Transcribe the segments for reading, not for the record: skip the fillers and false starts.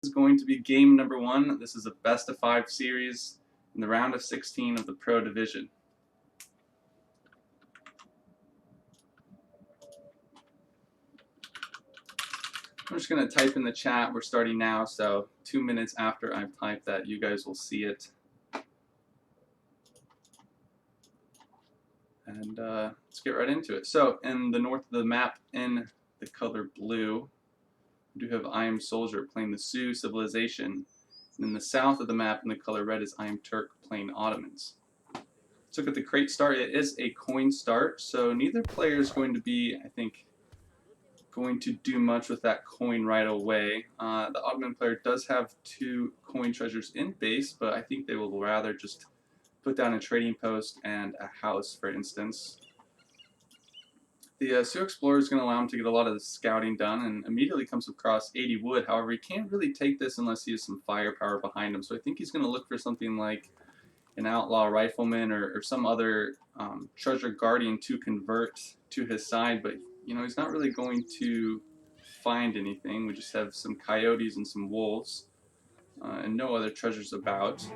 is going to be game number 1. This is a best of 5 series in the round of 16 of the Pro Division. I'm just going to type in the chat. We're starting now, so 2 minutes after I've typed that, you guys will see it. And let's get right into it. So, in the north of the map, in the color blue, we do have I Am Soldier playing the Sioux Civilization. And in the south of the map, in the color red, is I Am Turk playing Ottomans. Let's look at the crate start. It is a coin start, so neither player is going to be, I think, going to do much with that coin right away. The Ottoman player does have 2 coin treasures in base, but I think they will rather just put down a trading post and a house, for instance. The Sioux Explorer is going to allow him to get a lot of the scouting done and immediately comes across 80 wood. However, he can't really take this unless he has some firepower behind him. So I think he's going to look for something like an outlaw rifleman or some other treasure guardian to convert to his side. But, you know, he's not really going to find anything. We just have some coyotes and some wolves and no other treasures about.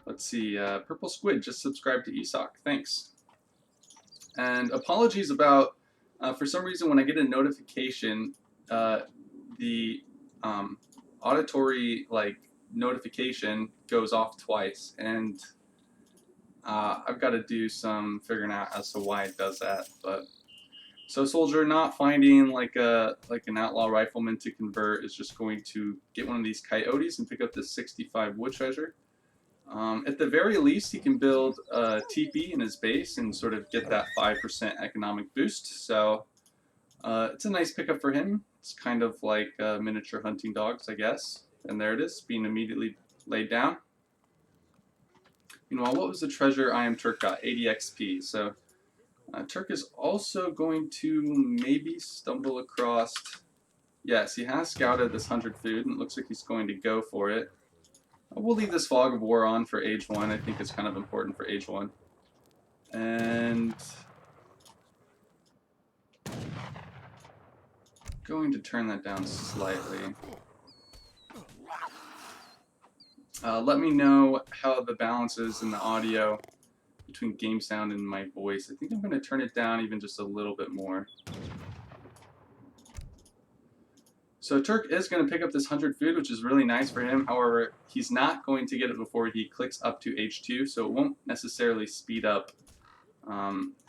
Let's see, Purple Squid just subscribed to ESOC. Thanks. And apologies about, for some reason when I get a notification, the auditory notification goes off twice, and I've got to do some figuring out as to why it does that. But so Soldier not finding like an outlaw rifleman to convert is just going to get one of these coyotes and pick up this 65 wood treasure. At the very least, he can build a TP in his base and sort of get that 5% economic boost. So it's a nice pickup for him. It's kind of like miniature hunting dogs, I guess. And there it is, being immediately laid down. Meanwhile, what was the treasure I Am Turk got? 80 XP. So Turk is also going to maybe stumble across... Yes, he has scouted this 100 food, and it looks like he's going to go for it. We'll leave this Fog of War on for Age 1. I think it's kind of important for Age 1. And going to turn that down slightly. Let me know how the balance is in the audio between game sound and my voice. I think I'm going to turn it down even just a little bit more. So Turk is going to pick up this 100 food, which is really nice for him. However, he's not going to get it before he clicks up to H2, so it won't necessarily speed up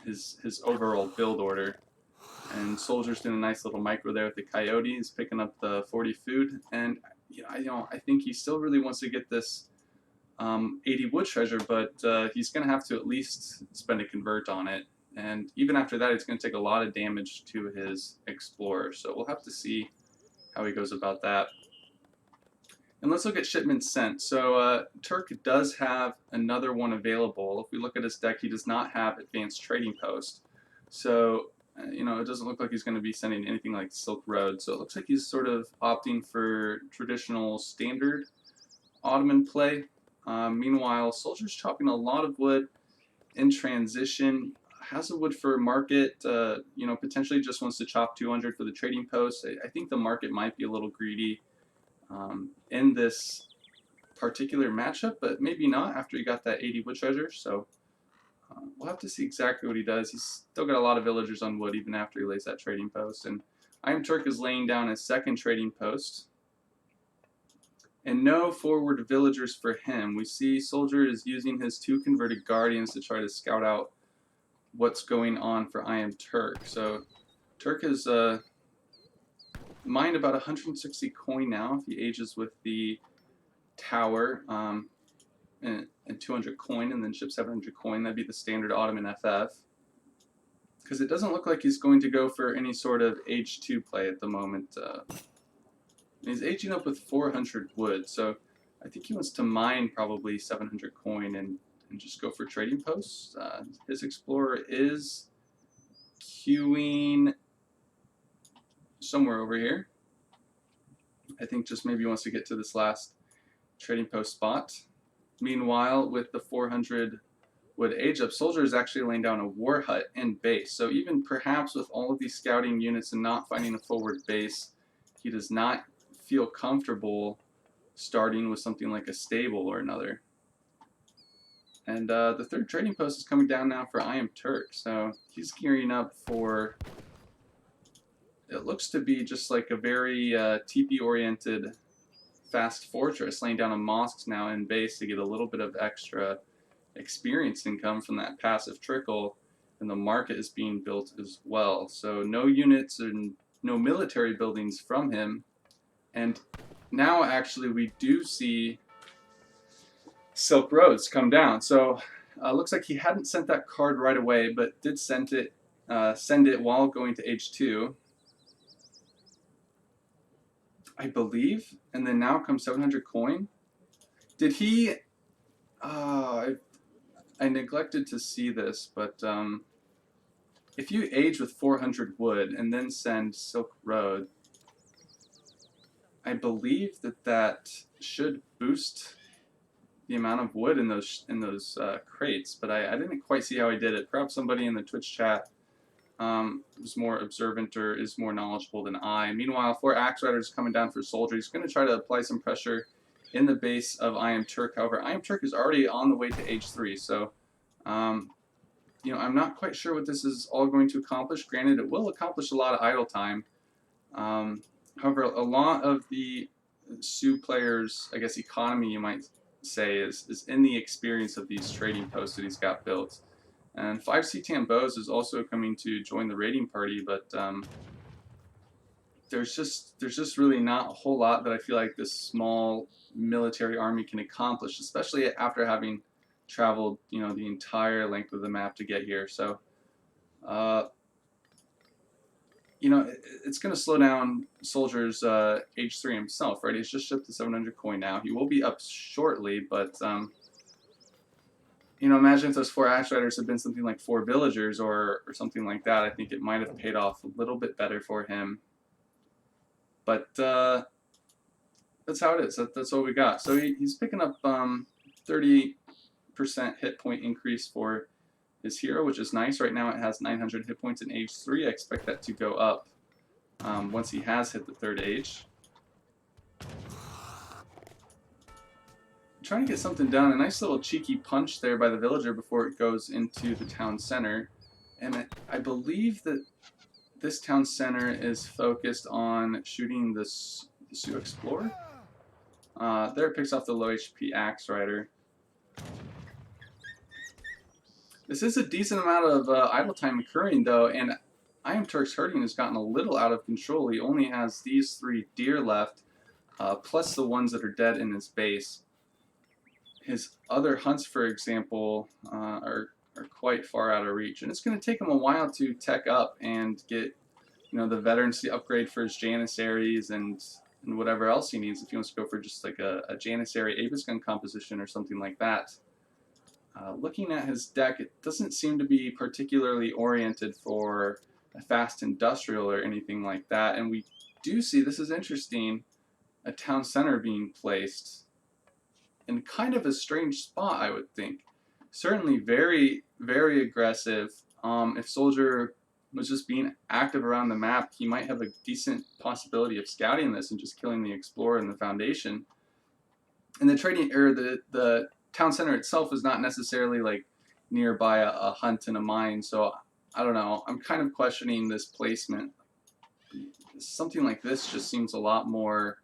his overall build order. And Soldier's doing a nice little micro there with the coyote. He's picking up the 40 food, and I think he still really wants to get this 80 wood treasure, but he's going to have to at least spend a convert on it. And even after that, it's going to take a lot of damage to his Explorer. So we'll have to see how he goes about that. And let's look at shipments sent. So Turk does have another one available. If we look at his deck, he does not have Advanced Trading Post. So, it doesn't look like he's going to be sending anything like Silk Road. So it looks like he's sort of opting for traditional standard Ottoman play. Meanwhile, Soldier's chopping a lot of wood in transition. Has a wood for market, potentially just wants to chop 200 for the trading post. I think the market might be a little greedy in this particular matchup, but maybe not after he got that 80 wood treasure. So we'll have to see exactly what he does. He's still got a lot of villagers on wood even after he lays that trading post. And I Am Turk is laying down his second trading post. And no forward villagers for him. We see Soldier is using his 2 converted guardians to try to scout out what's going on for I Am Turk. So Turk has mined about 160 coin now if he ages with the tower and 200 coin and then ship 700 coin. That'd be the standard Ottoman FF. Because it doesn't look like he's going to go for any sort of Age 2 play at the moment. He's aging up with 400 wood, so I think he wants to mine probably 700 coin and just go for trading posts. His Explorer is queuing somewhere over here. I think just maybe wants to get to this last trading post spot. Meanwhile, with the 400 wood age up, Soldier is actually laying down a war hut in base. So even perhaps with all of these scouting units and not finding a forward base, he does not feel comfortable starting with something like a stable or another. And the third trading post is coming down now for iamturk, so he's gearing up for, it looks to be just like a very TP-oriented fast fortress, laying down a mosques now in base to get a little bit of extra experience income from that passive trickle, and the market is being built as well. So no units and no military buildings from him, and now actually we do see Silk Roads come down. So looks like he hadn't sent that card right away, but did send it while going to H2, I believe. And then now comes 700 coin. Did he? I neglected to see this, but if you age with 400 wood and then send Silk Road, I believe that should boost the amount of wood in those crates, but I didn't quite see how he did it. Perhaps somebody in the Twitch chat was more observant or is more knowledgeable than I. Meanwhile, 4 Axe Riders coming down for SoldieR. He's going to try to apply some pressure in the base of iamturk. However, iamturk is already on the way to H3, so you know, I'm not quite sure what this is all going to accomplish. Granted, it will accomplish a lot of idle time. However, a lot of the Sioux players, I guess, economy, you might say, is in the experience of these trading posts that he's got built. And 5 Setan Bows is also coming to join the raiding party, but there's just really not a whole lot that I feel like this small military army can accomplish, especially after having traveled, you know, the entire length of the map to get here. So you know, it's going to slow down SoldieR's H3 himself, right? He's just shipped the 700 coin now. He will be up shortly, but you know, imagine if those 4 Axe Riders had been something like 4 villagers or something like that. I think it might have paid off a little bit better for him. But that's how it is. That's what we got. So he's picking up 30% hit point increase for his hero, which is nice. Right now it has 900 hit points in age 3. I expect that to go up once he has hit the 3rd age. I'm trying to get something done. A nice little cheeky punch there by the villager before it goes into the town center. And I believe that this town center is focused on shooting the Sioux Explorer. There it picks off the low HP Axe Rider. This is a decent amount of idle time occurring, though, and iamturk's herding has gotten a little out of control. He only has these 3 deer left, plus the ones that are dead in his base. His other hunts, for example, are quite far out of reach, and it's going to take him a while to tech up and get, you know, the veterans to upgrade for his Janissaries and whatever else he needs if he wants to go for just like a Janissary Avis gun composition or something like that. Looking at his deck, it doesn't seem to be particularly oriented for a fast industrial or anything like that. And we do see, this is interesting, a town center being placed in kind of a strange spot, I would think. Certainly very, very aggressive. If SoldieR was just being active around the map, he might have a decent possibility of scouting this and just killing the Explorer and the Foundation. And the trading, or the town center itself is not necessarily like nearby a hunt and a mine, so I don't know. I'm kind of questioning this placement. Something like this just seems a lot more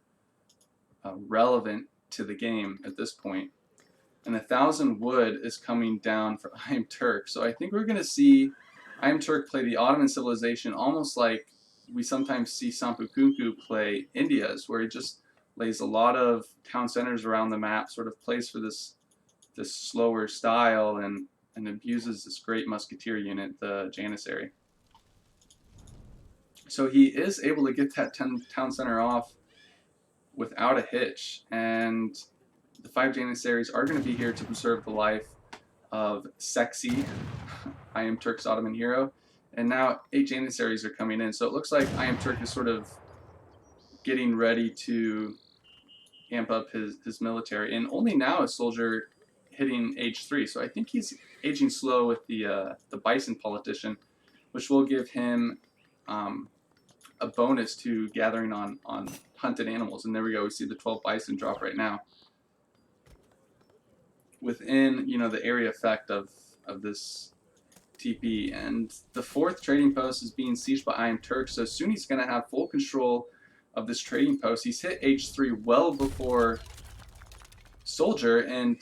relevant to the game at this point. And 1,000 wood is coming down for iamturk, so I think we're going to see iamturk play the Ottoman civilization almost like we sometimes see Sampukunku play India's, where he just lays a lot of town centers around the map, sort of plays for this slower style and abuses this great musketeer unit, the Janissary. So he is able to get that town center off without a hitch, and the 5 Janissaries are going to be here to preserve the life of Sexy, iamturk's Ottoman hero, and now 8 Janissaries are coming in, so it looks like iamturk is sort of getting ready to amp up his military, and only now is SoldieR hitting age 3, so I think he's aging slow with the Bison Politician, which will give him a bonus to gathering on hunted animals. And there we go. We see the 12 bison drop right now. Within, you know, the area effect of this TP. And the 4th trading post is being sieged by iamturk, so soon he's going to have full control of this trading post. He's hit H3 well before SoldieR, and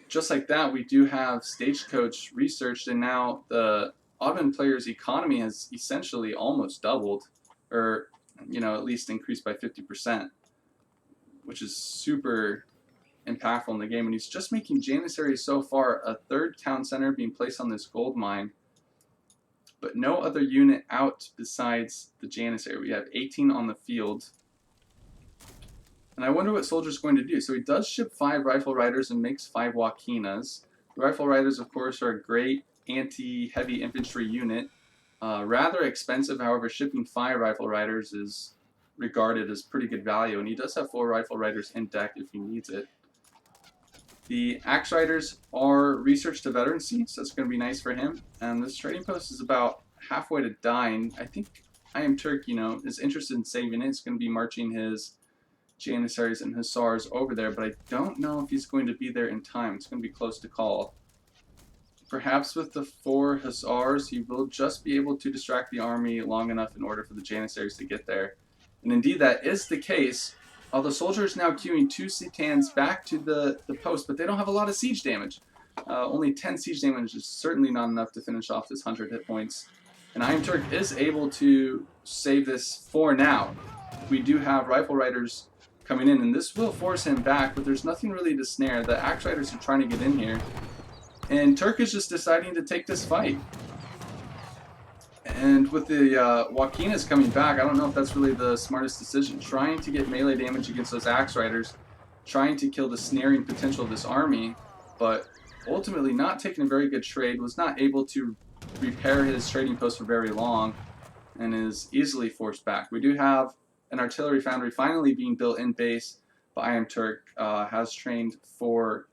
just like that, we do have Stagecoach researched, and now the Ottoman player's economy has essentially almost doubled, or, you know, at least increased by 50%, which is super impactful in the game. And he's just making Janissaries so far, a 3rd town center being placed on this gold mine, but no other unit out besides the Janissary. We have 18 on the field. And I wonder what SoldieR's going to do. So he does ship 5 Rifle Riders and makes 5 Joaquinas. The Rifle Riders, of course, are a great anti-heavy infantry unit. Rather expensive, however, shipping 5 Rifle Riders is regarded as pretty good value. And he does have 4 Rifle Riders in deck if he needs it. The Axe Riders are research to veterancy, so that's going to be nice for him. And this trading post is about halfway to dying. I think iamturk, you know, is interested in saving it. It's going to be marching his Janissaries and Hussars over there, but I don't know if he's going to be there in time. It's going to be close to call. Perhaps with the 4 Hussars, he will just be able to distract the army long enough in order for the Janissaries to get there. And indeed, that is the case. Although SoldieR is now queuing 2 Cetans back to the post, but they don't have a lot of siege damage. Only 10 siege damage is certainly not enough to finish off this 100 hit points. And iamturk is able to save this for now. We do have Rifle Riders coming in, and this will force him back, but there's nothing really to snare. The Axe Riders are trying to get in here, and Turk is just deciding to take this fight. And with the Joaquinas coming back, I don't know if that's really the smartest decision. Trying to get melee damage against those Axe Riders, trying to kill the snaring potential of this army, but ultimately not taking a very good trade, was not able to repair his trading post for very long, and is easily forced back. We do have an artillery foundry finally being built in base, but iamturk has trained for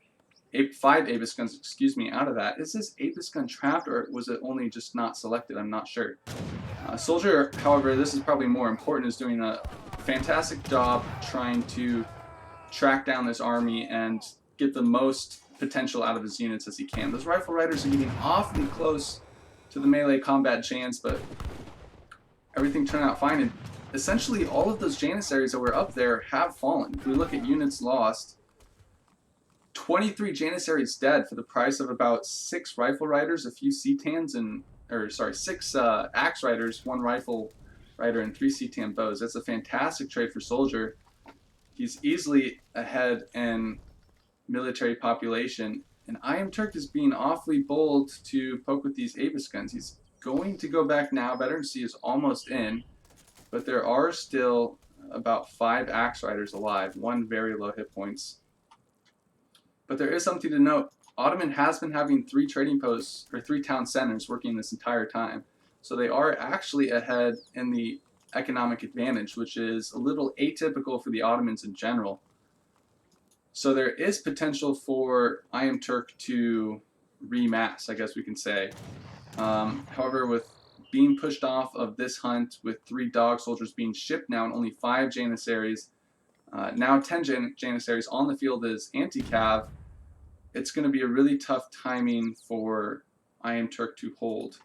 5 Abyss guns, excuse me, out of that. Is this Abyss gun trapped, or was it only just not selected? I'm not sure. SoldieR, however, this is probably more important, is doing a fantastic job trying to track down this army and get the most potential out of his units as he can. Those Rifle Riders are getting awfully close to the melee combat Jans, but everything turned out fine. And essentially, all of those Janissaries that were up there have fallen. If we look at units lost, 23 Janissaries dead for the price of about 6 Rifle Riders, a few Cetans, and 6 Axe Riders, 1 Rifle Rider, and 3 Cetan bows. That's a fantastic trade for SoldieR. He's easily ahead in military population, and iamturk is being awfully bold to poke with these Abyss guns. He's going to go back now. Veterancy is almost in, but there are still about 5 Axe Riders alive, 1 very low hit points. But there is something to note. Ottoman has been having 3 trading posts, or 3 town centers, working this entire time. So they are actually ahead in the economic advantage, which is a little atypical for the Ottomans in general. So there is potential for iamturk to remass, I guess we can say. However, with being pushed off of this hunt, with 3 dog soldiers being shipped now and only 5 Janissaries, now 10 Janissaries on the field as anti-cav, it's going to be a really tough timing for iamturk to hold.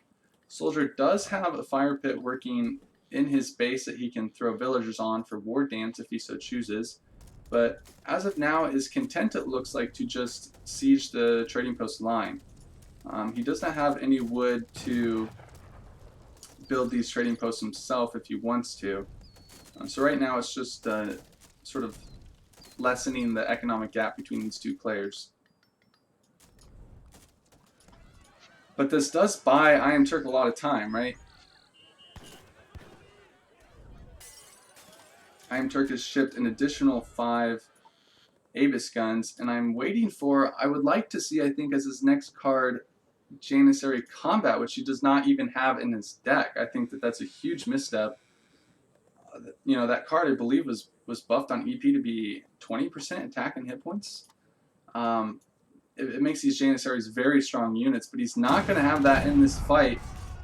SoldieR does have a fire pit working in his base that he can throw villagers on for war dance if he so chooses, but as of now is content, it looks like, to just siege the trading post line. He does not have any wood to build these trading posts himself if he wants to. So right now it's just sort of lessening the economic gap between these 2 players. But this does buy iamturk a lot of time, right? iamturk has shipped an additional 5 Abyss guns, and I'm waiting for, I would like to see, I think, as his next card, Janissary Combat, which he does not even have in his deck. I think that that's a huge misstep. You know, that card, I believe, was buffed on EP to be 20% attack and hit points. It makes these Janissaries very strong units, but he's not going to have that in this fight.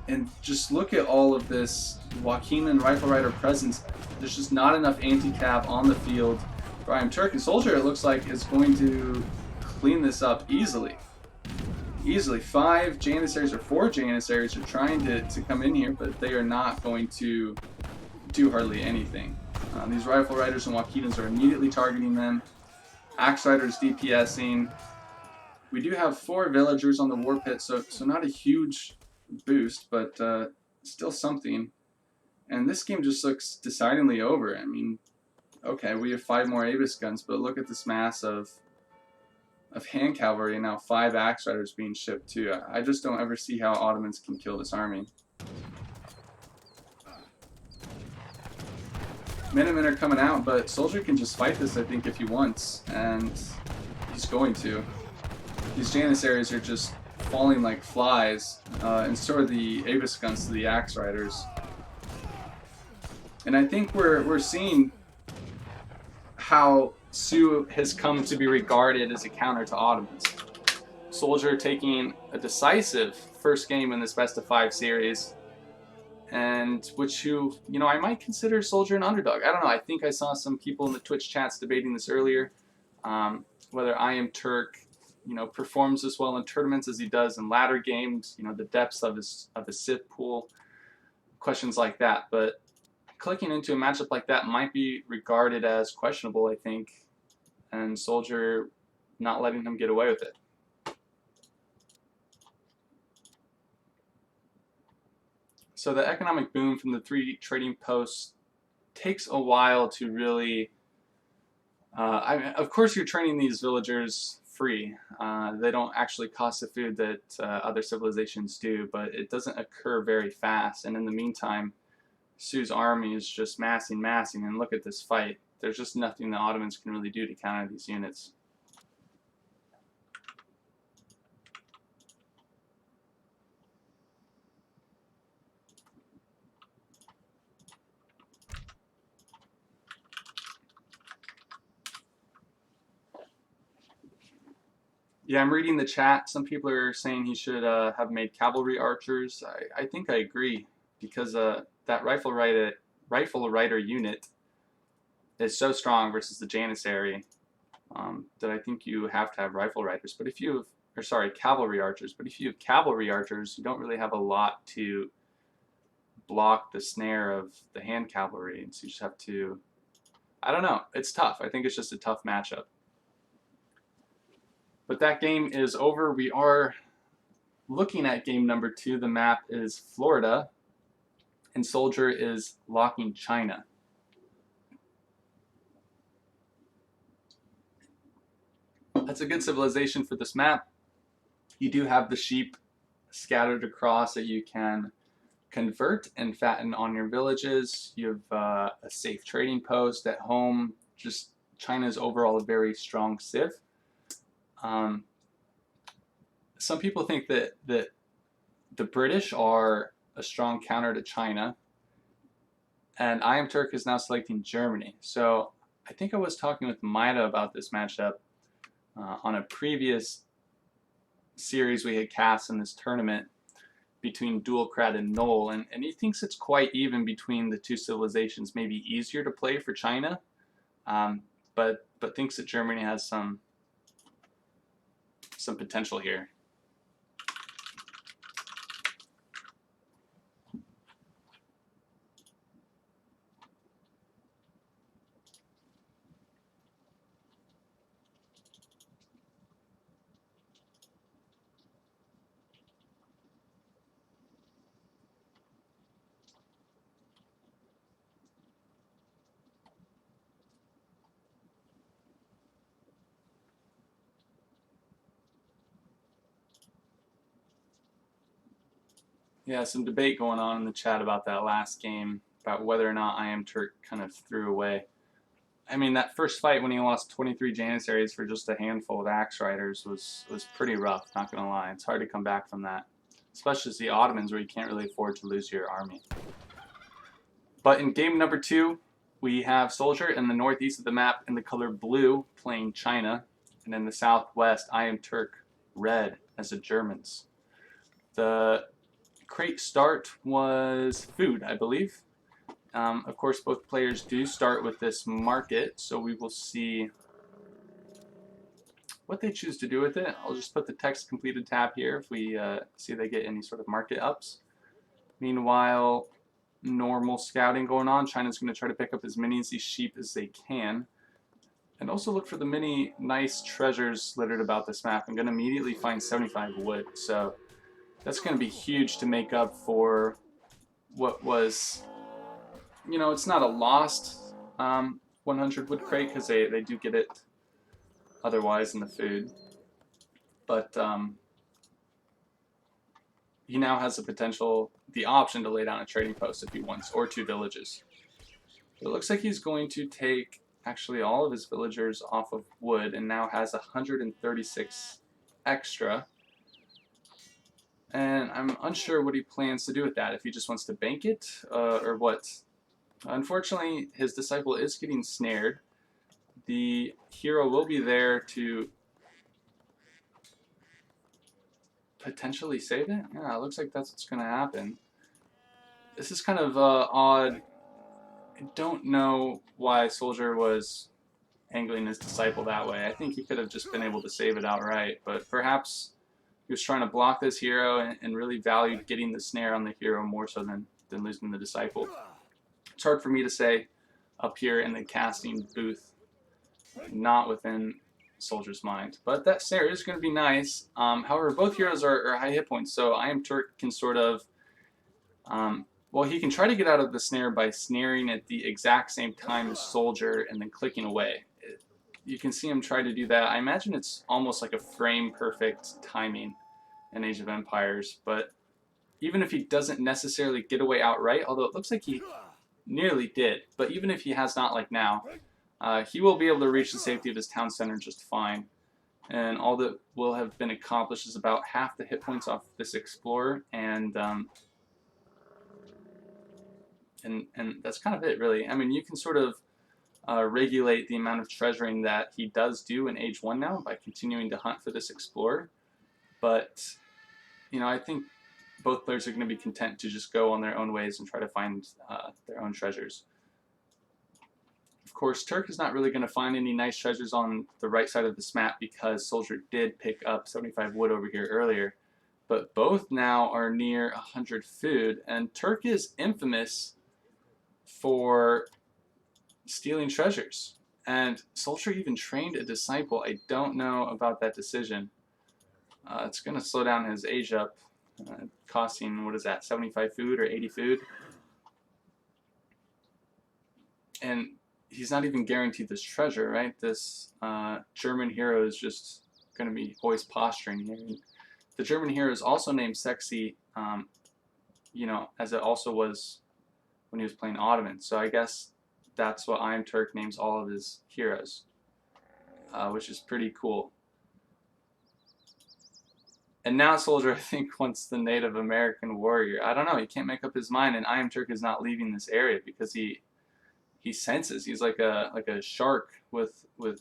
And just look at all of this Joaquin and Rifle Rider presence. There's just not enough anti-cav on the field for iamturk, and SoldieR, it looks like, is going to clean this up easily. Easily. 5 Janissaries or 4 Janissaries are trying to come in here, but they are not going to do hardly anything. These Rifle Riders and Joaquinans are immediately targeting them. Axe Riders DPSing. We do have 4 villagers on the war pit, so not a huge boost, but still something. And this game just looks decidedly over. I mean, okay, we have 5 more Avis guns, but look at this mass of hand cavalry, and now 5 axe riders being shipped too. I just don't ever see how Ottomans can kill this army. Minutemen are coming out, but SoldieR can just fight this, I think, if he wants, and he's going to. These Janissaries are just falling like flies, and so are the Avis guns to the axe riders. And I think we're seeing how Su has come to be regarded as a counter to Ottomans. SoldieR taking a decisive first game in this best-of-5 series, and which I might consider SoldieR an underdog. I don't know. I think I saw some people in the Twitch chats debating this earlier, whether iamturk, performs as well in tournaments as he does in latter games. The depths of his Sith pool, questions like that. But clicking into a matchup like that might be regarded as questionable, I think, and SoldieR not letting him get away with it. So the economic boom from the 3 trading posts takes a while to really... of course you're training these villagers free. They don't actually cost the food that other civilizations do, but it doesn't occur very fast, and in the meantime, Su's army is just massing, and look at this fight. There's just nothing the Ottomans can really do to counter these units. Yeah, I'm reading the chat. Some people are saying he should have made cavalry archers. I think I agree, because that rifle rider unit is so strong versus the Janissary that I think you have to have rifle riders. But if you have, cavalry archers. But if you have cavalry archers, you don't really have a lot to block the snare of the hand cavalry, and so you just have to. I don't know. It's tough. I think it's just a tough matchup. But that game is over. We are looking at game number 2. The map is Florida, and SoldieR is locking China. That's a good civilization for this map. You do have the sheep scattered across that you can convert and fatten on your villages. You have a safe trading post at home. Just China is overall a very strong civ. Some people think that the British are a strong counter to China, and iamturk is now selecting Germany. So I think I was talking with Maida about this matchup on a previous series we had cast in this tournament between Dualcrat and Knoll, and he thinks it's quite even between the 2 civilizations. Maybe easier to play for China, but thinks that Germany has some potential here. Yeah, some debate going on in the chat about that last game, about whether or not iamturk kind of threw away. I mean, that first fight when he lost 23 Janissaries for just a handful of axe riders was pretty rough, not going to lie. It's hard to come back from that, especially as the Ottomans, where you can't really afford to lose your army. But in game number 2, we have SoldieR in the northeast of the map in the color blue playing China, and in the southwest, iamturk red as the Germans. The crate start was food, I believe. Of course, both players do start with this market, so we will see what they choose to do with it. I'll just put the text completed tab here if we see they get any sort of market ups. Meanwhile, normal scouting going on. China's going to try to pick up as many of these sheep as they can. And also look for the many nice treasures littered about this map. I'm going to immediately find 75 wood, so that's going to be huge to make up for what was, you know, it's not a lost 100 wood crate because they do get it otherwise in the food. But he now has the option to lay down a trading post if he wants, or 2 villages. But it looks like he's going to take actually all of his villagers off of wood and now has 136 extra. And I'm unsure what he plans to do with that, if he just wants to bank it or what. Unfortunately, his disciple is getting snared. The hero will be there to potentially save it. Yeah, it looks like that's what's going to happen. This is kind of odd. I don't know why SoldieR was angling his disciple that way. I think he could have just been able to save it outright, but perhaps he was trying to block this hero and really valued getting the snare on the hero more so than losing the disciple. It's hard for me to say up here in the casting booth, not within SoldieR's mind. But that snare is going to be nice. However, both heroes are high hit points, so iamturk can sort of well, he can try to get out of the snare by snaring at the exact same time as SoldieR and then clicking away. You can see him try to do that. I imagine it's almost like a frame-perfect timing in Age of Empires, but even if he doesn't necessarily get away outright, although it looks like he nearly did, but even if he has not like now, he will be able to reach the safety of his town center just fine. And all that will have been accomplished is about half the hit points off this explorer, and that's kind of it, really. I mean, you can sort of regulate the amount of treasuring that he does do in Age 1 now by continuing to hunt for this explorer. But, you know, I think both players are going to be content to just go on their own ways and try to find their own treasures. Of course, Turk is not really going to find any nice treasures on the right side of this map because SoldieR did pick up 75 wood over here earlier. But both now are near 100 food, and Turk is infamous for stealing treasures. And SoldieR even trained a disciple. I don't know about that decision. It's going to slow down his age up, costing, what is that, 75 food or 80 food? And he's not even guaranteed this treasure, right? This German hero is just going to be always posturing here. And the German hero is also named Sexy, you know, as it also was when he was playing Ottoman. So I guess that's what iamturk names all of his heroes, which is pretty cool. And now SoldieR, I think, wants the Native American warrior. I don't know. He can't make up his mind, and iamturk is not leaving this area because he senses. He's like a shark with you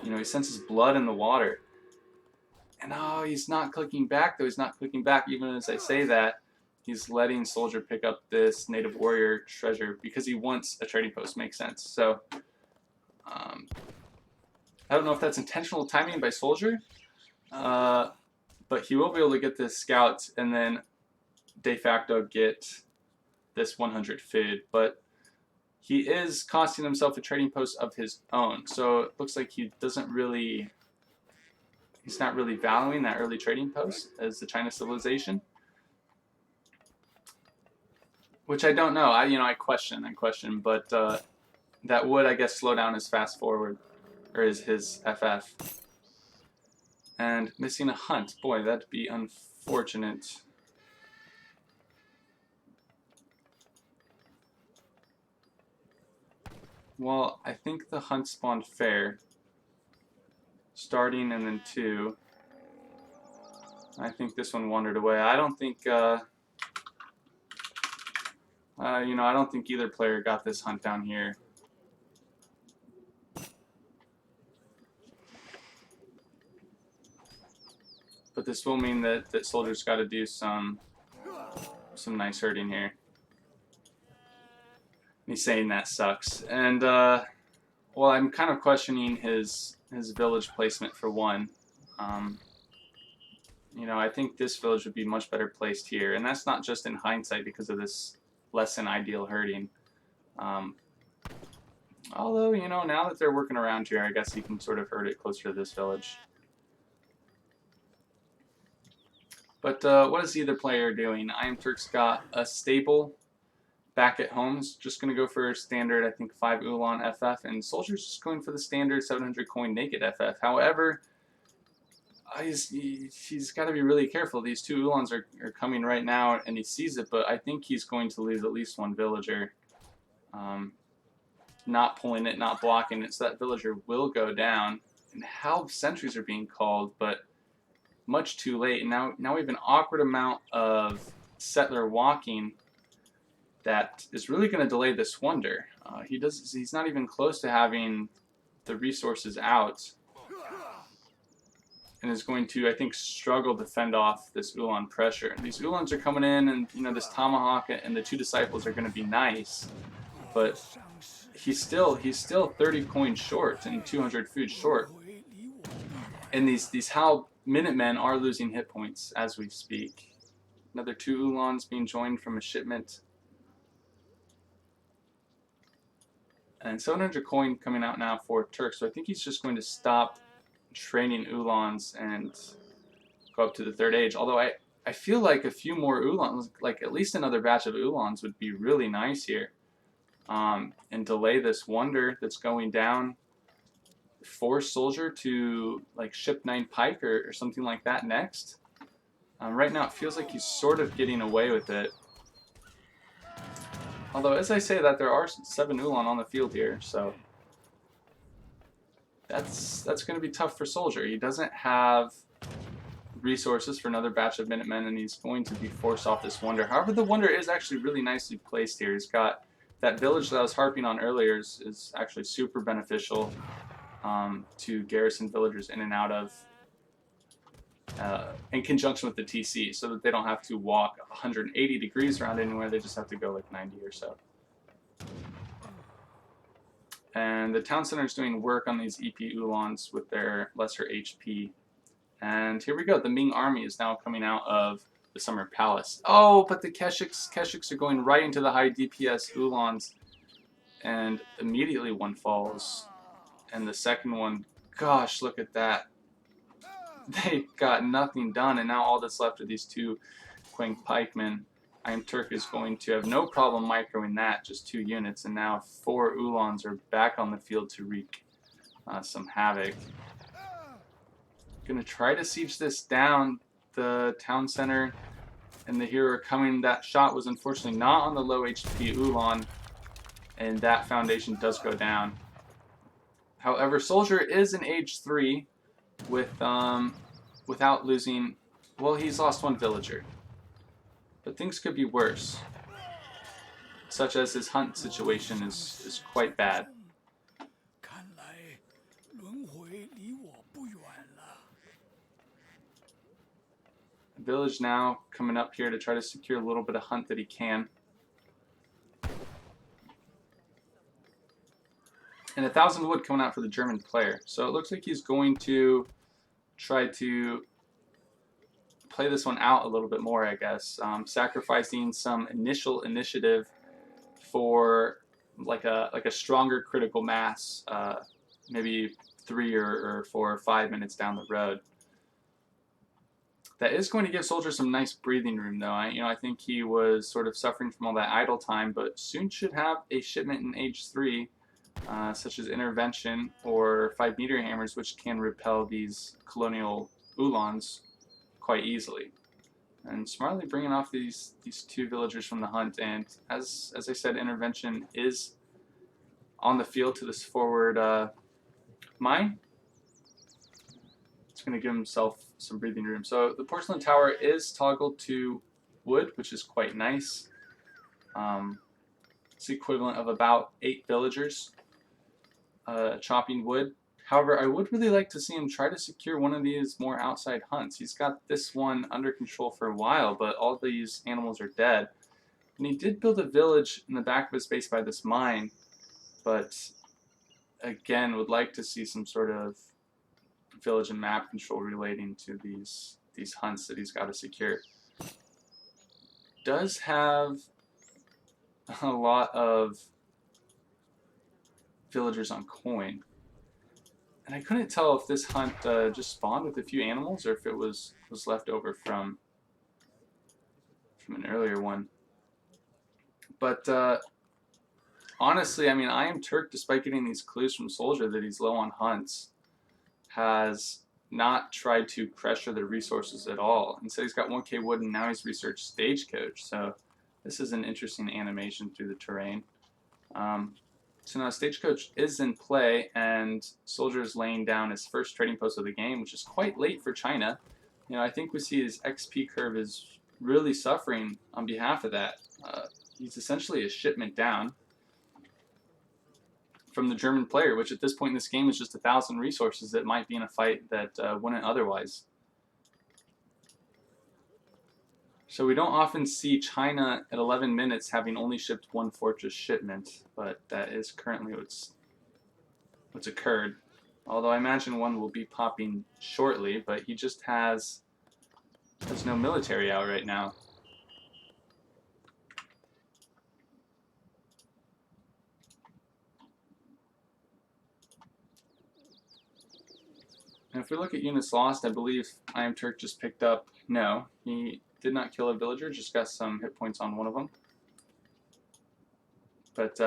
know, he senses blood in the water. And oh, he's not clicking back though. He's not clicking back even as I say that. He's letting SoldieR pick up this native warrior treasure because he wants a trading post. Makes sense. So I don't know if that's intentional timing by SoldieR, but he will be able to get this scout and then de facto get this 100 food. But he is costing himself a trading post of his own, so it looks like he doesn't really, he's not really valuing that early trading post as the China civilization, which I don't know. I question, but that would, I guess, slow down his fast forward, or his FF. And missing a hunt, boy, that'd be unfortunate. Well, I think the hunt spawned fair. Starting and then 2. I think this one wandered away. I don't think, I don't think either player got this hunt down here. But this will mean that SoldieR's got to do some some nice herding here. He's saying that sucks. And, well, I'm kind of questioning his village placement for one. You know, I think this village would be much better placed here. And that's not just in hindsight because of this less than ideal herding. Although, you know, now that they're working around here, I guess he can sort of herd it closer to this village. But what is either player doing? iamturk's got a stable back at home. Is just going to go for standard, I think, 5 Ulan FF. And SoldieR's just going for the standard 700 coin naked FF. However, he's got to be really careful. These 2 Ulans are coming right now, and he sees it, but I think he's going to lose at least 1 villager. Not pulling it, not blocking it, so that villager will go down. And how sentries are being called, but much too late. And now we have an awkward amount of settler walking that is really going to delay this wonder. He's not even close to having the resources out, and is going to, I think, struggle to fend off this Ulan pressure. These Ulans are coming in, and you know, this tomahawk and the 2 disciples are going to be nice, but he's still 30 coins short and 200 food short. And these Hal Minutemen are losing hit points as we speak. Another 2 Ulans being joined from a shipment. And 700 coin coming out now for Turk, so I think he's just going to stop training Ulans and go up to the 3rd age. Although I feel like a few more Ulans, like at least another batch of Ulans would be really nice here. And delay this wonder that's going down. Force SoldieR to like ship 9 pike or something like that next. Right now it feels like he's sort of getting away with it. Although as I say that, there are 7 Ulan on the field here, so that's going to be tough for SoldieR. He doesn't have resources for another batch of Minutemen, and he's going to be forced off this wonder. However, the wonder is actually really nicely placed here. He's got that village that I was harping on earlier is actually super beneficial to garrison villagers in and out of, in conjunction with the TC, so that they don't have to walk 180 degrees around anywhere. They just have to go like 90 or so. And the town center is doing work on these EP Ulans with their lesser HP. And here we go. The Ming army is now coming out of the Summer Palace. Oh, but the Keshiks are going right into the high DPS Ulans, and immediately one falls. And the second one, gosh, look at that. They got nothing done, and now all that's left are these 2 Quang pikemen. iamturk is going to have no problem microing that, just 2 units, and now 4 Ulans are back on the field to wreak some havoc. Gonna try to siege this down. The town center and the hero are coming. That shot was unfortunately not on the low HP Ulan, and that foundation does go down. However, SoldieR is in age 3 with without losing. Well, he's lost 1 villager, but things could be worse, such as his hunt situation is quite bad. Village now coming up here to try to secure a little bit of hunt that he can. And 1,000 wood coming out for the German player. So it looks like he's going to try to play this one out a little bit more, I guess. Sacrificing some initial initiative for like a stronger critical mass, maybe 3 or 4 or 5 minutes down the road. That is going to give SoldieR some nice breathing room, though. I think he was sort of suffering from all that idle time, but soon should have a shipment in age 3, such as intervention or 5 meter hammers, which can repel these colonial Ulans quite easily. And smartly bringing off these 2 villagers from the hunt, and as I said, intervention is on the field to this forward mine. It's going to give himself some breathing room. So the porcelain tower is toggled to wood, which is quite nice. It's the equivalent of about 8 villagers chopping wood. However, I would really like to see him try to secure one of these more outside hunts. He's got this one under control for a while, but all these animals are dead. And he did build a village in the back of his base by this mine, but again, would like to see some sort of village and map control relating to these hunts that he's got to secure. Does have a lot of villagers on coin. And I couldn't tell if this hunt just spawned with a few animals or if it was left over from an earlier one. But honestly, I mean, iamturk, despite getting these clues from SoldieR that he's low on hunts, has not tried to pressure the resources at all. Instead, he's got 1k wood, and now he's researched Stagecoach. So this is an interesting animation through the terrain. So now Stagecoach is in play, and SoldieR is laying down his first trading post of the game, which is quite late for China. You know, I think we see his XP curve is really suffering on behalf of that. He's essentially a shipment down from the German player, which at this point in this game is just 1,000 resources that might be in a fight that wouldn't otherwise. So we don't often see China at 11 minutes having only shipped one fortress shipment, but that is currently what's occurred. Although I imagine one will be popping shortly, but he just has no military out right now. And if we look at units lost, I believe iamturk just picked up. No, he did not kill a villager, just got some hit points on one of them. But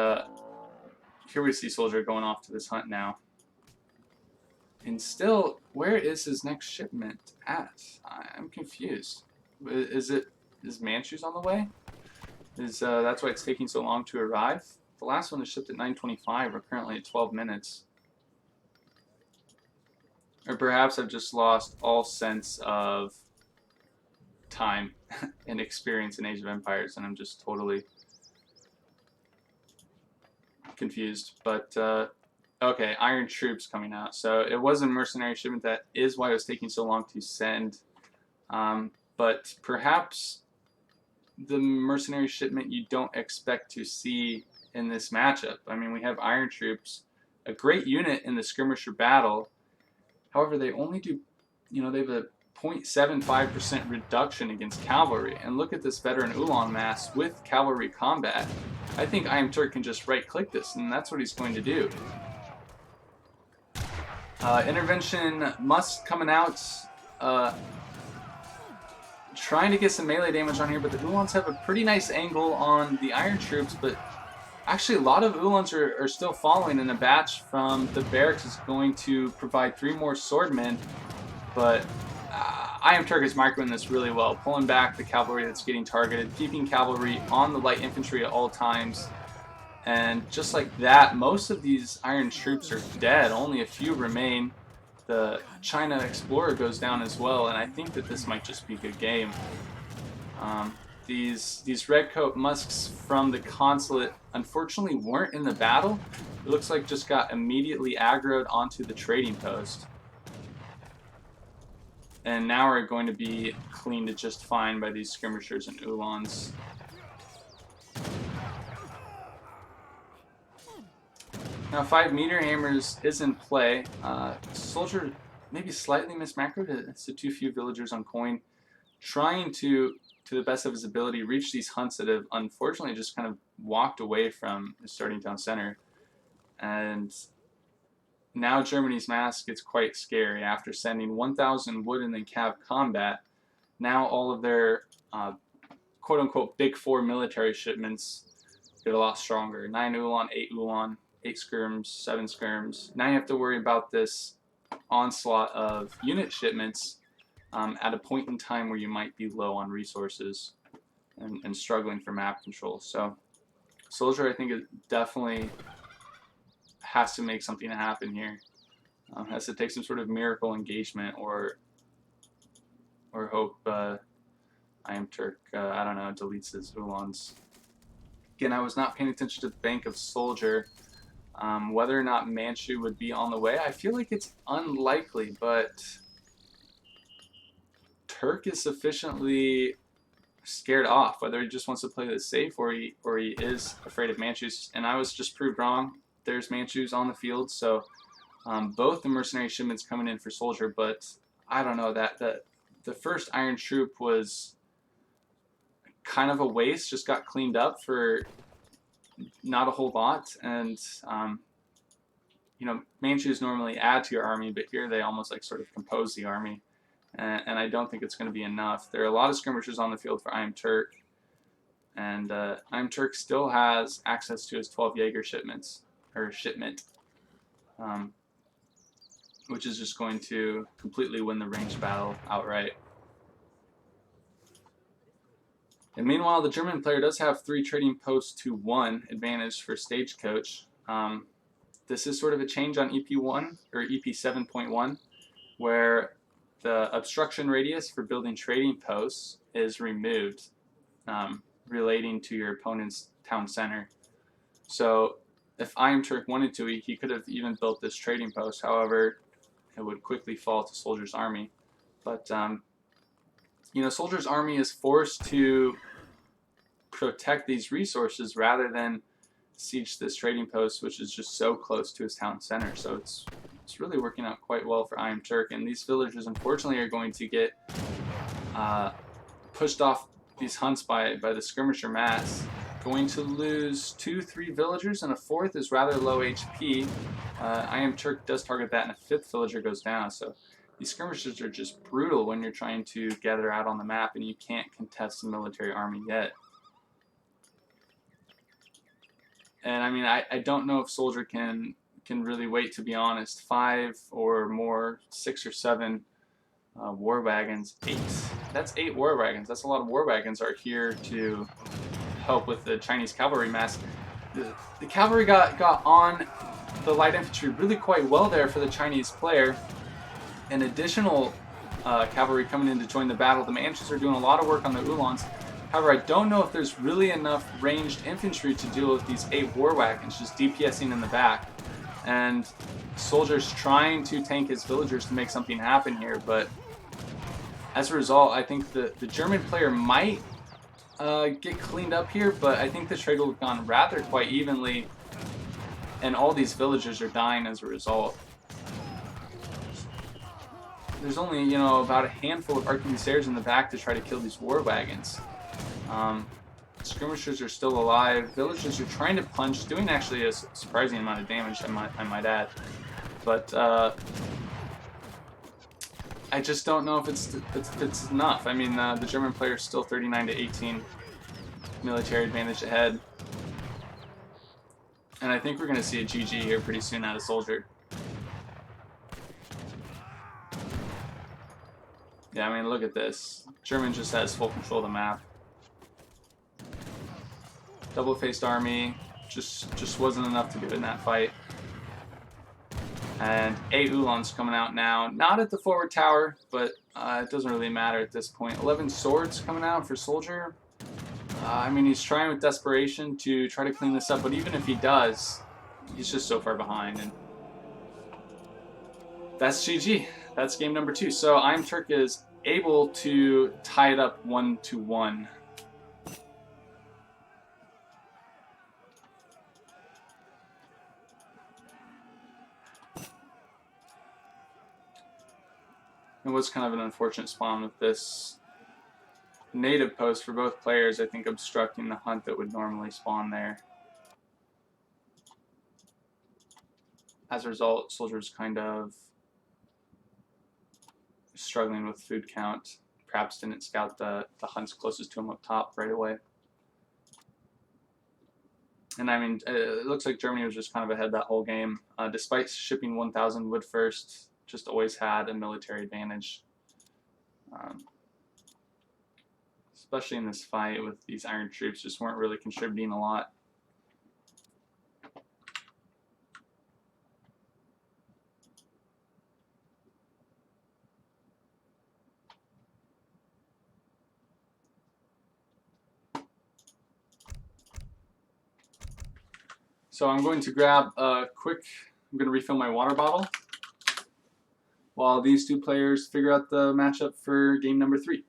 here we see SoldieR going off to this hunt now. And still, where is his next shipment at? I'm confused. Is Manchu's on the way? That's why it's taking so long to arrive? The last one is shipped at 9:25. We're currently at 12 minutes. Or perhaps I've just lost all sense of time and experience in Age of Empires, and I'm just totally confused. But okay, Iron Troops coming out. So it was a mercenary shipment. That is why it was taking so long to send. But perhaps the mercenary shipment you don't expect to see in this matchup. I mean, we have Iron Troops, a great unit in the skirmisher battle. However, they only do, you know, they have a 0.75% reduction against cavalry. And look at this veteran Ulan mass with cavalry combat. I think iamturk can just right-click this, and that's what he's going to do. Intervention Musk coming out, trying to get some melee damage on here, but the Ulans have a pretty nice angle on the Iron Troops, but actually a lot of Ulans are still following, and a batch from the barracks is going to provide 3 more swordmen, but iamturk is microing this really well, pulling back the cavalry that's getting targeted, keeping cavalry on the light infantry at all times, and just like that, most of these Iron Troops are dead. Only a few remain. The China Explorer goes down as well, and I think that this might just be a good game. These Redcoat Musks from the consulate unfortunately weren't in the battle. It looks like just got immediately aggroed onto the trading post. And now are going to be cleaned just fine by these skirmishers and Ulans. Now 5 meter hammers is in play. SoldieR maybe slightly mismacroed. It's too few villagers on coin. Trying to the best of his ability, reach these hunts that have unfortunately just kind of walked away from his starting town center. And now Germany's mass gets quite scary after sending 1,000 wood in the cav combat. Now all of their quote-unquote Big 4 military shipments get a lot stronger. 9 Ulan, 8 Ulan, 8 skirms, 7 skirms. Now you have to worry about this onslaught of unit shipments at a point in time where you might be low on resources and struggling for map control. So SoldieR, I think, it definitely has to make something happen here. Has to take some sort of miracle engagement or hope iamturk, I don't know, deletes his Ulans. Again, I was not paying attention to the bank of SoldieR. Whether or not Manchu would be on the way, I feel like it's unlikely, but Turk is sufficiently scared off, whether he just wants to play this safe or he is afraid of Manchus. And I was just proved wrong. There's Manchus on the field, so both the mercenary shipments coming in for Soldier, but I don't know, that the first Iron Troop was kind of a waste, just got cleaned up for not a whole lot, and you know, Manchus normally add to your army, but here they almost like sort of compose the army, and I don't think it's going to be enough. There are a lot of skirmishers on the field for iamturk, and iamturk still has access to his 12 Jaeger shipment, which is just going to completely win the ranged battle outright. And meanwhile, the German player does have 3 trading posts to 1 advantage for Stagecoach. This is sort of a change on EP1 or EP 7.1, where the obstruction radius for building trading posts is removed, relating to your opponent's town center. So if iamturk wanted to, he could have even built this trading post. However, it would quickly fall to Soldier's army. But you know, Soldier's army is forced to protect these resources rather than siege this trading post, which is just so close to his town center. So it's really working out quite well for iamturk, and these villagers unfortunately are going to get pushed off these hunts by the skirmisher mass. Going to lose 2-3 villagers, and a 4th is rather low HP. iamturk does target that, and a 5th villager goes down. So these skirmishers are just brutal when you're trying to gather out on the map and you can't contest the military army yet. And I mean, I don't know if Soldier can really wait, to be honest. 5 or more, 6 or 7 war wagons. 8. That's 8 war wagons. That's a lot of war wagons are here to help with the Chinese cavalry mass. The cavalry got on the light infantry really quite well there for the Chinese player. An additional cavalry coming in to join the battle. The Manchus are doing a lot of work on the Uhlans. However, I don't know if there's really enough ranged infantry to deal with these 8 war wagons just DPSing in the back. And Soldier's trying to tank his villagers to make something happen here, but as a result, I think the German player might get cleaned up here, but I think the trade will have gone rather quite evenly, and all these villagers are dying as a result. There's only, you know, about a handful of arquebusiers in the back to try to kill these war wagons. Skirmishers are still alive. Villagers are trying to punch, doing actually a surprising amount of damage, I might add. But I just don't know if it's enough. I mean, the German player is still 39-18 military advantage ahead, and I think we're going to see a GG here pretty soon out of Soldier. Yeah, I mean, look at this. German just has full control of the map. Double-faced army just wasn't enough to do in that fight. And 8 Uhlans coming out now. Not at the forward tower, but it doesn't really matter at this point. 11 swords coming out for Soldier. I mean, he's trying with desperation to try to clean this up, but even if he does, he's just so far behind. And that's GG. That's game number 2. So iamturk is able to tie it up 1-1. It was kind of an unfortunate spawn with this native post for both players, I think, obstructing the hunt that would normally spawn there. As a result, Soldier's kind of struggling with food count. Perhaps didn't scout the hunts closest to him up top right away. And I mean, it looks like Germany was just kind of ahead that whole game. Despite shipping 1,000 wood first, just always had a military advantage. Especially in this fight with these iron troops, just weren't really contributing a lot. So I'm going to grab a quick, I'm going to refill my water bottle while these two players figure out the matchup for game number 3.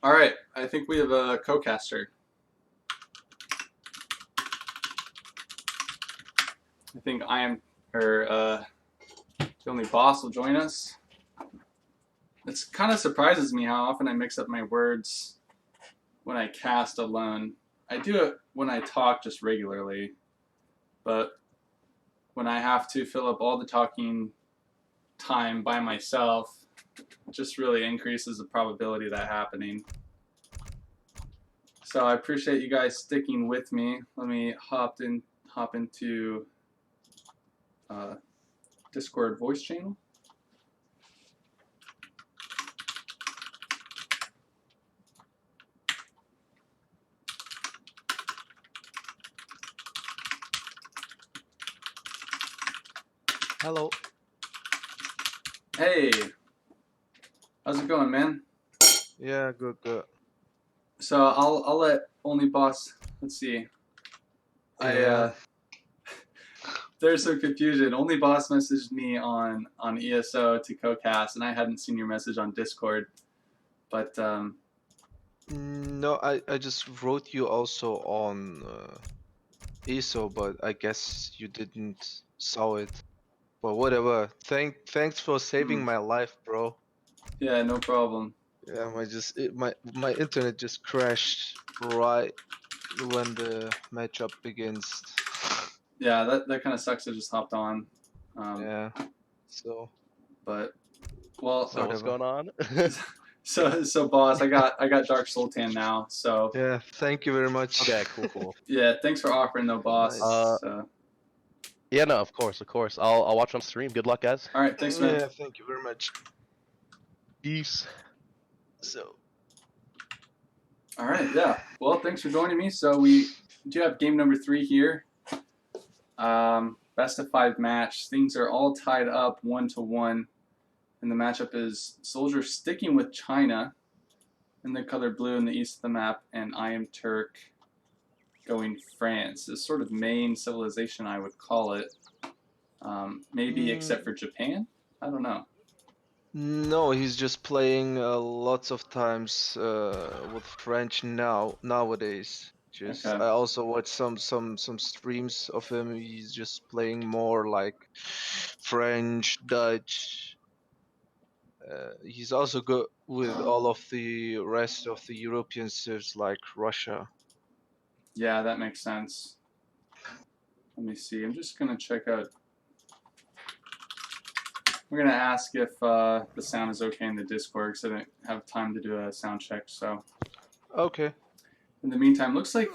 All right, I think we have a co-caster. I think the only boss will join us. It kind of surprises me how often I mix up my words when I cast alone. I do it when I talk just regularly, but when I have to fill up all the talking time by myself, it just really increases the probability of that happening. So I appreciate you guys sticking with me. Let me hop into Discord voice channel. Hello. Hey, how's it going, man? Yeah, good. So I'll let only boss. Let's see. Yeah. There's some confusion. Only boss messaged me on ESO to co-cast, and I hadn't seen your message on Discord. But No, I just wrote you also on ESO, but I guess you didn't saw it. But whatever. Thanks for saving my life, bro. yeah, no problem. Yeah, my internet just crashed right when the matchup begins. Yeah, that kind of sucks. I just hopped on. Yeah. So But well, So what's going on? so boss, I got Dark Sultan now. So yeah, thank you very much. Okay, cool. yeah, thanks for offering though, boss. Nice. Yeah, no, of course. I'll watch on stream. Good luck, guys. All right, thanks, man. Yeah, thank you very much. Peace. So. All right, yeah. Well, thanks for joining me. So we do have game number 3 here. Best of 5 match. Things are all tied up 1-1, and the matchup is SoldieR sticking with China in the color blue in the east of the map, and iamturk going France. This sort of main civilization, I would call it. Maybe except for Japan. I don't know. No, he's just playing lots of times with French nowadays. Just Okay. I also watch some streams of him. He's just playing more like French, Dutch. He's also good with all of the rest of the European civs like Russia. Yeah, that makes sense. Let me see. I'm just gonna check out. We're gonna ask if the sound is okay in the Discord because I didn't have time to do a sound check. So Okay. in the meantime, looks like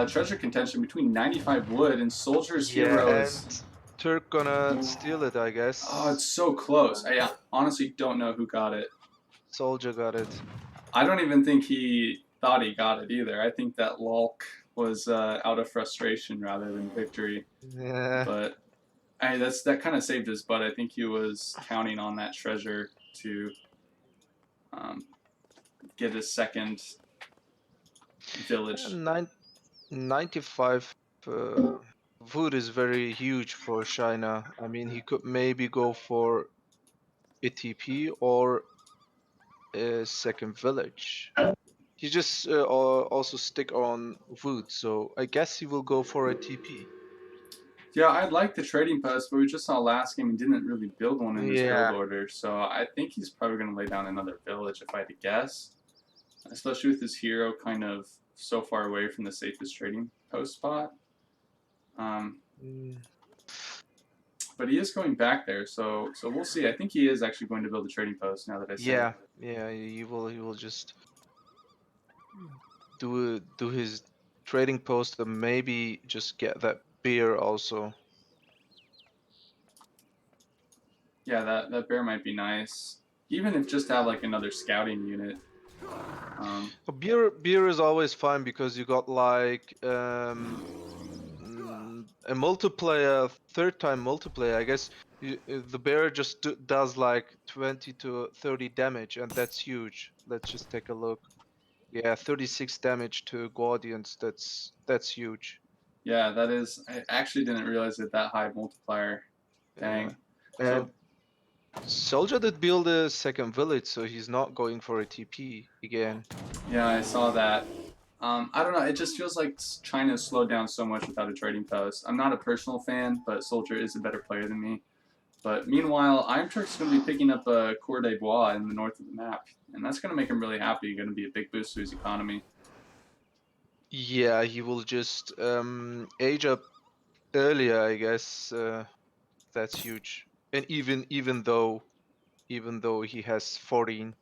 treasure contention between 95 wood and Soldier's heroes. And Turk gonna steal it, I guess. Oh, it's so close. I honestly don't know who got it. SoldieR got it. I don't even think he thought he got it either. I think that Lulk was out of frustration rather than victory. Yeah. But that kind of saved his butt. I think he was counting on that treasure to get his second village. 95 wood is very huge for China. I mean, he could maybe go for a TP or a second village. He just also stick on wood, so I guess he will go for a TP. Yeah, I like the trading post, but we just saw last game he didn't really build one in his build order, so I think he's probably going to lay down another village if I had to guess. Especially with his hero kind of so far away from the safest trading post spot. Mm, But he is going back there, so we'll see. I think he is actually going to build a trading post now that I say it. yeah, yeah. He will just do his trading post and maybe just get that beer also. Yeah, that bear might be nice. Even if just have like another scouting unit. Beer is always fine because you got like a multiplayer, third time multiplayer. I guess the bear just does like 20 to 30 damage, and that's huge. Let's just take a look. Yeah, 36 damage to Guardians. That's huge. Yeah, that is. I actually didn't realize it that high multiplier. Dang. Yeah. And Soldier did build a second village, so he's not going for a TP again. Yeah, I saw that. I don't know. It just feels like China slowed down so much without a trading post. I'm not a personal fan, but Soldier is a better player than me. But meanwhile, iamturk's going to be picking up a Cour des Bois in the north of the map, and that's going to make him really happy. Going to be a big boost to his economy. Yeah, he will just age up earlier, I guess. That's huge. And even though he has 14,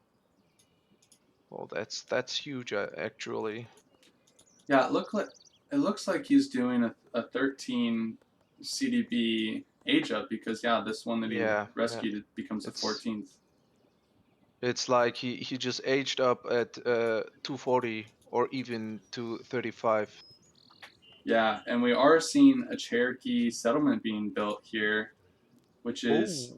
well, that's huge actually. Yeah, it looks like he's doing a 13 CDB age up because yeah, this one that he rescued it becomes a 14th. It's like he just aged up at 240 or even 235. Yeah, and we are seeing a Cherokee settlement being built here, which is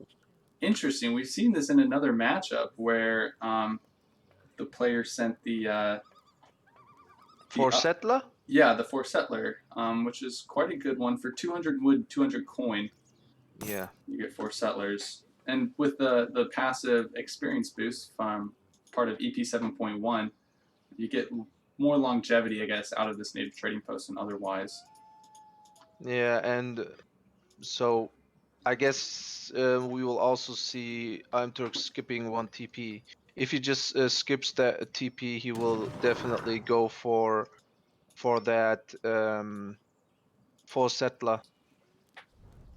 interesting. We've seen this in another matchup where the player sent the settler? Yeah, the 4 settler, which is quite a good one for 200 wood, 200 coin. Yeah. You get 4 settlers. And with the passive experience boost from part of EP 7.1, you get more longevity, I guess, out of this native trading post than otherwise. Yeah, and so I guess we will also see iamturk skipping one TP. If he just skips that TP, he will definitely go for that 4 settler.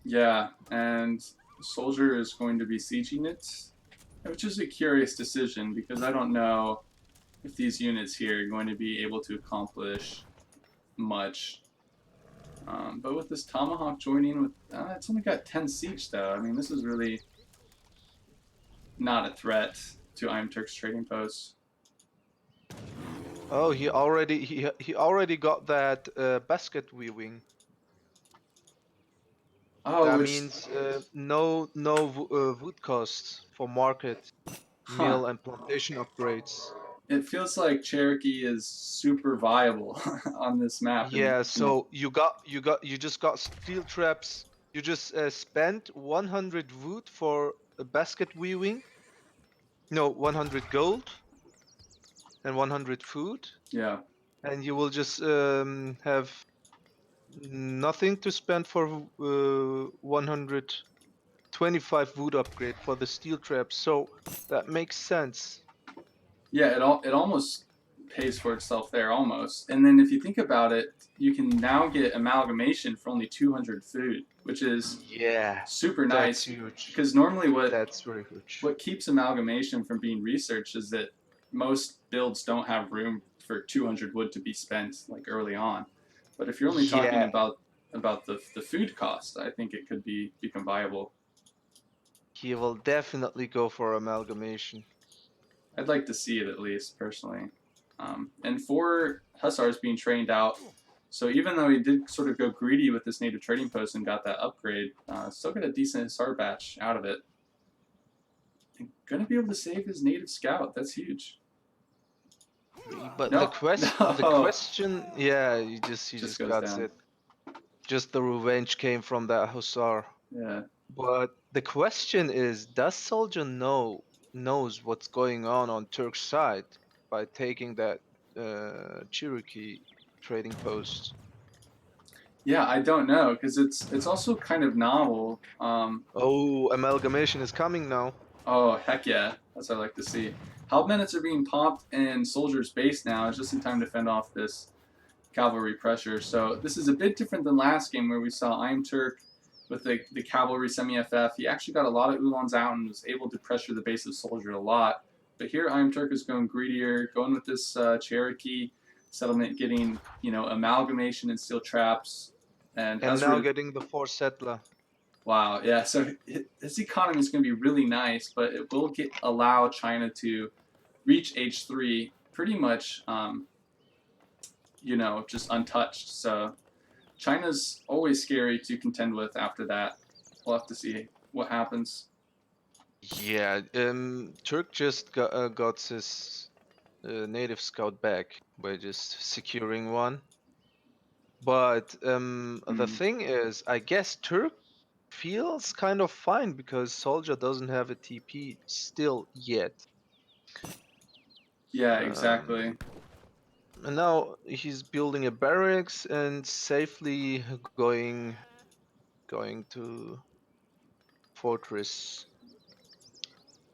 Yeah, and Soldier is going to be sieging it, which is a curious decision because I don't know if these units here are going to be able to accomplish much. But with this Tomahawk joining, with it's only got 10 siege though. I mean, this is really not a threat to iamturk's trading post. Oh, he already got that basket weaving. Oh, that means no wood costs for market, mill and plantation upgrades. It feels like Cherokee is super viable on this map. Yeah, so you just got steel traps. You just spent 100 wood for a basket weaving. No, 100 gold and 100 food. Yeah. And you will just have nothing to spend for 125 wood upgrade for the steel traps. So that makes sense. Yeah, it almost pays for itself there, almost. And then if you think about it, you can now get amalgamation for only 200 food, which is super nice. That's huge. Because normally that's very huge. What keeps amalgamation from being researched is that most builds don't have room for 200 wood to be spent like early on. But if you're only talking about the food cost, I think it could become viable. He will definitely go for amalgamation. I'd like to see it at least, personally. And 4 Hussars being trained out, so even though he did sort of go greedy with this native trading post and got that upgrade, still got a decent Hussar batch out of it. And gonna be able to save his native scout. That's huge. But the question, yeah, he just got it. Just the revenge came from that Hussar. Yeah. But the question is, does Soldier knows what's going on Turk's side by taking that Cherokee trading post? Yeah, I don't know, because it's also kind of novel. Oh, amalgamation is coming now. Oh, heck yeah. That's what I like to see. Halb minutes are being popped in Soldier's base now, just in time to fend off this cavalry pressure. So this is a bit different than last game where we saw iamturk with the cavalry semi-FF. He actually got a lot of Uhlans out and was able to pressure the base of SoldieR a lot. But here iamturk is going greedier, going with this Cherokee settlement, getting, you know, amalgamation and steel traps. And now getting the 4 settler. wow, yeah, so his economy is going to be really nice, but it will allow China to reach H3 pretty much, you know, just untouched. So China's always scary to contend with after that. We'll have to see what happens. Yeah, Turk just got his native scout back by just securing one. But the thing is, I guess Turk feels kind of fine because SoldieR doesn't have a TP still yet. Yeah, exactly. And now he's building a barracks and safely going to fortress.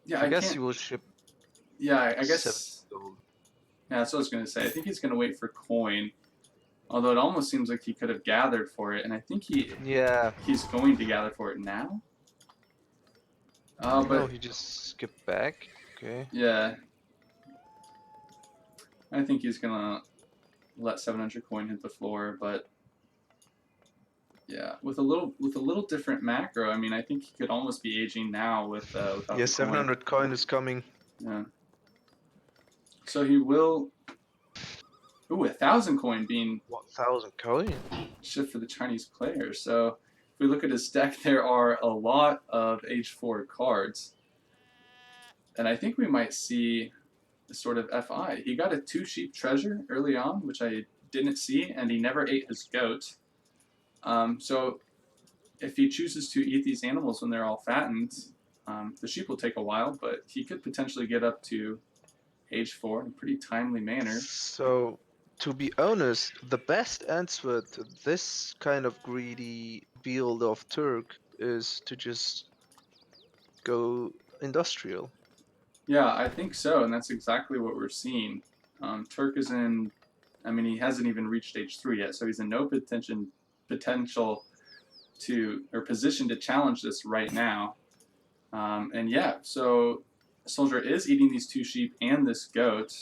Yeah, I guess he will ship. Yeah, I 7 guess. gold. Yeah, that's what I was gonna say. I think he's gonna wait for coin. Although it almost seems like he could have gathered for it, and I think he's going to gather for it now. No, But he just skipped back. Okay. yeah, I think he's gonna let 700 coin hit the floor. But yeah, with a little different macro, I mean, I think he could almost be aging now with without Yeah, the coin. 700 coin is coming. Yeah. So he will. Ooh, 1,000 coin being 1,000 coin. shift for the Chinese players. So if we look at his deck, there are a lot of H4 cards. And I think we might see a sort of FI. He got a 2 sheep treasure early on, which I didn't see, and he never ate his goat. So if he chooses to eat these animals when they're all fattened, the sheep will take a while, but he could potentially get up to H4 in a pretty timely manner. So, to be honest, the best answer to this kind of greedy build of Turk is to just go industrial. Yeah, I think so, and that's exactly what we're seeing. Turk is in, I mean, he hasn't even reached H3 yet, so he's in no potential to, or position to challenge this right now. And yeah, so SoldieR is eating these 2 sheep and this goat.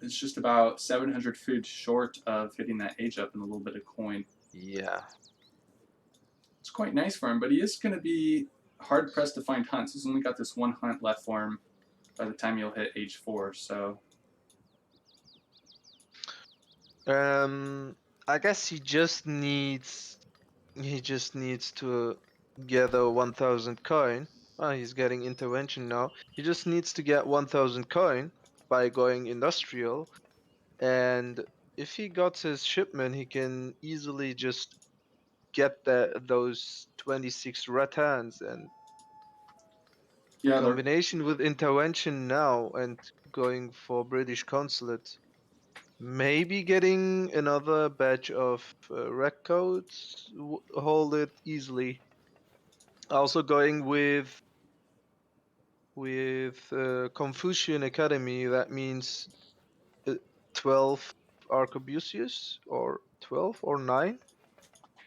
It's just about 700 food short of hitting that age up and a little bit of coin. Yeah. It's quite nice for him, but he is going to be hard pressed to find hunts. He's only got this 1 hunt left for him by the time he'll hit H4. So I guess he just needs to gather 1,000 coin. Oh, he's getting intervention now. He just needs to get 1,000 coin by going industrial, and if he got his shipment, he can easily just get those 26 rattans, and yeah, combination with intervention now and going for British consulate, maybe getting another batch of rec codes, hold it easily. Also going with Confucian Academy, that means 12 arquebusiers, or 12 or 9.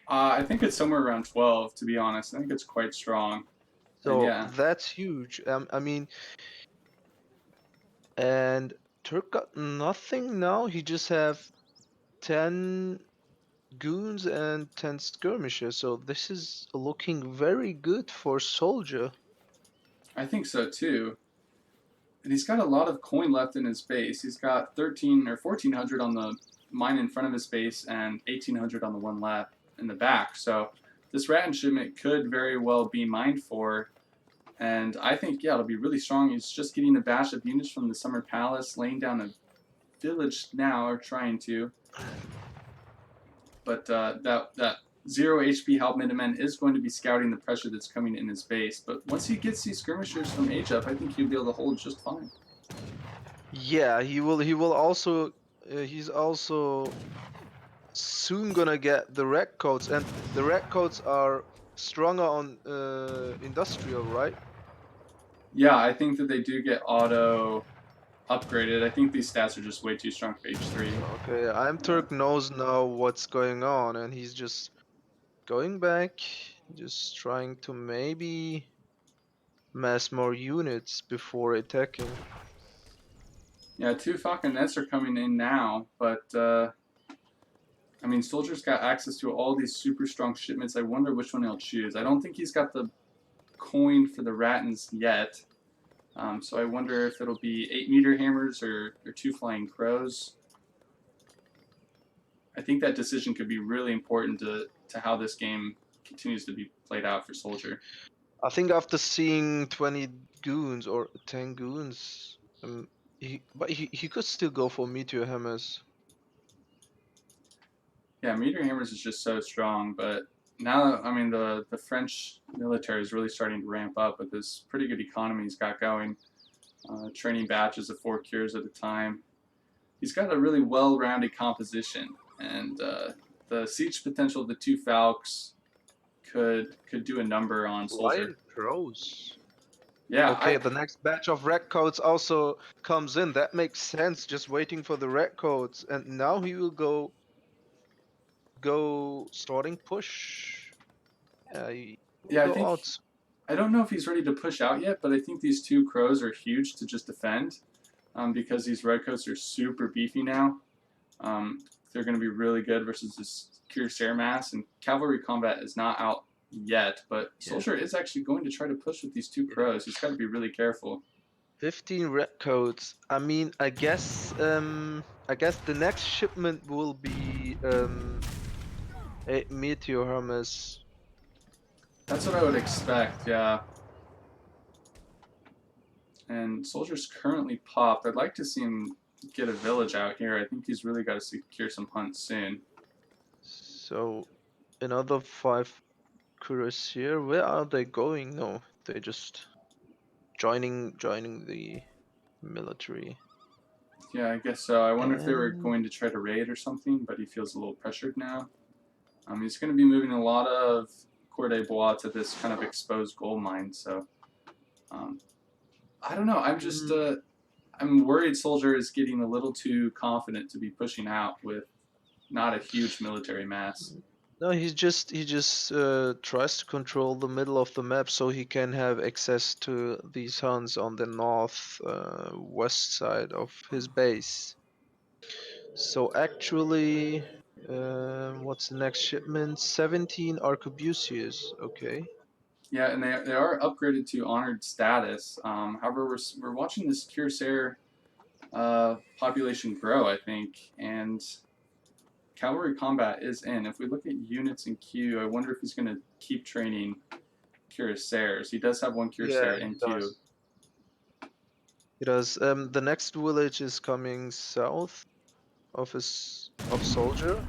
I think it's somewhere around 12, to be honest. I think it's quite strong. So yeah, that's huge. I mean, and Turk got nothing now. He just have 10 goons and 10 skirmishers. So this is looking very good for SoldieR. I think so too. And he's got a lot of coin left in his base. He's got 13 or 1,400 on the mine in front of his base and 1,800 on the one left in the back. So this rat shipment could very well be mined for. And I think, yeah, it'll be really strong. He's just getting a batch of units from the Summer Palace, laying down a village now, or trying to. But that 0 HP Halbminderman is going to be scouting the pressure that's coming in his base. But once he gets these skirmishers from age up, I think he'll be able to hold just fine. Yeah, he will also. He's also soon gonna get the rec codes, and the rec codes are stronger on industrial, right? Yeah, I think that they do get auto upgraded. I think these stats are just way too strong for H3. Okay, iamturk knows now what's going on, and he's just going back, just trying to maybe mass more units before attacking. Yeah, 2 falconets are coming in now, but I mean, Soldier's got access to all these super strong shipments. I wonder which one he'll choose. I don't think he's got the coin for the Rattans yet. So I wonder if it'll be 8 meter hammers or 2 flying crows. I think that decision could be really important to how this game continues to be played out for Soldier. I think after seeing 20 goons or 10 goons, he could still go for meteor hammers. Yeah, meteor hammers is just so strong, but now, I mean, the French military is really starting to ramp up with this pretty good economy he's got going. Training batches of 4 cures at a time. He's got a really well-rounded composition, and the siege potential of the 2 Falcons could do a number on Soldier. Lion crows. Yeah. Okay, the next batch of red coats also comes in. That makes sense. Just waiting for the red coats, and now he will go starting push. Yeah, go out. I don't know if he's ready to push out yet, but I think these 2 crows are huge to just defend, because these redcoats are super beefy now. They're going to be really good versus this Cuirassier mass, and cavalry combat is not out yet, but Soldier is actually going to try to push with these 2 crows. He's got to be really careful. 15 red coats. I mean, I guess the next shipment will be 8 meteor hammers. That's what I would expect, yeah. And Soldier's currently popped. I'd like to see him get a village out here. I think he's really got to secure some hunts soon. So, another 5 Cuirassier. Where are they going? No, they just joining the military. Yeah, I guess so. I wonder if they were going to try to raid or something, but he feels a little pressured now. He's going to be moving a lot of Corday Bois to this kind of exposed gold mine, so I don't know. I'm just I'm worried Soldier is getting a little too confident to be pushing out with not a huge military mass. No, he just tries to control the middle of the map so he can have access to these hunts on the north west side of his base. So actually, what's the next shipment? 17 arquebusiers. Okay. Yeah, and they are upgraded to honored status. However, we're watching this Cuirassier population grow, I think, and cavalry combat is in. If we look at units in queue, I wonder if he's going to keep training Cuirassiers. He does have 1 Cuirassier in queue. He does. The next village is coming south of Soldier,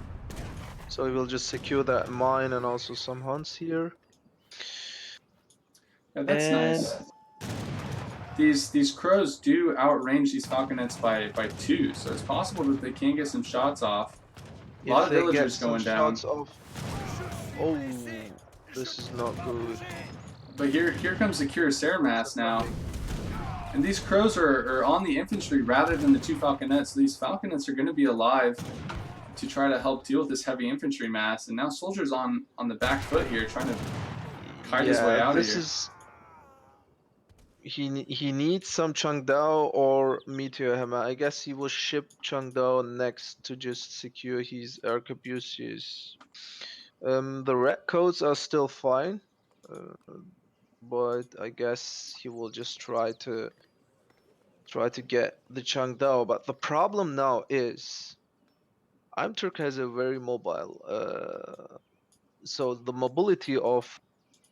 so he will just secure that mine and also some hunts here. Yeah, that's nice. These crows do outrange these falconets by 2, so it's possible that they can get some shots off. A lot of villagers going down. Oh, this is not good. But here comes the Cuirassier mass now. And these crows are on the infantry rather than the 2 falconets. So these falconets are going to be alive to try to help deal with this heavy infantry mass. And now Soldier's on the back foot here, trying to kite his way out of here. He needs some Changdao or Meteor Hammer. I guess he will ship Changdao next to just secure his arquebusiers. The red coats are still fine, but I guess he will just try to get the Changdao. But the problem now is iamturk has a very mobile, so the mobility of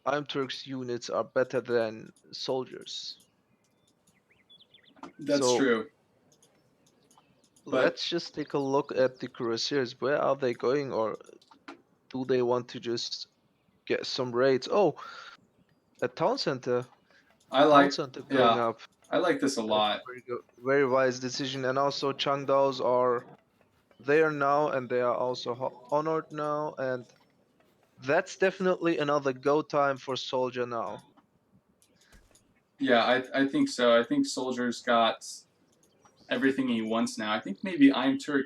iamturk's units are better than Soldiers. That's true. Let's just take a look at the Cuirassiers. Where are they going, or do they want to just get some raids? Oh, a town center. Town center going up. I like this a lot. Very good, very wise decision. And also Changdaos are there now, and they are also honored now, and that's definitely another go time for Soldier now. Yeah, I think so. I think Soldier's got everything he wants now. I think maybe iamturk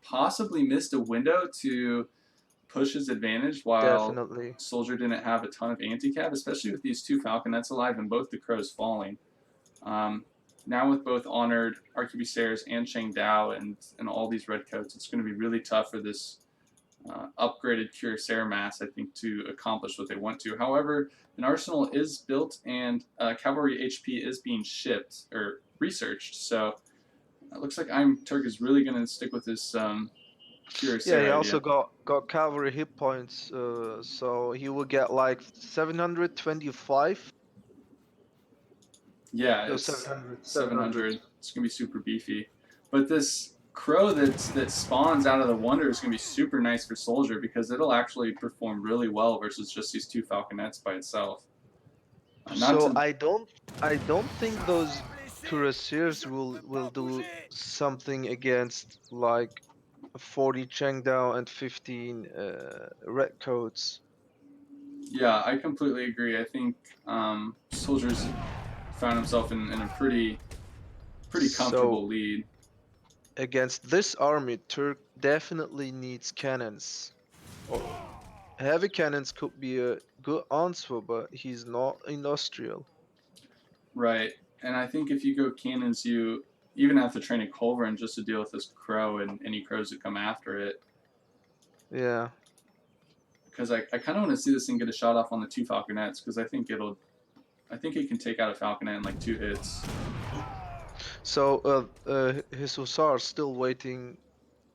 possibly missed a window to push his advantage while Definitely. SoldieR didn't have a ton of anti-cav, especially with these two Falconets alive and both the Crows falling. Now with both Honored, Arquebusiers, and Cheng Dao and all these redcoats, it's going to be really tough for this upgraded Cuirassier mass, I think, to accomplish what they want to. However, an arsenal is built and cavalry HP is being shipped or researched, so it looks like iamturk is really going to stick with this Cuirassier Yeah, he idea. also got cavalry hit points, so he will get like 725. Yeah, No, it's 700. 700. It's going to be super beefy. But this crow that spawns out of the wonder is going to be super nice for SoldieR because it'll actually perform really well versus just these two falconets by itself. So I don't think those cuirassiers will do something against like 40 Chengdao and 15 redcoats. Yeah, I completely agree. I think Soldier's found himself in a pretty comfortable lead. Against this army, Turk definitely needs cannons. Heavy cannons could be a good answer, but he's not industrial. Right, and I think if you go cannons, you even have to train a culverin just to deal with this crow and any crows that come after it. Yeah. Because I kind of want to see this thing get a shot off on the two falconets because I think it can take out a falconet in like 2 hits. So his hussars still waiting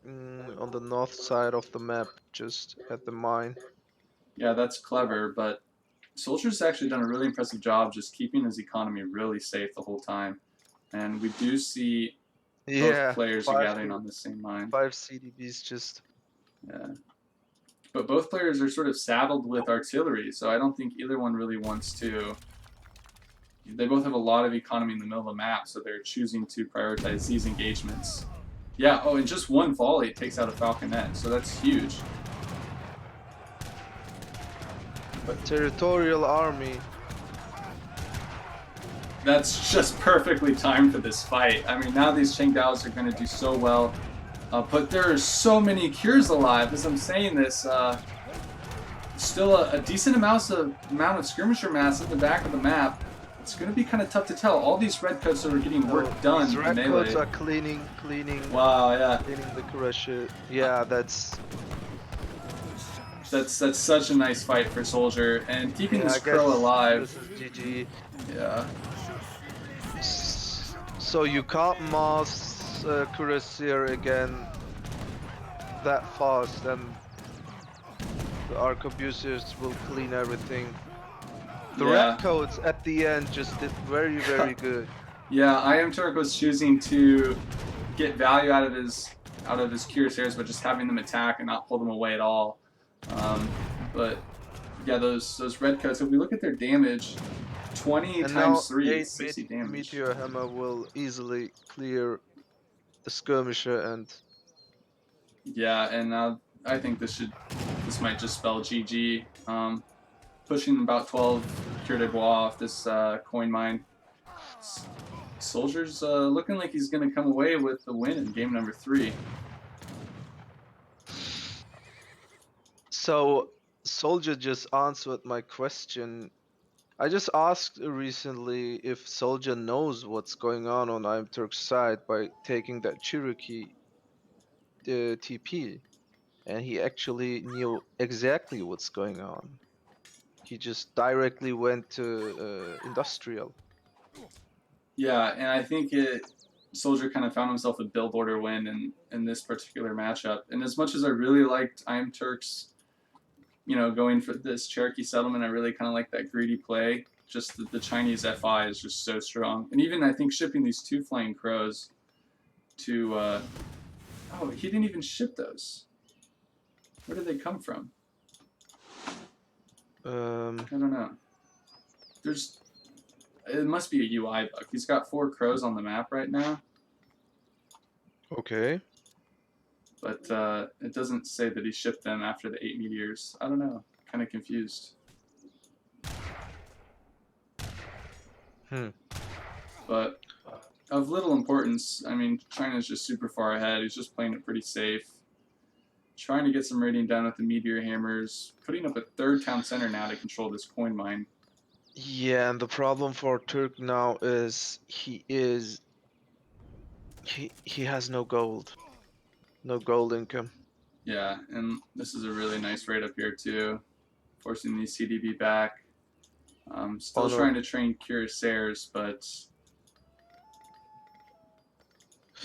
on the north side of the map, just at the mine. Yeah, that's clever, but Soldier's actually done a really impressive job just keeping his economy really safe the whole time. And we do see both players are gathering on the same mine. 5 CDBs just. Yeah. But both players are sort of saddled with artillery, so I don't think either one really wants to. They both have a lot of economy in the middle of the map, so they're choosing to prioritize these engagements. Yeah, oh, and just one volley takes out a falconet, so that's huge. But territorial army. That's just perfectly timed for this fight. I mean, now these Cheng Daos are going to do so well. But there are so many cures alive. As I'm saying this, still a decent amount of skirmisher mass in the back of the map. It's going to be kind of tough to tell. All these redcoats that are getting work done These in melee. redcoats are cleaning. Wow, yeah. Cleaning the Kureshi. Yeah, that's such a nice fight for SoldieR and keeping this crow alive. This is GG. Yeah. So you can't mass Cuirassier again that fast, and the Arquebusiers will clean everything. The redcoats at the end just did very good. Yeah, iamturk was choosing to get value out of his cuirassiers, but just having them attack and not pull them away at all. But yeah, those redcoats. If we look at their damage, 20 and times 3 8 is 60 damage. Meteor Hammer will easily clear the skirmisher and. Yeah, and I think this might just spell GG. Pushing about 12 Cure de Bois off this coin mine. Soldier's looking like he's going to come away with the win in game number 3. So, SoldieR just answered my question. I just asked recently if SoldieR knows what's going on iamturk's side by taking that Cherokee TP, and he actually knew exactly what's going on. He just directly went to industrial. Yeah, and I think SoldieR kind of found himself a build order win in this particular matchup. And as much as I really liked iamturk's, going for this Cherokee settlement, I really kind of like that greedy play. Just the Chinese FI is just so strong. And even I think shipping these 2 flying crows to oh, he didn't even ship those. Where did they come from? I don't know. It must be a UI bug. He's got 4 crows on the map right now. Okay. But it doesn't say that he shipped them after the 8 meteors. I don't know. Kind of confused. But of little importance. I mean, China's just super far ahead. He's just playing it pretty safe. Trying to get some raiding done with the meteor hammers. Putting up a third town center now to control this coin mine. Yeah, and the problem for Turk now is he has no gold. No gold income. Yeah, and this is a really nice raid up here too. Forcing these CDB back. Still Oh no, trying to train cuirassiers, but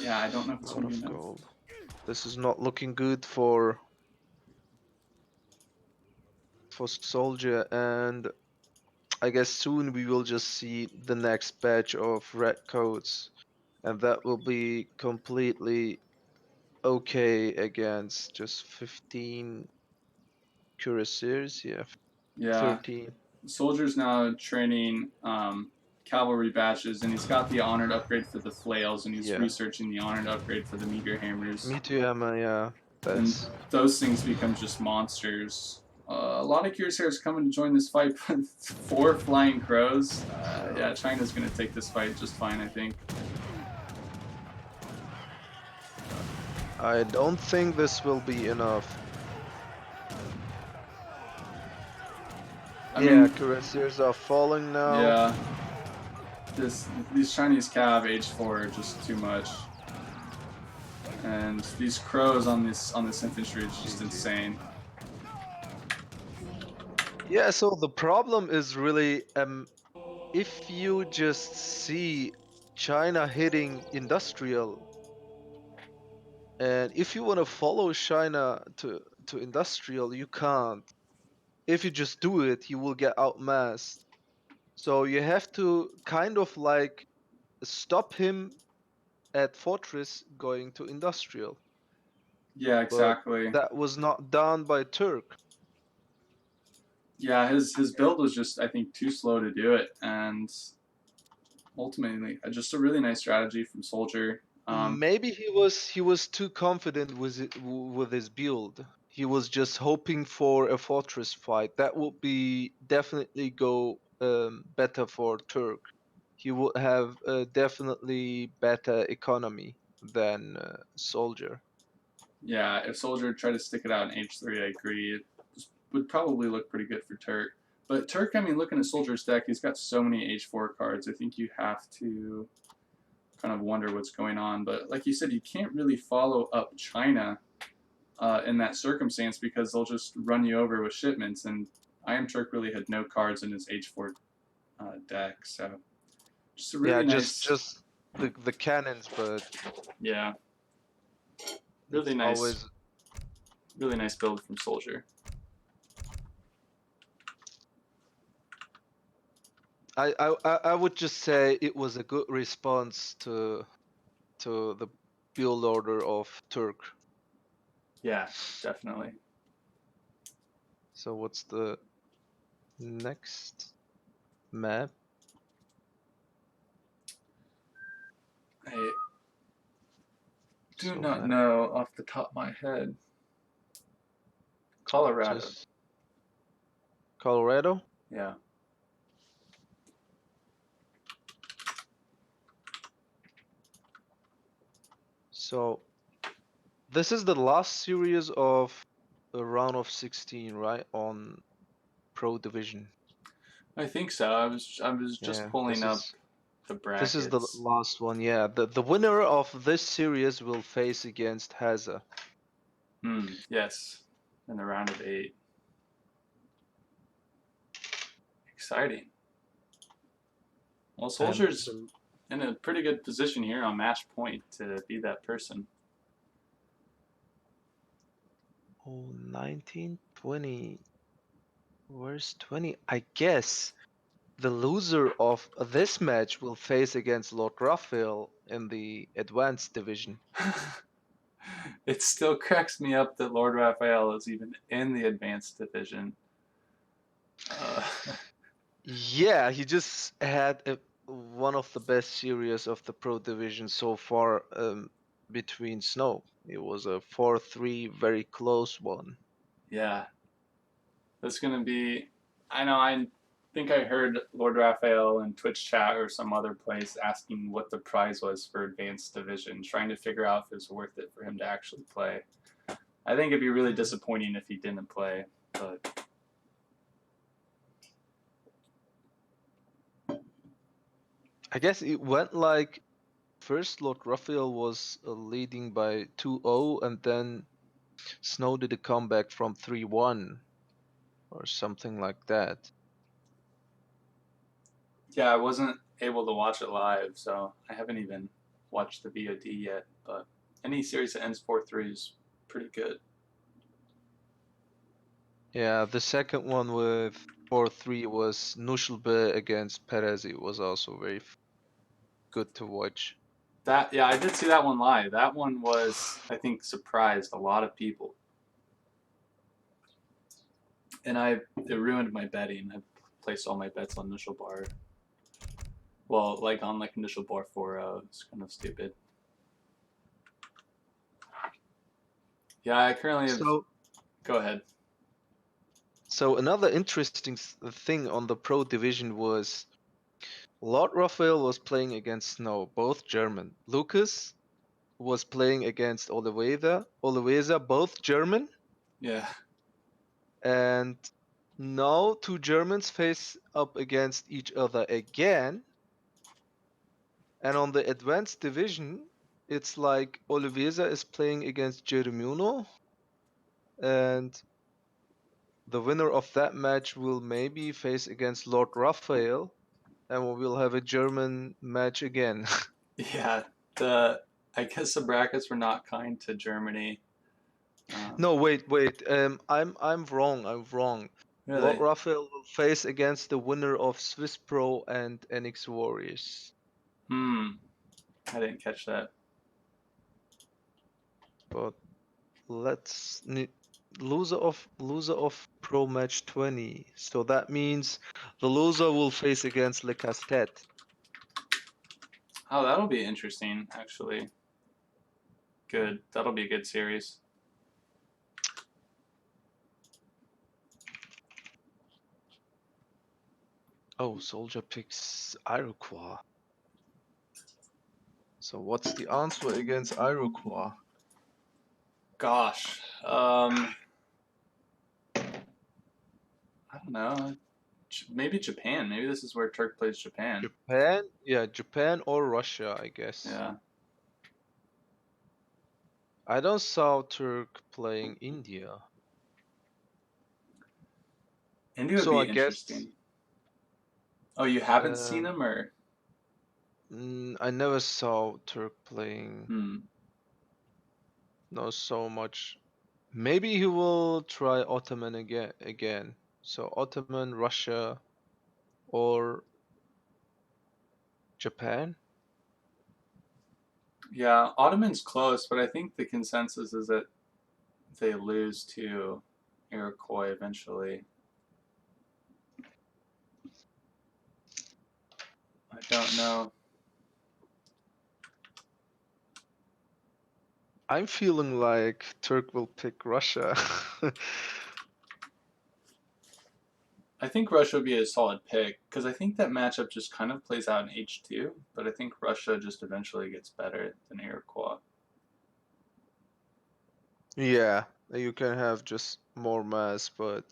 yeah, I don't know if it's out going to be of enough. gold. This is not looking good for SoldieR, and I guess soon we will just see the next batch of red coats, and that will be completely okay against just 15 cuirassiers. Yeah, Yeah, 13. Soldier's now training cavalry batches, and he's got the honored upgrade for the flails, and he's Yeah, researching the honored upgrade for the meteor hammers. me too, Emma. Yeah, And that's those things become just monsters. A lot of cuirassiers coming to join this fight, but 4 flying crows. Yeah, China's going to take this fight just fine, I think. I don't think this will be enough. I Yeah, mean, cuirassiers are falling now. yeah, these Chinese cav H4 are just too much, and these crows on this infantry is just insane. Yeah, so the problem is really if you just see China hitting industrial, and if you want to follow China to industrial, you can't. If you just do it, you will get outmassed. So you have to kind of like stop him at fortress going to industrial. Yeah, But exactly. that was not done by Turk. Yeah, his build was just, I think, too slow to do it, and ultimately, just a really nice strategy from SoldieR. Maybe he was too confident with his build. He was just hoping for a fortress fight. That would be definitely go better for Turk. He would have definitely better economy than SoldieR. Yeah, if SoldieR tried to stick it out in H3, I agree. It would probably look pretty good for Turk. But Turk, I mean, looking at Soldier's deck, he's got so many H4 cards. I think you have to kind of wonder what's going on. But like you said, you can't really follow up China in that circumstance because they'll just run you over with shipments. And iamturk really had no cards in his H4 deck. So just a Yeah, really nice, just the cannons, but yeah, really it's nice, always really nice build from SoldieR. I would just say it was a good response to the build order of Turk. Yeah, definitely. So what's the next map? I do So not map know off the top of my head. Colorado. just Colorado. Yeah. So this is the last series of the round of 16, right? On Pro Division. I think so. I was just Yeah, pulling up the this is the brackets. last one. Yeah, the winner of this series will face against Haza. Yes. In the round of 8. Exciting. Well, And Soldier's in a pretty good position here on match point to be that person. oh, 19, 20. Where's 20? I guess the loser of this match will face against Lord Raphael in the advanced division. It still cracks me up that Lord Raphael is even in the advanced division. Yeah, he just had one of the best series of the Pro Division so far between Snow. It was a 4-3, very close one. Yeah. That's going to be... I know think I heard Lord Raphael in Twitch chat or some other place asking what the prize was for Advanced Division, trying to figure out if it was worth it for him to actually play. I think it'd be really disappointing if he didn't play, but I guess it went like first Lord Raphael was leading by 2-0, and then Snow did a comeback from 3-1 or something like that. yeah, I wasn't able to watch it live, so I haven't even watched the VOD yet, but any series that ends 4-3 is pretty good. Yeah, the second one with 4-3 was Nushelbe against Perez. It was also very good to watch. That, yeah, I did see that one live. That one was, I think, surprised a lot of people. And it ruined my betting. I placed all my bets on initial bar. Well, like on like initial bar 4-0. It's kind of stupid. Yeah, I currently have. So, Go ahead. so another interesting thing on the pro division was Lord Raphael was playing against Snow, both German. Lucas was playing against Oliveza, both German. Yeah. And now two Germans face up against each other again. And on the advanced division, it's like Oliveza is playing against Germuno, and the winner of that match will maybe face against Lord Raphael, and we will have a German match again. Yeah. I guess the brackets were not kind to Germany. No, wait. I'm wrong. I'm wrong. Lord Really? Raphael will face against the winner of Swiss Pro and NX Warriors. I didn't catch that. But loser of Pro Match 20. So that means the loser will face against Lecastete. Oh, that'll be interesting, actually. Good. That'll be a good series. Oh, Soldier picks Iroquois. So what's the answer against Iroquois? Gosh. I don't know. Maybe Japan. Maybe this is where Turk plays Japan. Japan? Yeah, Japan or Russia, I guess. Yeah. I don't saw Turk playing India. India would So be I guess interesting. Oh, you haven't seen him, or? I never saw Turk playing. Hmm. Not so much. Maybe he will try Ottoman again. So Ottoman, Russia, or Japan? Yeah, Ottoman's close, but I think the consensus is that they lose to Iroquois eventually. I don't know. I'm feeling like Turk will pick Russia. I think Russia would be a solid pick, because I think that matchup just kind of plays out in H2, but I think Russia just eventually gets better than Iroquois. Yeah, you can have just more mass, but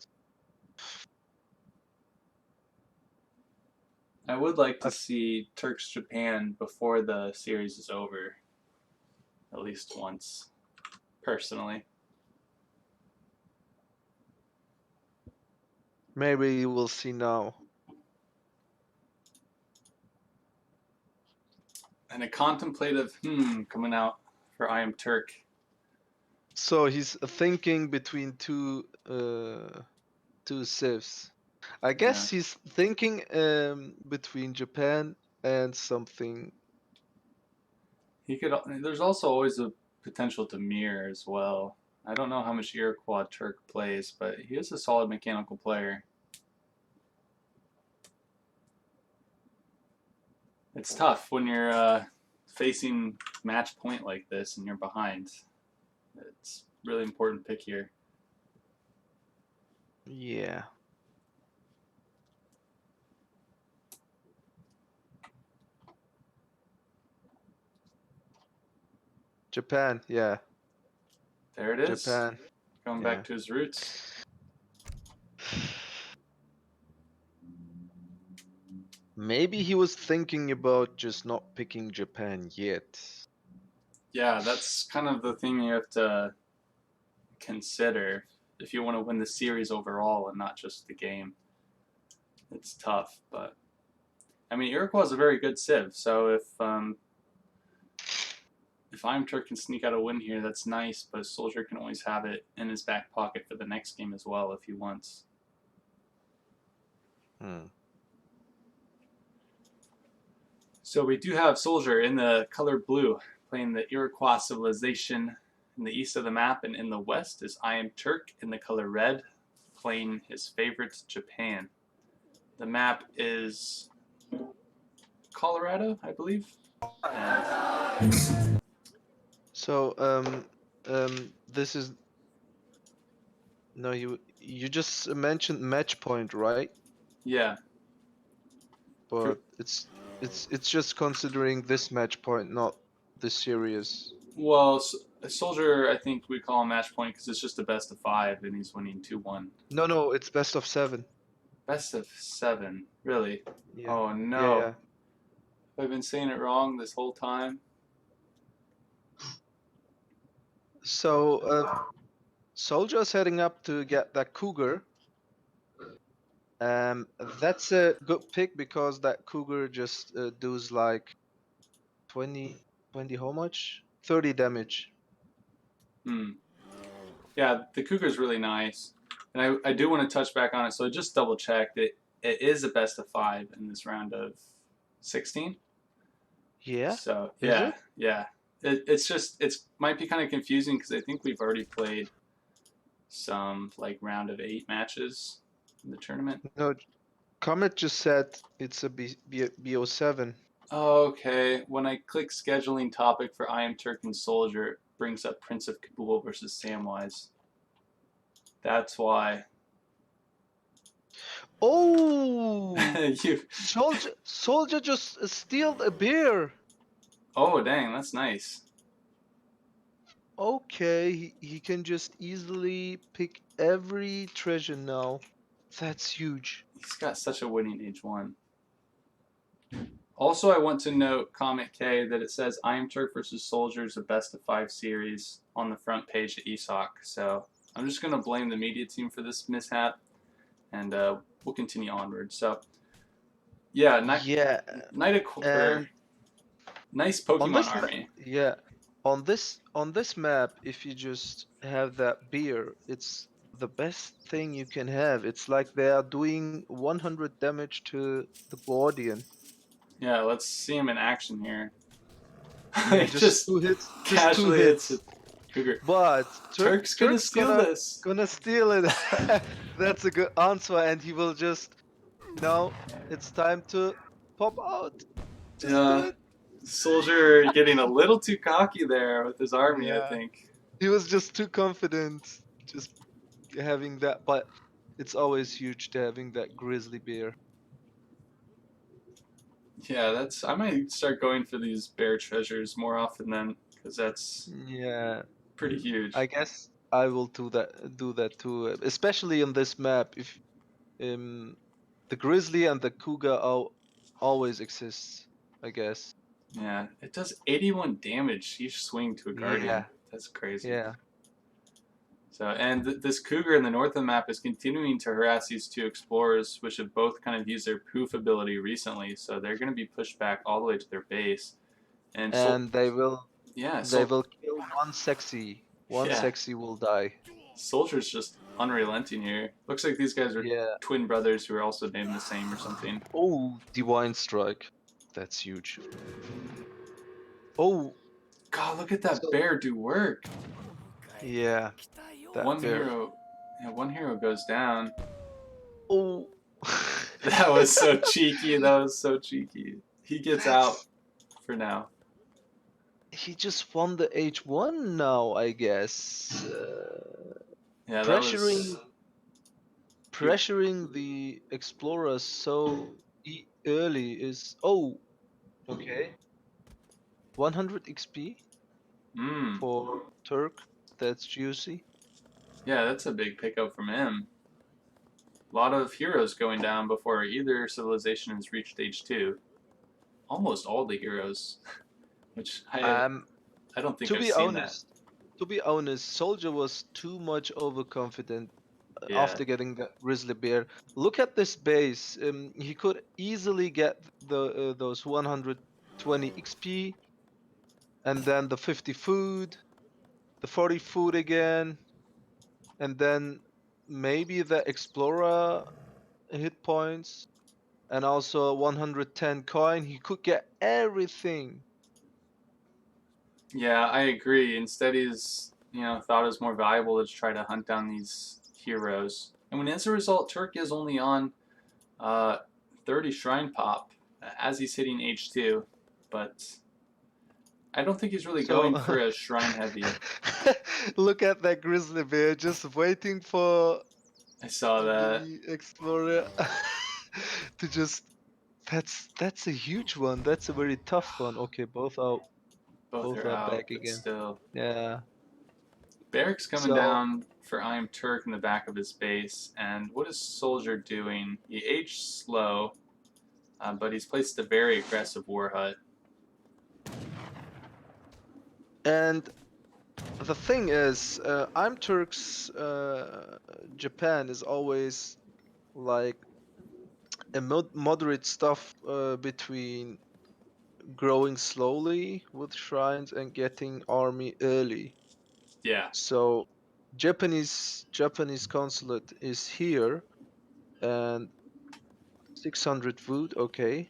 I would like to see Turks Japan before the series is over, at least once, personally. maybe you will see now. And a contemplative coming out for iamturk. So he's thinking between two civs. I guess Yeah. he's thinking between Japan and something. He could. There's also always a potential to mirror as well. I don't know how much Iroquois Turk plays, but he is a solid mechanical player. It's tough when you're facing match point like this and you're behind. It's really important pick here. Yeah. Japan, yeah. There it is. Japan. Going yeah. back to his roots. Maybe he was thinking about just not picking Japan yet. Yeah, that's kind of the thing you have to consider if you want to win the series overall and not just the game. It's tough, but I mean, Iroquois is a very good civ, so if iamturk can sneak out a win here, that's nice, but SoldieR can always have it in his back pocket for the next game as well if he wants. So we do have SoldieR in the color blue, playing the Iroquois civilization in the east of the map, and in the west is iamturk in the color red, playing his favorite Japan. The map is Colorado, I believe. And So this is no, you just mentioned match point, right? yeah, But it's just considering this match point, not the series. well, SoldieR, I think we call him match point because it's just a best of 5 and he's winning 2-1. No, it's best of 7. Best of 7, really? Yeah. Oh no. Yeah. I've been saying it wrong this whole time. So SoldieR's heading up to get that cougar. That's a good pick because that cougar just does like 20 how much? 30 damage. Yeah, the Cougar's really nice. And I do want to touch back on it, so I just double checked it. It is a best of 5 in this round of 16. Yeah. So Is yeah, it? yeah. It's might be kind of confusing because I think we've already played some like round of 8 matches in the tournament. No, Comet just said it's a BO7. Okay, when I click scheduling topic for iamturk and SoldieR, it brings up Prince of Kabul versus Samwise. That's why. Oh, You. SoldieR just stealed a bear. Oh dang, that's nice. Okay, he can just easily pick every treasure now. That's huge. He's got such a winning H1. Also, I want to note, Comet K, that it says iamturk versus SoldieR is a best of 5 series on the front page of ESOC. So I'm just going to blame the media team for this mishap, and we'll continue onward. So, yeah, And nice on Pokemon this army. yeah, on this map, if you just have that beer, it's the best thing you can have. It's like they are doing 100 damage to the Guardian. Yeah, let's see him in action here. Yeah, He just 2 hits. Just 2 casually hits. hits it. Cougar. But Turk's gonna steal this. gonna steal it. That's a good answer, and he will just no. It's time to pop out. Just do Yeah, it. SoldieR getting a little too cocky there with his army, I Yeah. think. He was just too confident, just having that. But it's always huge to having that grizzly bear. Yeah, I might start going for these bear treasures more often then, because that's Yeah, pretty huge. I guess I will do that too, especially on this map. If the grizzly and the cougar always exist, I guess. Yeah, it does 81 damage each swing to a guardian. Yeah. That's crazy. Yeah. So, and this cougar in the north of the map is continuing to harass these 2 explorers, which have both kind of used their poof ability recently. So they're going to be pushed back all the way to their base, and they will yeah, they will kill one sexy. One yeah. sexy will die. SoldieR's just unrelenting here. Looks like these guys are Yeah. twin brothers who are also named the same or something. Oh, divine strike. That's huge. Oh. God, look at that bear do work. Yeah. One hero goes down. Oh. That was so cheeky. That was so cheeky. He gets out for now. He just won the H1 now, I guess. Yeah, pressuring the explorers so early is okay. 100 XP. for Turk. That's juicy. Yeah, that's a big pickup from him. A lot of heroes going down before either civilization has reached H2. Almost all the heroes, which I don't think To I've be seen that. honest, Soldier was too much overconfident Yeah. after getting that grizzly bear. Look at this base. He could easily get those 120 XP, and then the 50 food, the 40 food again, and then maybe the explorer hit points, and also 110 coin. He could get everything. Yeah, I agree. Instead, he's thought it was more valuable to try to hunt down these heroes. And when as a result, Turk is only on uh, 30 shrine pop as he's hitting H2, but I don't think he's really going So for a shrine heavy. look at that grizzly bear just waiting for I saw that. the explorer to just that's a huge one. That's a very tough one. Okay, Both both are are out, back but again. still. Yeah. Barrack's coming So down for iamturk in the back of his base, and what is Soldier doing? He aged slow, but he's placed a very aggressive war hut. and the thing is, I'm Turk's Japan is always like a moderate stuff between growing slowly with shrines and getting army early. Yeah. So Japanese consulate is here and 600 food, okay.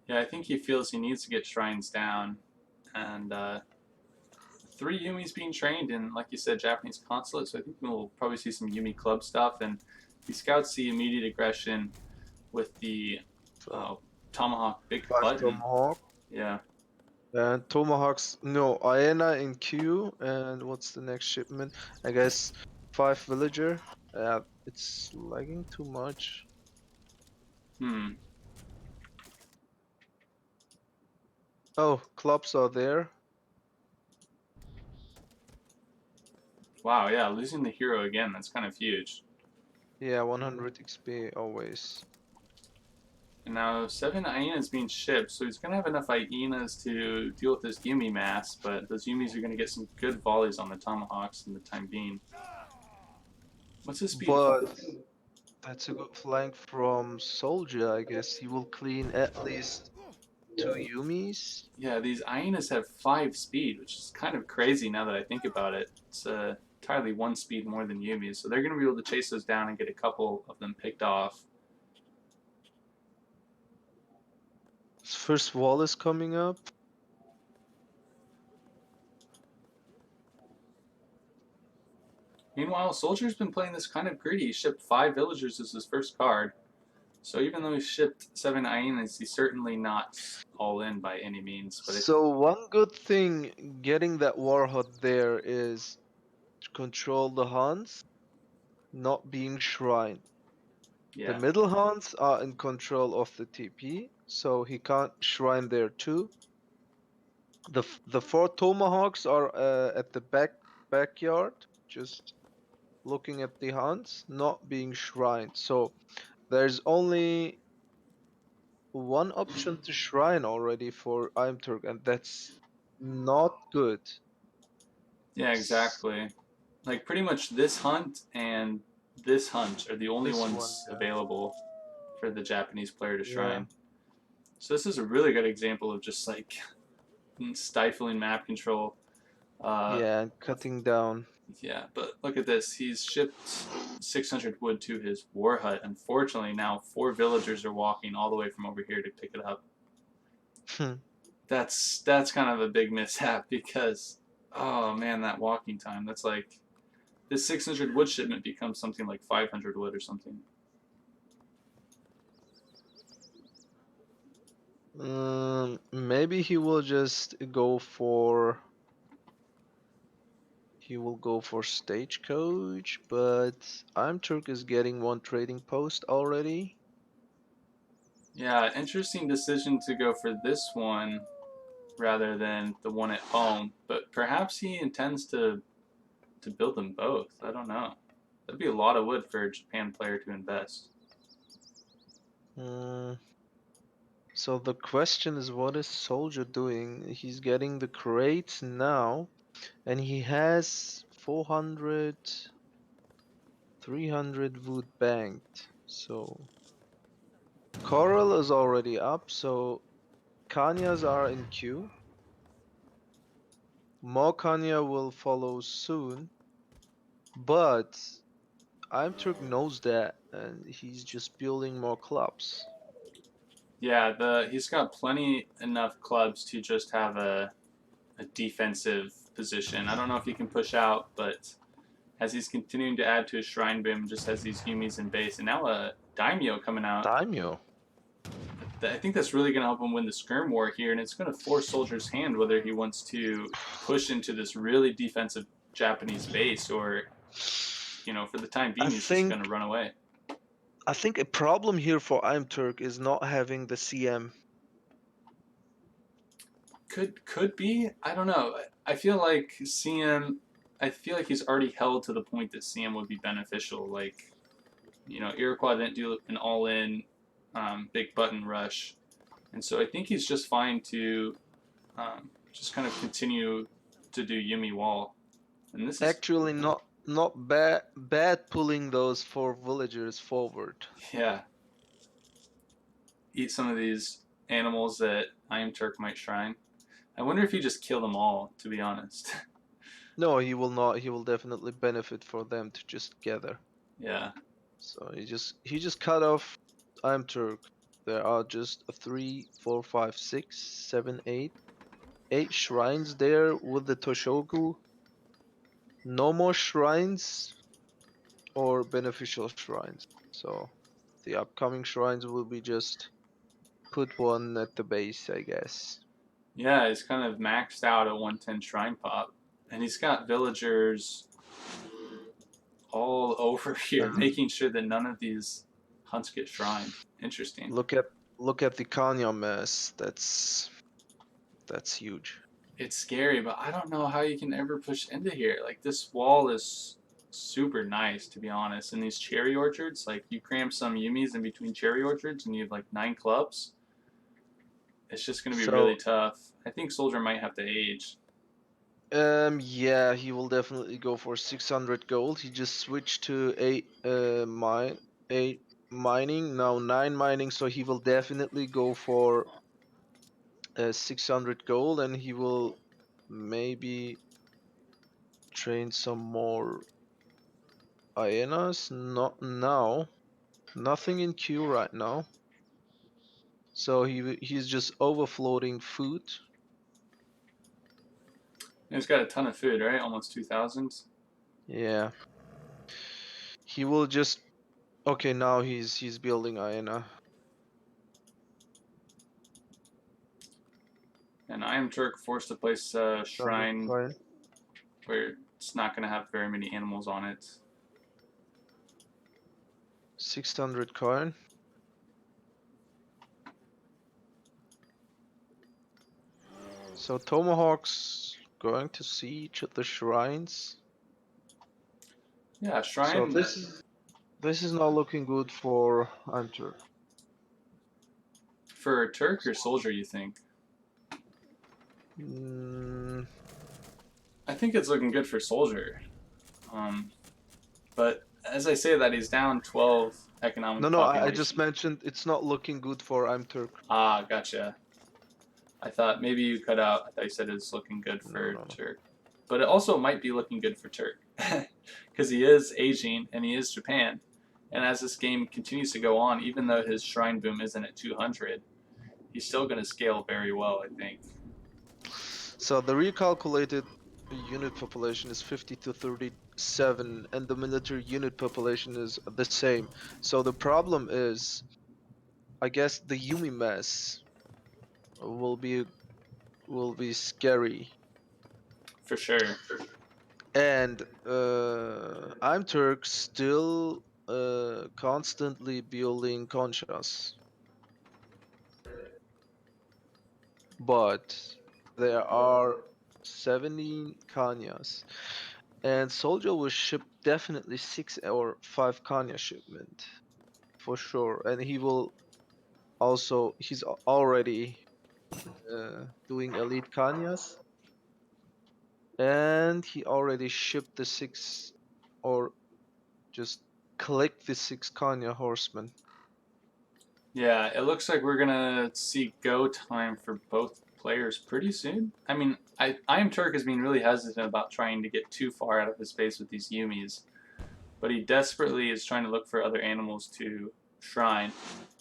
Yeah, I think he feels he needs to get shrines down, and 3 Yumi's being trained in, like you said, Japanese consulate, so I think we'll probably see some Yumi club stuff, and he scouts the immediate aggression with the So tomahawk big 5 button. tomahawk Yeah. and tomahawks. No, Iena in queue. And what's the next shipment? I guess 5 villager. It's lagging too much. Hmm. Oh, clubs are there. Wow, yeah, losing the hero again, that's kind of huge. Yeah, 100 XP always. And now 7 Hyenas being shipped, so he's going to have enough Hyenas to deal with this Yumi mass, but those Yumis are going to get some good volleys on the Tomahawks in the time being. What's his speed? But that's a good flank from Soldier, I guess. He will clean at least 2 Yumis. Yeah, these Hyenas have 5 speed, which is kind of crazy now that I think about it. It's entirely 1 speed more than Yumis, so they're going to be able to chase those down and get a couple of them picked off. His first wall is coming up. Meanwhile, Soldier's been playing this kind of greedy. He shipped 5 villagers as his first card. So even though he shipped 7 Hyenas, he's certainly not all in by any means. But So one good thing getting that war hut there is to control the Huns not being shrined. The yeah, middle Huns are in control of the TP, so he can't shrine there too. The 4 tomahawks are at the backyard, just looking at the Huns, not being shrined. So there's only one option to shrine already for iamturk, and that's not good. yeah, exactly. Like pretty much this hunt and this hunt are the only This one, ones available for the Japanese player to yeah. shrine. So this is a really good example of just like stifling map control. Yeah, and cutting down. Yeah, but look at this. He's shipped 600 wood to his war hut. Unfortunately, now 4 villagers are walking all the way from over here to pick it up. That's kind of a big mishap because, oh man, that walking time. That's like, this 600 wood shipment becomes something like 500 wood or something. Maybe he will just go for. He will go for stagecoach, but iamturk is getting 1 trading post already. Yeah, interesting decision to go for this one. rather than the one at home. But perhaps he intends to build them both. I don't know. That'd be a lot of wood for a Japan player to invest. So the question is, what is SoldieR doing? He's getting the crates now, and he has 400, 300 wood banked. So Coral is already up, so Kanyas are in queue. More Kanya will follow soon, but iamturk knows that, and he's just building more clubs. Yeah, he's got plenty enough clubs to just have a defensive position. I don't know if he can push out, but as he's continuing to add to his shrine boom, just has these Yumis in base, and now a daimyo coming out. Daimyo. I think that's really going to help him win the skirm war here, and it's going to force SoldieR's hand whether he wants to push into this really defensive Japanese base or, for the time being, he's just going to run away. I think a problem here for iamturk is not having the CM. Could be. I don't know. I feel like CM. I feel like he's already held to the point that CM would be beneficial. Like, Iroquois didn't do an all-in big button rush, and so I think he's just fine to just kind of continue to do Yumi wall. And this is Actually not bad pulling those 4 villagers forward. Yeah. Eat some of these animals that iamturk might shrine. I wonder if he just kill them all, to be honest. No, he will not. He will definitely benefit for them to just gather. Yeah. So he just cut off iamturk. There are just 3, 4, 5, 6, 7, 8 shrines there with the Toshogu. No more shrines or beneficial shrines. So the upcoming shrines will be just put one at the base, I guess. Yeah, he's kind of maxed out at 110 shrine pop. And he's got villagers all over here, making sure that none of these hunts get shrined. Interesting. Look at the Kanya mess. That's huge. It's scary, but I don't know how you can ever push into here. Like, this wall is super nice, to be honest. And these cherry orchards, like, you cram some Yumis in between cherry orchards and you have like 9 clubs. It's just going to be really tough. I think SoldieR might have to age. Yeah, he will definitely go for 600 gold. He just switched to 8 mining, now 9 mining, so he will definitely go for 600 gold, and he will maybe train some more hyenas. Not now. Nothing in queue right now. So he's just overfloating food. He's got a ton of food, right? Almost 2,000. Yeah. He will just. Okay, now he's building hyena. And iamturk forced to place a shrine where it's not going to have very many animals on it. 600 coin. So Tomahawk's going to siege the shrines. Yeah, shrine. So this is not looking good for iamturk. For Turk or SoldieR, you think? I think it's looking good for SoldieR. But as I say that, he's down 12 economic population. I just mentioned it's not looking good for iamturk. Ah, gotcha. I thought maybe you cut out. I thought you said it's looking good for Turk. But it also might be looking good for Turk. Because he is aging and he is Japan. And as this game continues to go on, even though his shrine boom isn't at 200, he's still going to scale very well, I think. So the recalculated unit population is 50 to 37, and the military unit population is the same. So the problem is, I guess the Yumi mess will be scary. For sure. And iamturk still constantly building conchas. But there are 17 Kanyas. And SoldieR will ship definitely 6 or 5 Kanya shipment. For sure. And he will also, he's already doing elite Kanyas. And he already shipped the 6 or just clicked the 6 Kanya horsemen. Yeah, it looks like we're gonna see go time for both players pretty soon. I mean, iamturk has been really hesitant about trying to get too far out of his base with these Yumis, but he desperately is trying to look for other animals to shrine.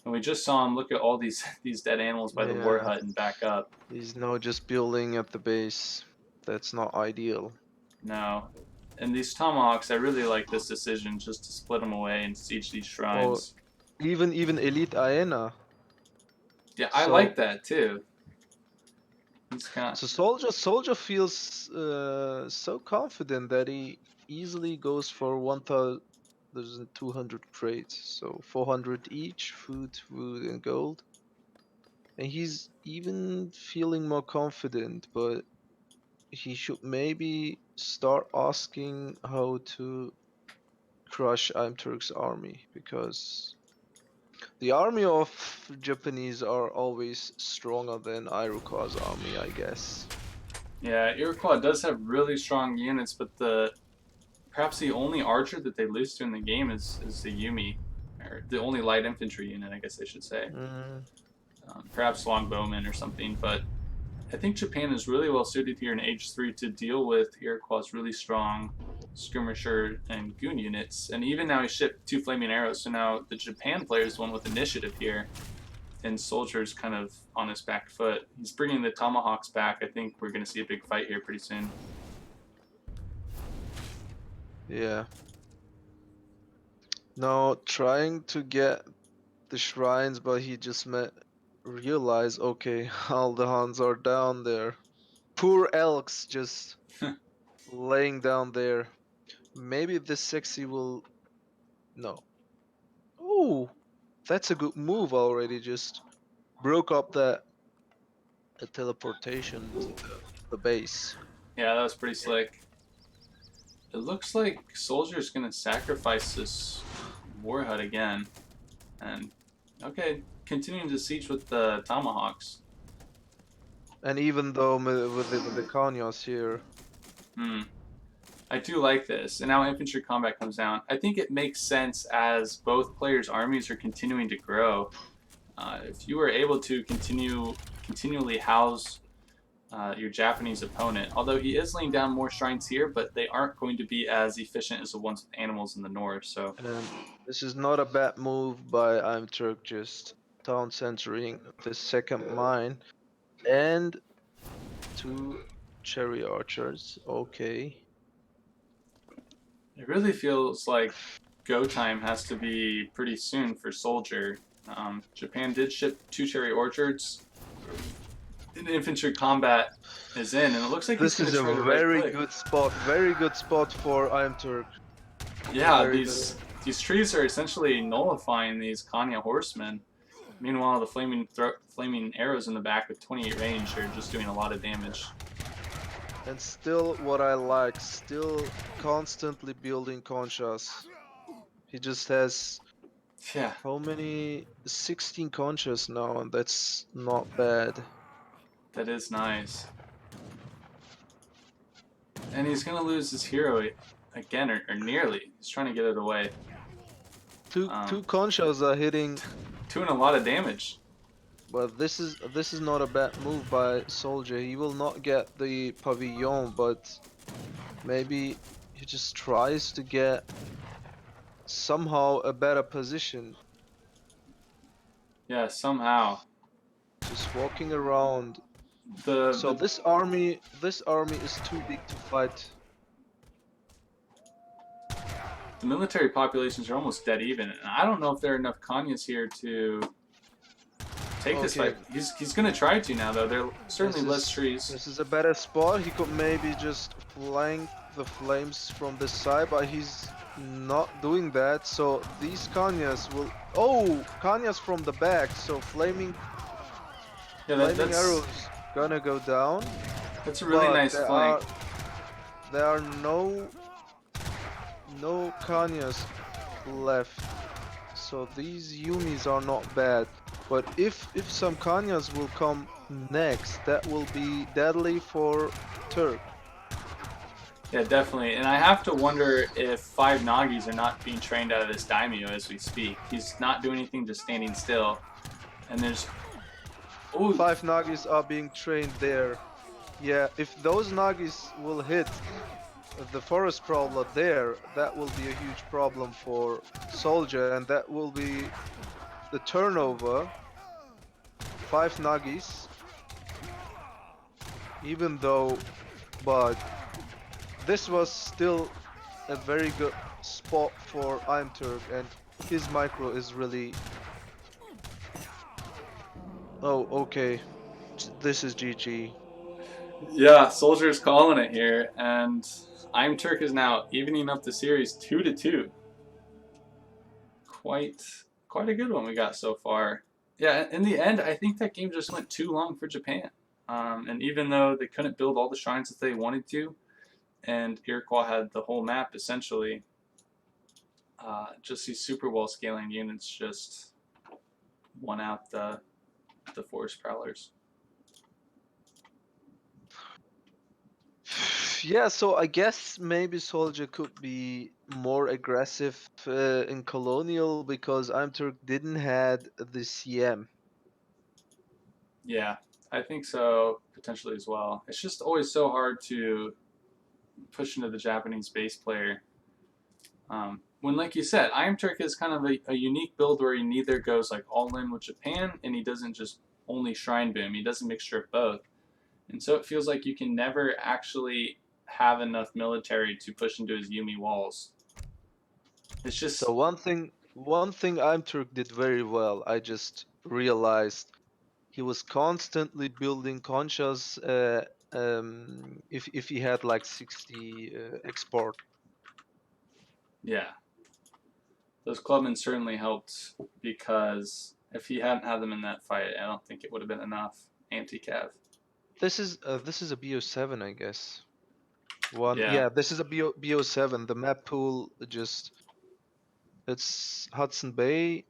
And we just saw him look at all these these dead animals by the war Yeah. hut and back up. He's now just building at the base. That's not ideal. No. And these tomahawks, I really like this decision just to split them away and siege these shrines. Even elite Aena. Yeah, I So- like that too. He's got So SoldieR feels so confident that he easily goes for 1,200 crates, so 400 each, food, wood, and gold. And he's even feeling more confident, but he should maybe start asking how to crush iamturk's army, because the army of Japanese are always stronger than Iroquois' army, I guess. yeah, Iroquois does have really strong units, but perhaps the only archer that they lose to in the game is the Yumi, or the only light infantry unit, I guess I should say. Perhaps longbowmen or something, but I think Japan is really well suited here in H3 to deal with Iroquois' really strong skirmisher and goon units. And even now he shipped 2 flaming arrows, so now the Japan player is the one with initiative here, and SoldieR's kind of on his back foot. He's bringing the tomahawks back. I think we're going to see a big fight here pretty soon. Yeah. Now trying to get the shrines, but he just realized, okay, all the Huns are down there. Poor elks just laying down there. Maybe this sexy will... No. Ooh, that's a good move already. Just broke up that teleportation to the base. Yeah, that was pretty slick. It looks like SoldieR's going to sacrifice this war hut again. And, okay, continuing to siege with the tomahawks. And even though with the Kanyas here, I do like this. And now infantry combat comes down. I think it makes sense as both players' armies are continuing to grow. If you were able to continually house your Japanese opponent, although he is laying down more shrines here, but they aren't going to be as efficient as the ones with animals in the north. So and this is not a bad move by iamturk, just town centering the second mine and 2 cherry archers. Okay. it really feels like go time has to be pretty soon for SoldieR. Japan did ship 2 cherry orchards. And infantry combat is in, and it looks like This he's is a try to very right-click. good spot. Very good spot for iamturk. Yeah, Very these trees are essentially nullifying these Kanya horsemen. Meanwhile, the flaming arrows in the back with 28 range are just doing a lot of damage. And still, what I like, still constantly building conchas. He just has Yeah, how many? 16 conchas now, and that's not bad. that is nice. And he's gonna lose his hero again, or nearly. He's trying to get it away. Two conchas are hitting, Doing a lot of damage. but this is not a bad move by SoldieR. He will not get the pavilion, but maybe he just tries to get somehow a better position. Yeah, somehow. Just walking around. So this army is too big to fight. The military populations are almost dead even, and I don't know if there are enough Kanyas here to take this Okay. fight. He's gonna try to now, though. There are certainly less trees. This is a better spot. He could maybe just flank the flames from this side, but he's not doing that. So these Kanyas will... Oh! Kanyas from the back, so flaming Yeah, arrows. gonna go down. That's a really But nice flank. there are no Kanyas left, so these Yumis are not bad. But if some Kanyas will come next, that will be deadly for Turk. Yeah, definitely. And I have to wonder if 5 Nagis are not being trained out of this daimyo as we speak. He's not doing anything, just standing still. And there's... Ooh. 5 Nagis are being trained there. Yeah, if those Nagis will hit the forest prowler there, that will be a huge problem for SoldieR, and that will be the turnover. 5 Nagis. Even though, but this was still a very good spot for iamturk, and his micro is really... Oh, okay. This is GG. Yeah, SoldieR's calling it here, and iamturk is now evening up the series 2-2. Quite a good one we got so far. Yeah, in the end, I think that game just went too long for Japan. And even though they couldn't build all the shrines that they wanted to, and Iroquois had the whole map essentially, just these super well scaling units just won out the forest prowlers. Yeah, so I guess maybe SoldieR could be more aggressive in Colonial because iamturk didn't had the CM. Yeah, I think so, potentially as well. It's just always so hard to push into the Japanese base player. When, like you said, iamturk is kind of a unique build where he neither goes like all in with Japan and he doesn't just only shrine boom. He does a mixture of both. And so it feels like you can never actually have enough military to push into his Yumi walls. It's just... So one thing iamturk did very well, I just realized, he was constantly building conchas if he had like 60 export. Yeah. Those clubmen certainly helped, because if he hadn't had them in that fight, I don't think it would have been enough anti-cav. This is a Bo7, I guess. Yeah, Yeah. this is a Bo7. The map pool just... It's Hudson Bay,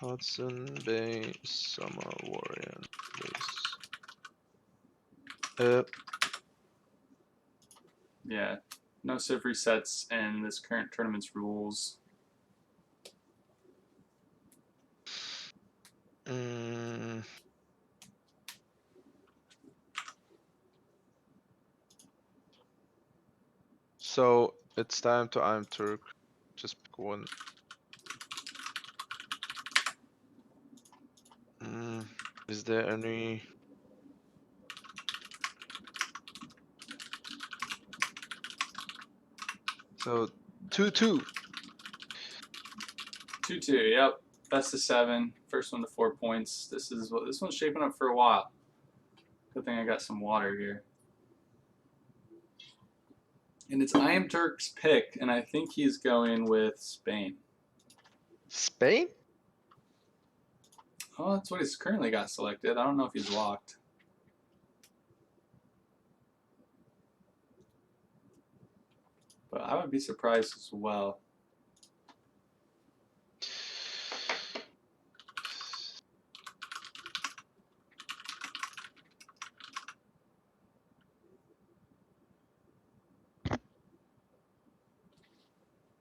Hudson Bay Summer Warrior base. Yeah. No civ resets in this current tournament's rules. So it's time to iamturk. Just pick one. Is there any... So 2-2. 2-2, yep. Best of 7. First one to 4 points. This one's shaping up for a while. Good thing I got some water here. And it's iamturk's pick, and I think he's going with Spain. Spain? Oh, that's what he's currently got selected. I don't know if he's locked. But I would be surprised as well.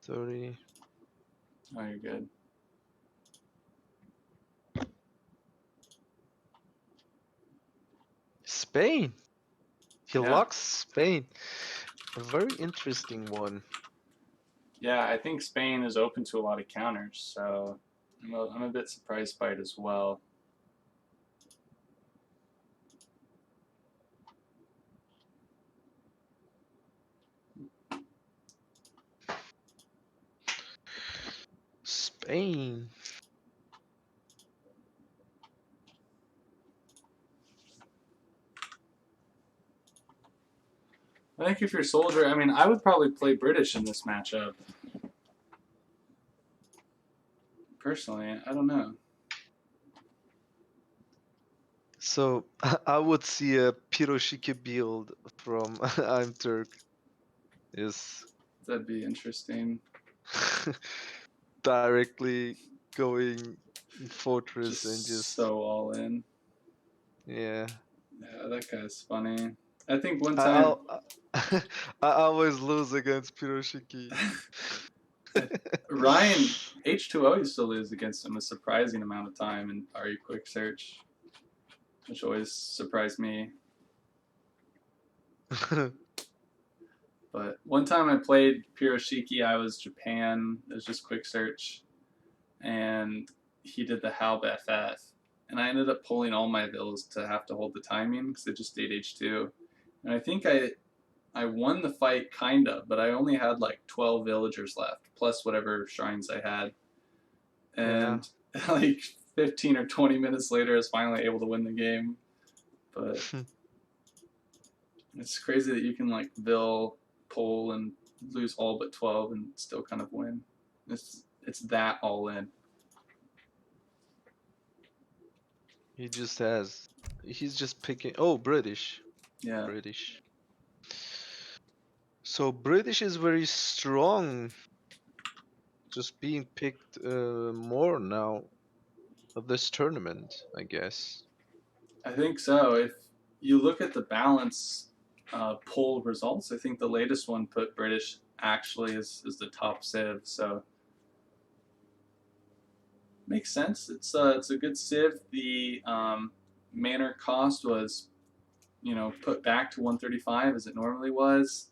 Oh, you're good. Spain. He Yeah. locks Spain. A very interesting one. Yeah, I think Spain is open to a lot of counters, so I'm a bit surprised by it as well. Spain. I think if you're SoldieR, I mean, I would probably play British in this matchup. Personally, I don't know. So I would see a Piroshiki build from iamturk. Is That'd be interesting. directly going fortress and Just just so all in. yeah. Yeah, that guy's funny. I think one I, time I'll, I always lose against Piroshiki. Ryan H2O used to lose against him a surprising amount of time in RE Quick Search, which always surprised me. But one time I played Piroshiki, I was Japan. It was just Quick Search, and he did the Halb FF, and I ended up pulling all my vills to have to hold the timing because it just stayed H2, and I think I won the fight kind of, but I only had like 12 villagers left plus whatever shrines I had, Yeah. and like 15 or 20 minutes later, I was finally able to win the game. But it's crazy that you can like vill, pull, and lose all but 12 and still kind of win. It's that all in. He's just picking. Oh, British. Yeah. British. So British is very strong. Just being picked more now of this tournament, I guess. I think so. If you look at the balance poll results, I think the latest one put British actually as the top civ. So makes sense. It's a good civ. The manor cost was, put back to 135 as it normally was.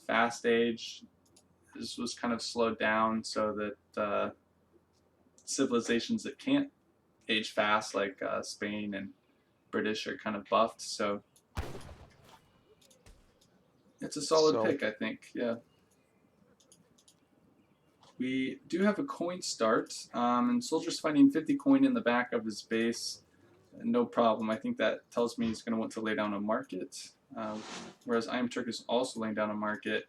Fast age, this was kind of slowed down so that civilizations that can't age fast, like Spain and British, are kind of buffed. So it's a solid pick, I think. Yeah. We do have a coin start, and Soldier's finding 50 coin in the back of his base. No problem. I think that tells me he's going to want to lay down a market, whereas iamturk is also laying down a market.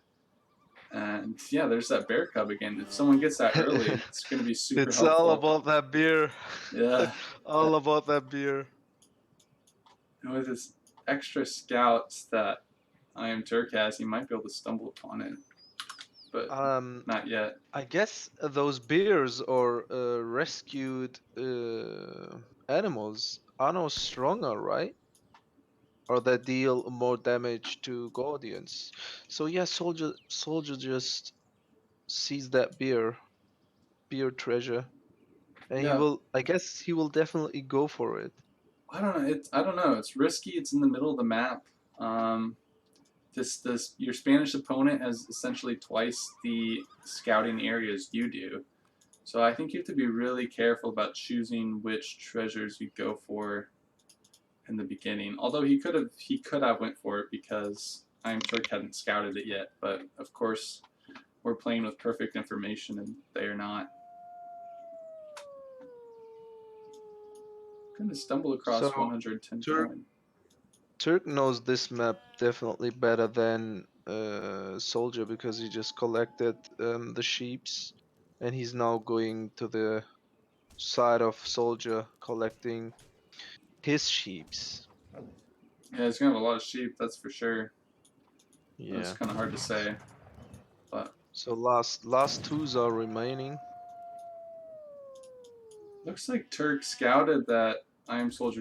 And yeah, there's that bear cub again. If someone gets that early, it's going to be super It's helpful. all about that beer. Yeah. All about that beer. And with his extra scouts that iamturk has, he might be able to stumble upon it. But not yet. I guess those bears or rescued animals are no stronger, right? Or that deal more damage to guardians. So yeah, soldier just sees that beer treasure, and he Yeah. will. I guess he will definitely go for it. I don't know. I don't know. It's risky. It's in the middle of the map. Your Spanish opponent has essentially twice the scouting areas you do. So I think you have to be really careful about choosing which treasures you go for in the beginning. Although he could have went for it because iamturk hadn't scouted it yet. But of course, we're playing with perfect information and they are not. I'm gonna stumble across So 110 Turk coin. Turk knows this map definitely better than Soldier because he just collected the sheeps, and he's now going to the side of Soldier collecting his sheeps. Yeah, he's gonna have a lot of sheep, that's for sure. Yeah. It's kind of hard to say, but So last twos are remaining. looks like Turk scouted that iamsoldier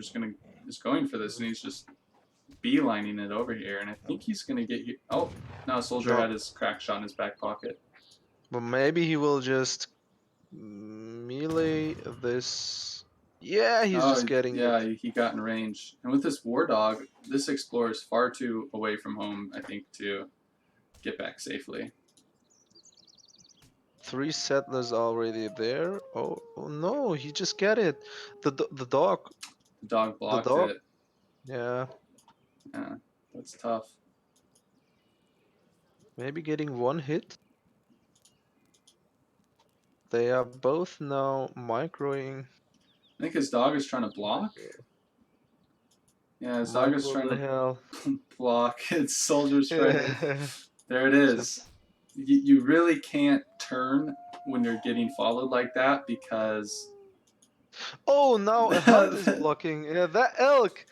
is going for this, and he's just beelining it over here. And I think he's gonna get here. Oh, no, Soldier No. had his crack shot in his back pocket. But maybe he will just melee this. Yeah, he's just getting yeah, it. he got in range. And with this war dog, this explorer is far too away from home, I think, to get back safely. 3 settlers already there. Oh no, he just get it. The dog. The dog The blocked dog. it. Yeah. Yeah, that's tough. Maybe getting one hit. They are both now microing. I think his dog is trying to block. Yeah, his dog is trying to block. It's Soldier's friend. There it is. You really can't turn when you're getting followed like that because Oh, now a hunt is blocking. Yeah, that elk.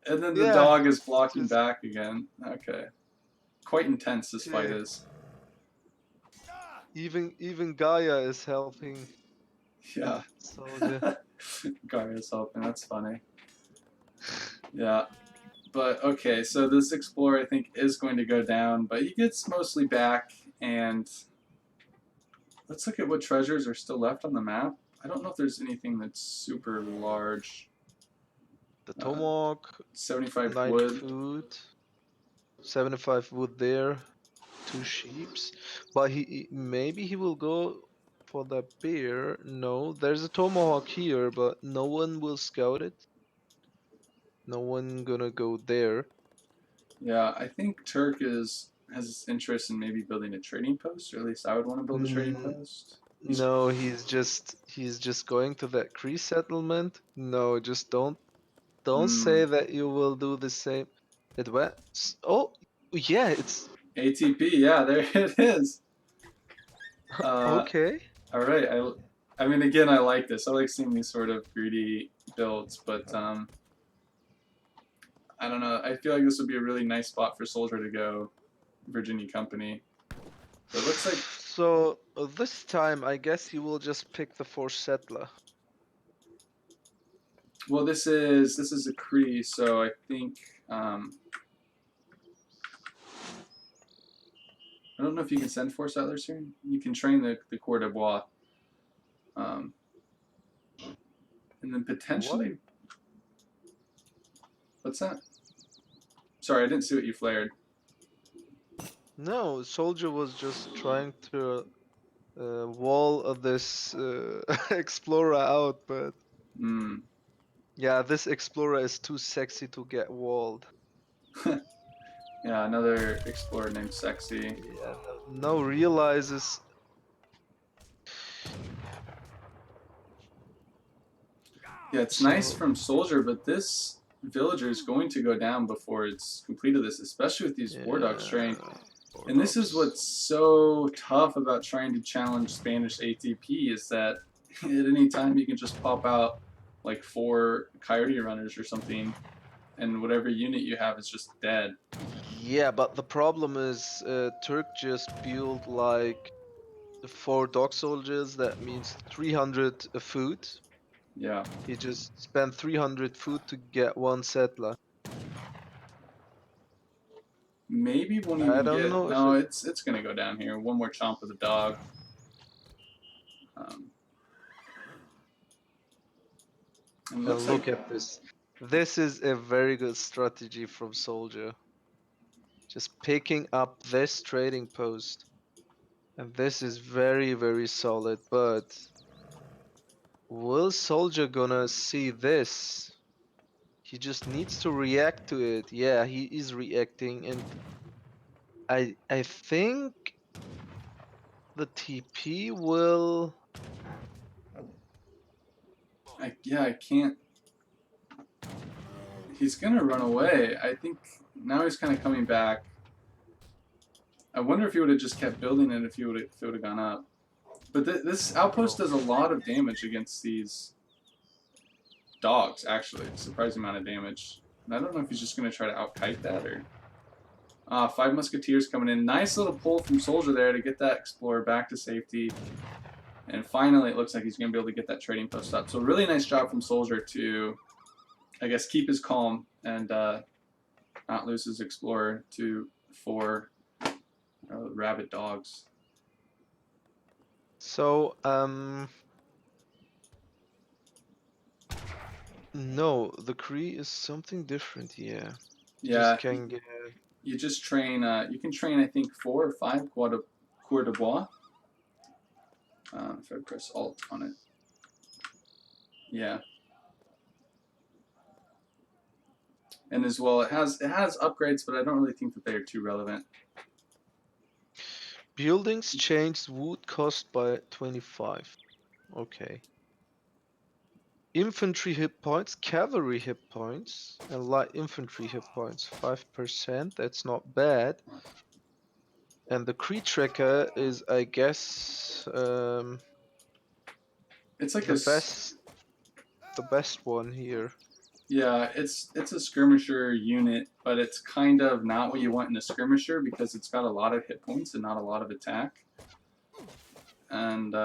And then the Yeah. dog is blocking Just- back again. Okay. Quite intense this fight Okay. is. Even Gaia is helping Yeah. Soldier. Garya's helping, that's funny. Yeah. But okay, so this explorer I think is going to go down, but he gets mostly back, and let's look at what treasures are still left on the map. I don't know if there's anything that's super large. The Tomahawk, 75 9 wood. food, 75 wood there, 2 sheeps. But maybe he will go for the bear. No, there's a Tomahawk here, but no one will scout it. No one gonna go there. Yeah, I think Turk has interest in maybe building a trading post, or at least I would want to build a trading post. No, he's just going to that Cree settlement. No, just don't say that you will do the same. It went. Oh, yeah, it's ATP, yeah, there it is. okay. All right, I mean, again, I like this. I like seeing these sort of greedy builds, but I don't know. I feel like this would be a really nice spot for Soldier to go, Virginia Company. So it looks like, So this time, I guess he will just pick the 4 settler. well, this is a Cree, so I think I don't know if you can send 4 settlers here. You can train the Corps de Bois, and then potentially. What's that? Sorry, I didn't see what you flared. No, Soldier was just trying to wall this explorer out, but Hmm. yeah, this explorer is too sexy to get walled. Yeah, another explorer named Sexy. Yeah, no realizes. Yeah, it's So, nice from Soldier, but this villager is going to go down before it's completed this, especially with these war dogs trained. war And this is dogs. what's so tough about trying to challenge Spanish ATP is that at any time you can just pop out like 4 coyote runners or something, and whatever unit you have is just dead. Yeah, but the problem is Turk just built like 4 dog soldiers. That means 300 food. Yeah. He just spent 300 food to get 1 settler. Maybe won't I even don't get. know if No, it. it's gonna go down here. One more chomp of the dog. Um, and And looks look like at this. This is a very good strategy from Soldier. Just picking up this trading post. And this is very, very solid, but will Soldier gonna see this? He just needs to react to it. Yeah, he is reacting, and I think the TP will. yeah, I can't. He's gonna run away. I think now he's kind of coming back. I wonder if he would have just kept building it if it would have gone up. But this outpost does a lot of damage against these dogs. Actually, surprising amount of damage. And I don't know if he's just gonna try to outkite that or. 5 musketeers coming in. Nice little pull from Soldier there to get that explorer back to safety. And finally, it looks like he's going to be able to get that trading post up. So really nice job from Soldier to, I guess, keep his calm and not lose his explorer to 4 rabid dogs. So no, the Cree is something different here. Yeah, Just can get. you just train. You can train, I think, 4 or 5 Cours de Bois. If I press Alt on it. Yeah. And as well, it has upgrades, but I don't really think that they are too relevant. Buildings changed wood cost by 25. Okay. Infantry hit points, cavalry hit points, and light infantry hit points 5%. That's not bad. And the Cree tracker is, I guess, It's like the best. the best one here. Yeah, it's a skirmisher unit, but it's kind of not what you want in a skirmisher because it's got a lot of hit points and not a lot of attack. And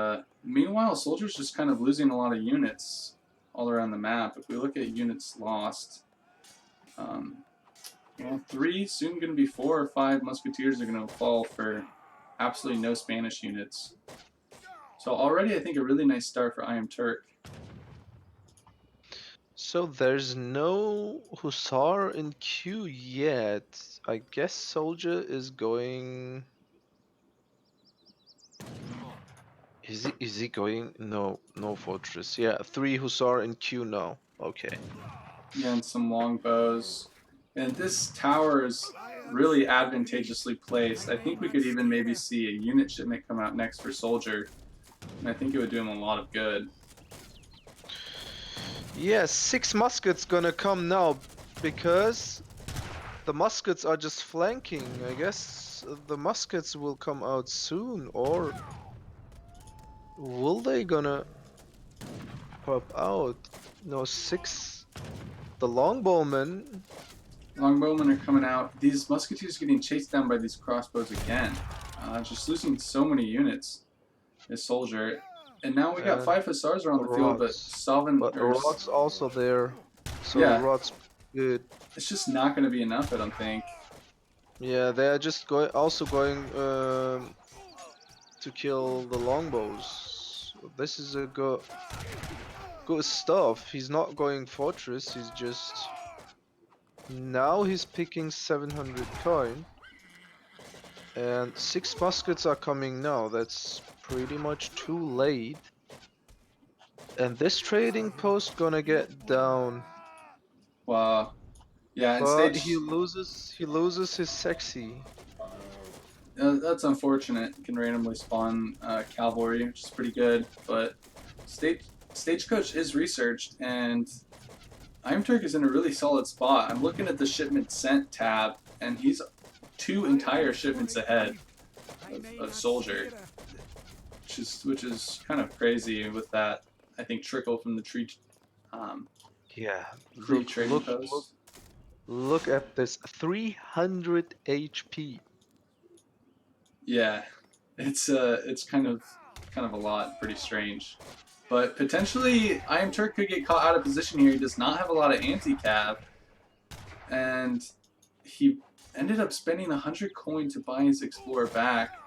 meanwhile, Soldier's just kind of losing a lot of units all around the map. If we look at units lost, well, 3, soon going to be 4 or 5 musketeers are going to fall for absolutely no Spanish units. So already I think a really nice start for iamturk. So there's no Hussar in queue yet. I guess Soldier is going. Is he going? No, no fortress. Yeah, 3 Hussar in queue now. Okay. Yeah, and some longbows. And this tower is really advantageously placed. I think we could even maybe see a unit shipment come out next for Soldier. And I think it would do him a lot of good. Yeah, 6 muskets gonna come now because the muskets are just flanking. I guess the muskets will come out soon, or will they gonna pop out? No, 6. The longbowmen. Longbowmen are coming out. These musketeers getting chased down by these crossbows again. Just losing so many units. This Soldier. And now we got 5 Hussars around the field, but Salvin... But Rod's also there, so Yeah. Rod's good. It's just not going to be enough, I don't think. Yeah, they are just also going to kill the longbows. This is a good stuff. He's not going fortress. He's just now he's picking 700 coin, and 6 muskets are coming now. That's pretty much too late. And this trading post gonna get down. Wow. Yeah, and But stage... he loses his sexy. that's unfortunate. You can randomly spawn cavalry, which is pretty good, but Stagecoach is researched, and iamturk is in a really solid spot. I'm looking at the shipment sent tab, and he's 2 entire shipments ahead of Soldier, which is kind of crazy with that, I think, trickle from the tree. Yeah, Free trading post. Look at this, 300 HP. Yeah, it's kind of a lot, pretty strange. But potentially, iamturk could get caught out of position here. He does not have a lot of anti-cav, and he ended up spending 100 coin to buy his Explorer back.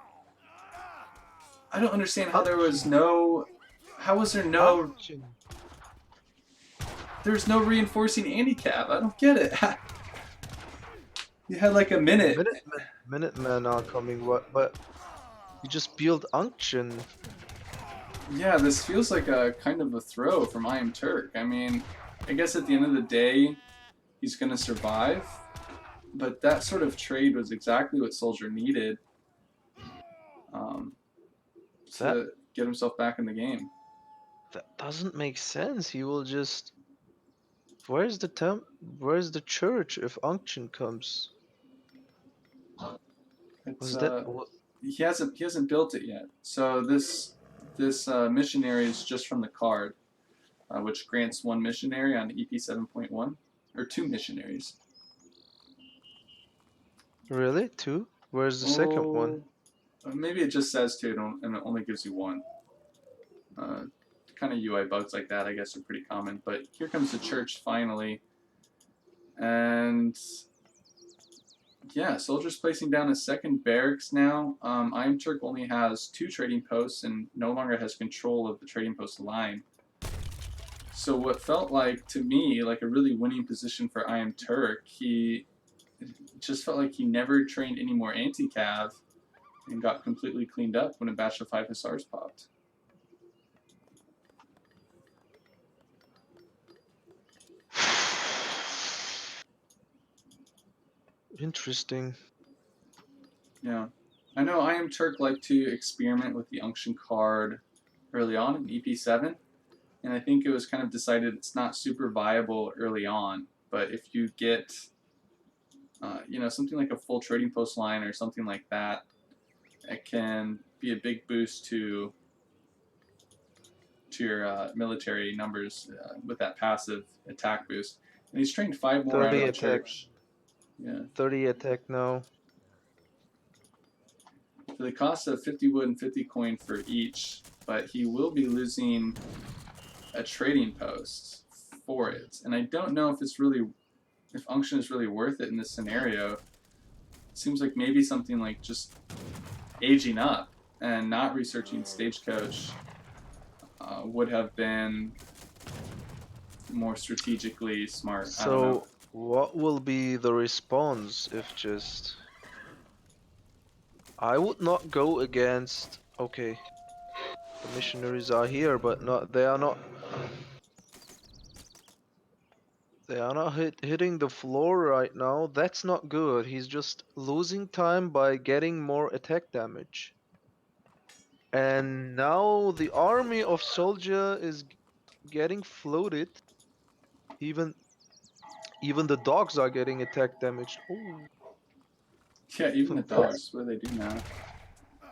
I don't understand how there was no... How was there no... There's no reinforcing anti-cav. I don't get it. You had like a minute. Minutemen are coming, but you just build unction. Yeah, this feels like a kind of a throw from iamturk. I mean, I guess at the end of the day, he's going to survive. But that sort of trade was exactly what Soldier needed to get himself back in the game. That doesn't make sense. He will just... Where's the church if unction comes? It's, he hasn't built it yet. So this missionary is just from the card, which grants 1 missionary on EP 7.1, or 2 missionaries. Really? 2? Where's the second one? Maybe it just says 2 and it only gives you 1. Kind of UI bugs like that, I guess, are pretty common. But here comes the church finally, and yeah, Soldier's placing down a second barracks now. iamturk only has 2 trading posts and no longer has control of the trading post line. So what felt like, to me, like a really winning position for iamturk, it just felt like he never trained any more anti-cav and got completely cleaned up when a batch of 5 Hussars popped. Interesting. Yeah. I know iamturk liked to experiment with the unction card early on in EP7, and I think it was kind of decided it's not super viable early on, but if you get something like a full trading post line or something like that, it can be a big boost to to your military numbers with that passive attack boost. And he's trained 5 more 30 out of attack. church. Yeah. 30 attack now. For the cost of 50 wood and 50 coin for each, but he will be losing a trading post for it. And I don't know if it's really, if Unction is really worth it in this scenario. It seems like maybe something like just aging up and not researching Stagecoach would have been more strategically smart. I don't know. So what will be the response if just... I would not go against... Okay. The missionaries are here, but they are not... They are not hitting the floor right now. That's not good. He's just losing time by getting more attack damage. And now the army of soldier is getting floated. Even the dogs are getting attack damage. Ooh. Yeah, even the dogs, what do they do now?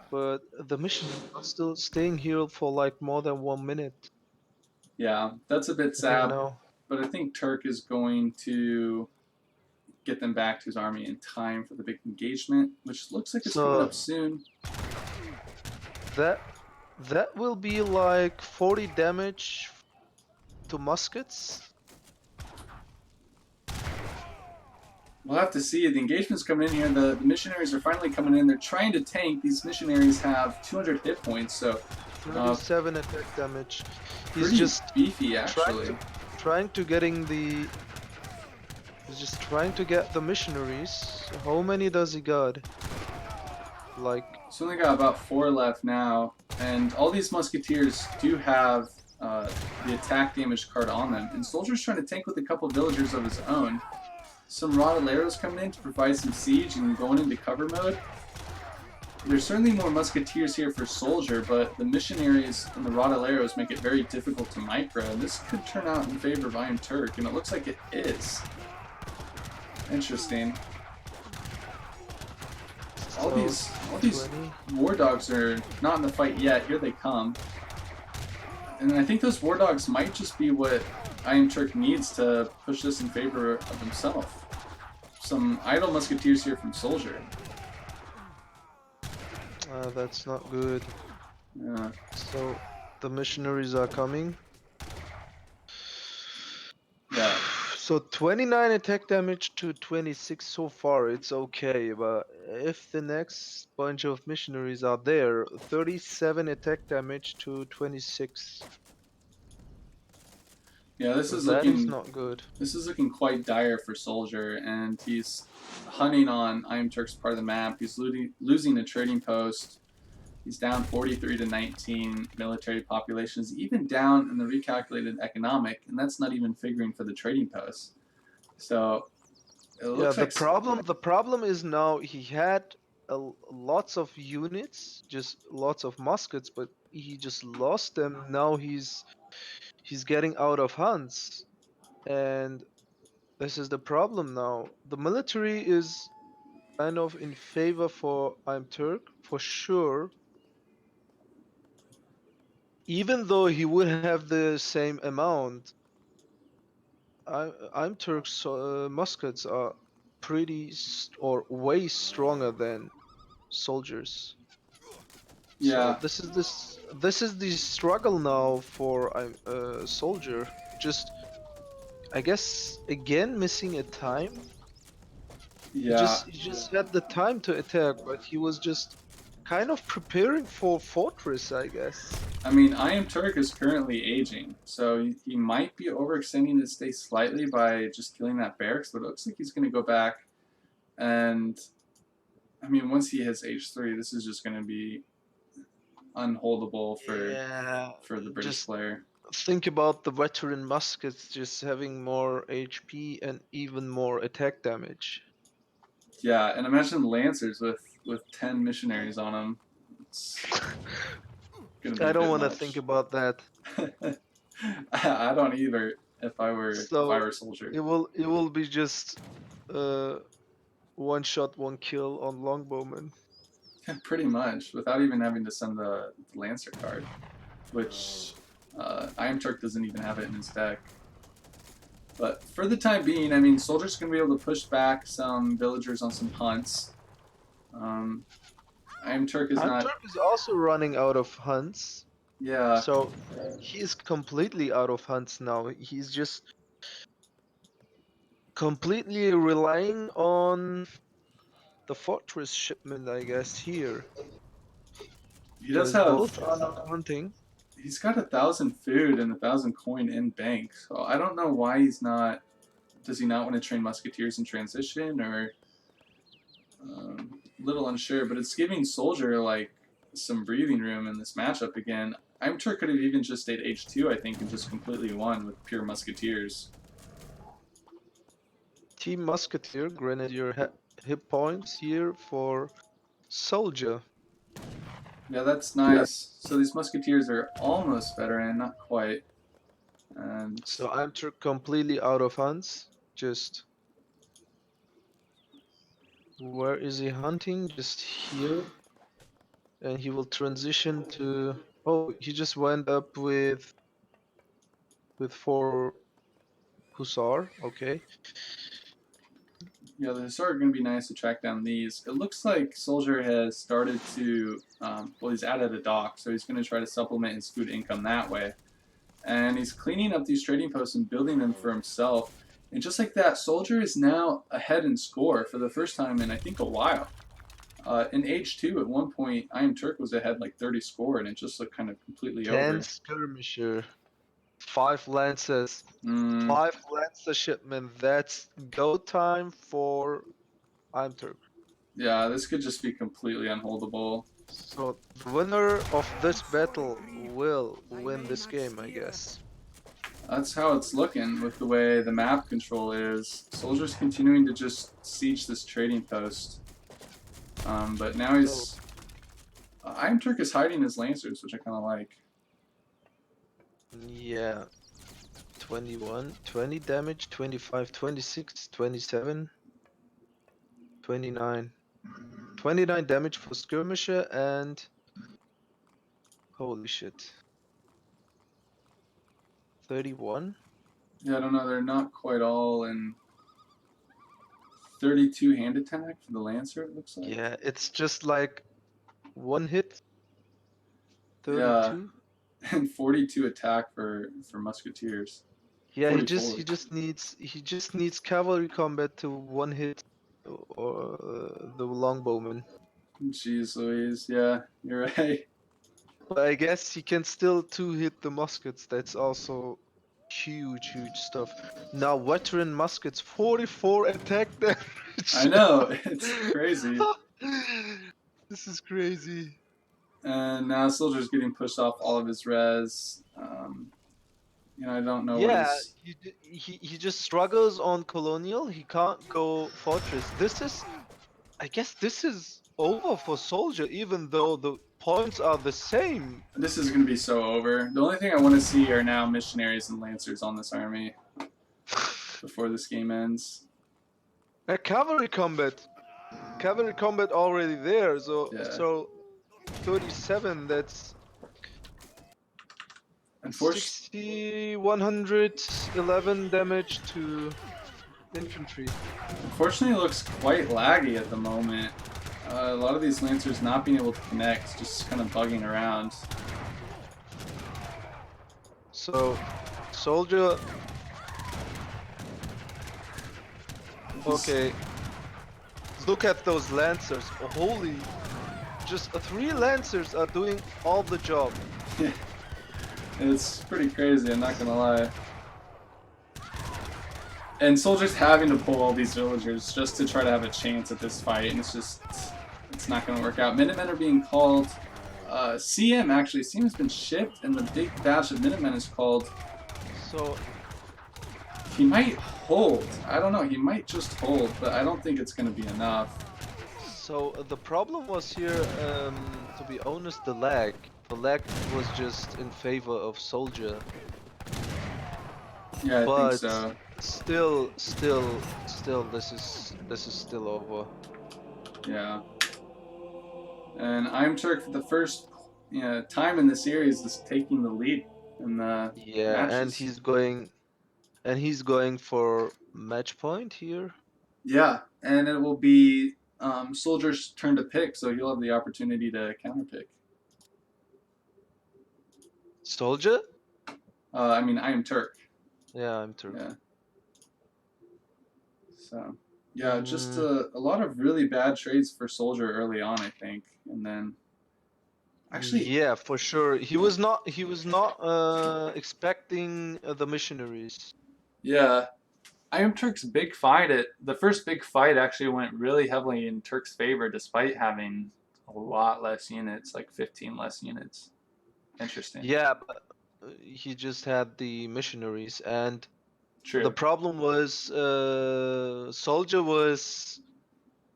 But the missionaries are still staying here for like more than 1 minute. Yeah, that's a bit I think sad. now. But I think Turk is going to get them back to his army in time for the big engagement, which looks like it's coming up soon. That will be like 40 damage to muskets. We'll have to see. The engagement's coming in here. The missionaries are finally coming in. They're trying to tank. These missionaries have 200 hit points, so 37 attack damage. He's pretty just beefy, actually. trying to getting the... He's just trying to get the missionaries. How many does he got? Like... He's only got about 4 left now, and all these musketeers do have the attack damage card on them. And Soldier's trying to tank with a couple villagers of his own. Some Rodaleros coming in to provide some siege and going into cover mode. There's certainly more musketeers here for Soldier, but the missionaries and the Rodaleros make it very difficult to micro, and this could turn out in favor of iamturk, and it looks like it is. Interesting. All these war dogs are not in the fight yet. Here they come. And I think those war dogs might just be what iamturk needs to push this in favor of himself. Some idle musketeers here from Soldier. That's not good. Yeah. So the missionaries are coming. Yeah. So 29 attack damage to 26 so far, it's okay, but if the next bunch of missionaries are there, 37 attack damage to 26. Yeah, this is that looking is not good. This is looking quite dire for Soldier, and he's hunting on iamturk's part of the map. He's losing a trading post. He's down 43 to 19 military populations, even down in the recalculated economic, and that's not even figuring for the trading posts. So it looks like the problem is now he had lots of units, just lots of muskets, but he just lost them. Now he's getting out of hands, and this is the problem now. The military is kind of in favor for iamturk for sure. Even though he would have the same amount, iamturk's muskets are pretty or way stronger than soldiers. Yeah. So this is the struggle now for soldier. Just, I guess, again missing a time. Yeah. He just had the time to attack, but he was just kind of preparing for fortress, I guess. I mean, iamturk is currently aging, so he might be overextending his stay slightly by just killing that barracks, but it looks like he's going to go back, and I mean, once he hits age 3, this is just going to be unholdable for the British player. Think about the veteran muskets just having more HP and even more attack damage. Yeah, and imagine Lancers with 10 missionaries on them. It's gonna be I don't want to think about that. I don't either. If I were Soldier, it will be just one shot, one kill on longbowman. Pretty much, without even having to send the Lancer card, which iamturk doesn't even have it in his deck. But for the time being, I mean, Soldier's going to be able to push back some villagers on some hunts. iamturk is not... iamturk is also running out of hunts. Yeah. So he is completely out of hunts now. He's just completely relying on the fortress shipment, I guess, here. He does Because have... both are not hunting. He's got 1,000 food and 1,000 coin in bank, so I don't know why he's not... Does he not want to train musketeers in transition, or... little unsure, but it's giving Soldier, like, some breathing room in this matchup again. iamturk could have even just stayed H2, I think, and just completely won with pure musketeers. Team Musketeer, Grenadier hit points here for Soldier. Yeah, that's nice. So these musketeers are almost veteran, not quite. And So iamturk completely out of hunts. Just where is he hunting? Just here. And he will transition to... Oh, he just went up with 4 Hussar. Okay. yeah, the Hussar are going to be nice to track down these. It looks like Soldier has started to, well, he's added a dock, so he's going to try to supplement his food income that way. And he's cleaning up these trading posts and building them for himself. And just like that, Soldier is now ahead in score for the first time in, I think, a while. In H2, at one point, iamturk was ahead like 30 score, and it just looked kind of completely 10 over. skirmisher. 5 lances. 5 lancer shipment. That's go time for iamturk. Yeah, this could just be completely unholdable. So the winner of this battle will win this game, I guess. That's how it's looking with the way the map control is. Soldier's continuing to just siege this trading post. But now he's... iamturk is hiding his lancers, which I kind of like. Yeah. 21, 20 damage, 25, 26, 27, 29. 29 damage for skirmisher and... Holy shit. 31? Yeah, I don't know, they're not quite all in 32 hand attack for the Lancer, it looks like. Yeah, it's just like 1 hit. 32? Yeah, and 42 attack for Musketeers. Yeah, 44. he just needs cavalry combat to 1 hit or the longbowman. Jeez Louise, yeah, you're right. But I guess he can still 2-hit the muskets. That's also huge stuff. Now veteran muskets, 44 attack damage. I know, it's crazy. This is crazy. And now Soldier's getting pushed off all of his res. You know, I don't know what his... he just struggles on colonial. He can't go fortress. This is, I guess this is over for Soldier, even though the points are the same. This is going to be so over. The only thing I want to see are now missionaries and lancers on this army before this game ends. A cavalry combat already there. So Yeah. so 37. That's Unfortunately, 111 damage to infantry. Unfortunately, it looks quite laggy at the moment. A lot of these lancers not being able to connect, just kind of bugging around. So, Soldier. Okay. Look at those lancers. Holy. Just 3 lancers are doing all the job. It's pretty crazy, I'm not gonna lie. And Soldier's having to pull all these villagers just to try to have a chance at this fight, and it's not gonna work out. Minutemen are being called. CM actually, CM has been shipped, and the big batch of Minutemen is called. So he might hold. I don't know. He might just hold, but I don't think it's gonna be enough. So the problem was here, to be honest, the lag. The lag was just in favor of Soldier. Yeah, I But think so. still, this is still over. Yeah. And iamturk for the first time in the series is taking the lead And the Yeah, match and is he's going for match point here. yeah, and it will be Soldier's turn to pick, so he'll have the opportunity to counter pick. Soldier? I mean, I am Turk. Yeah, I'm Turk. Yeah. So, yeah, just Mm, a lot of really bad trades for Soldier early on, I think, and then actually, yeah, for sure. He was not expecting the missionaries. yeah, I am Turk's big fight. The first big fight actually went really heavily in Turk's favor, despite having a lot less units, like 15 less units. Interesting. Yeah, but he just had the missionaries, and the True. problem was Soldier was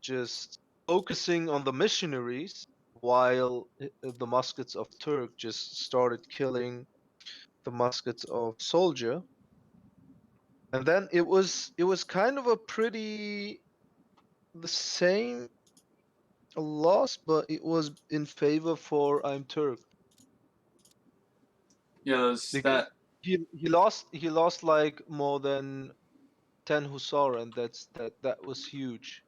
just focusing on the missionaries while the muskets of Turk just started killing the muskets of Soldier. And then it was kind of a pretty the same loss, but it was in favor for I'm Turk Yeah, those because that he lost like more than 10 Hussar, and that was huge.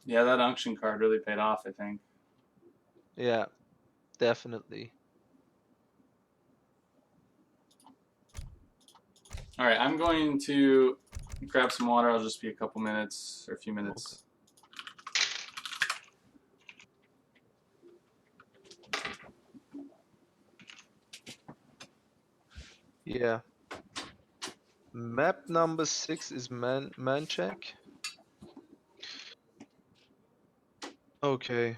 yeah that unction card really paid off, I think. Yeah, definitely. All right, I'm going to grab some water. I'll just be a couple minutes or a few Okay. minutes. Yeah. Map number 6 is Manchak. Okay.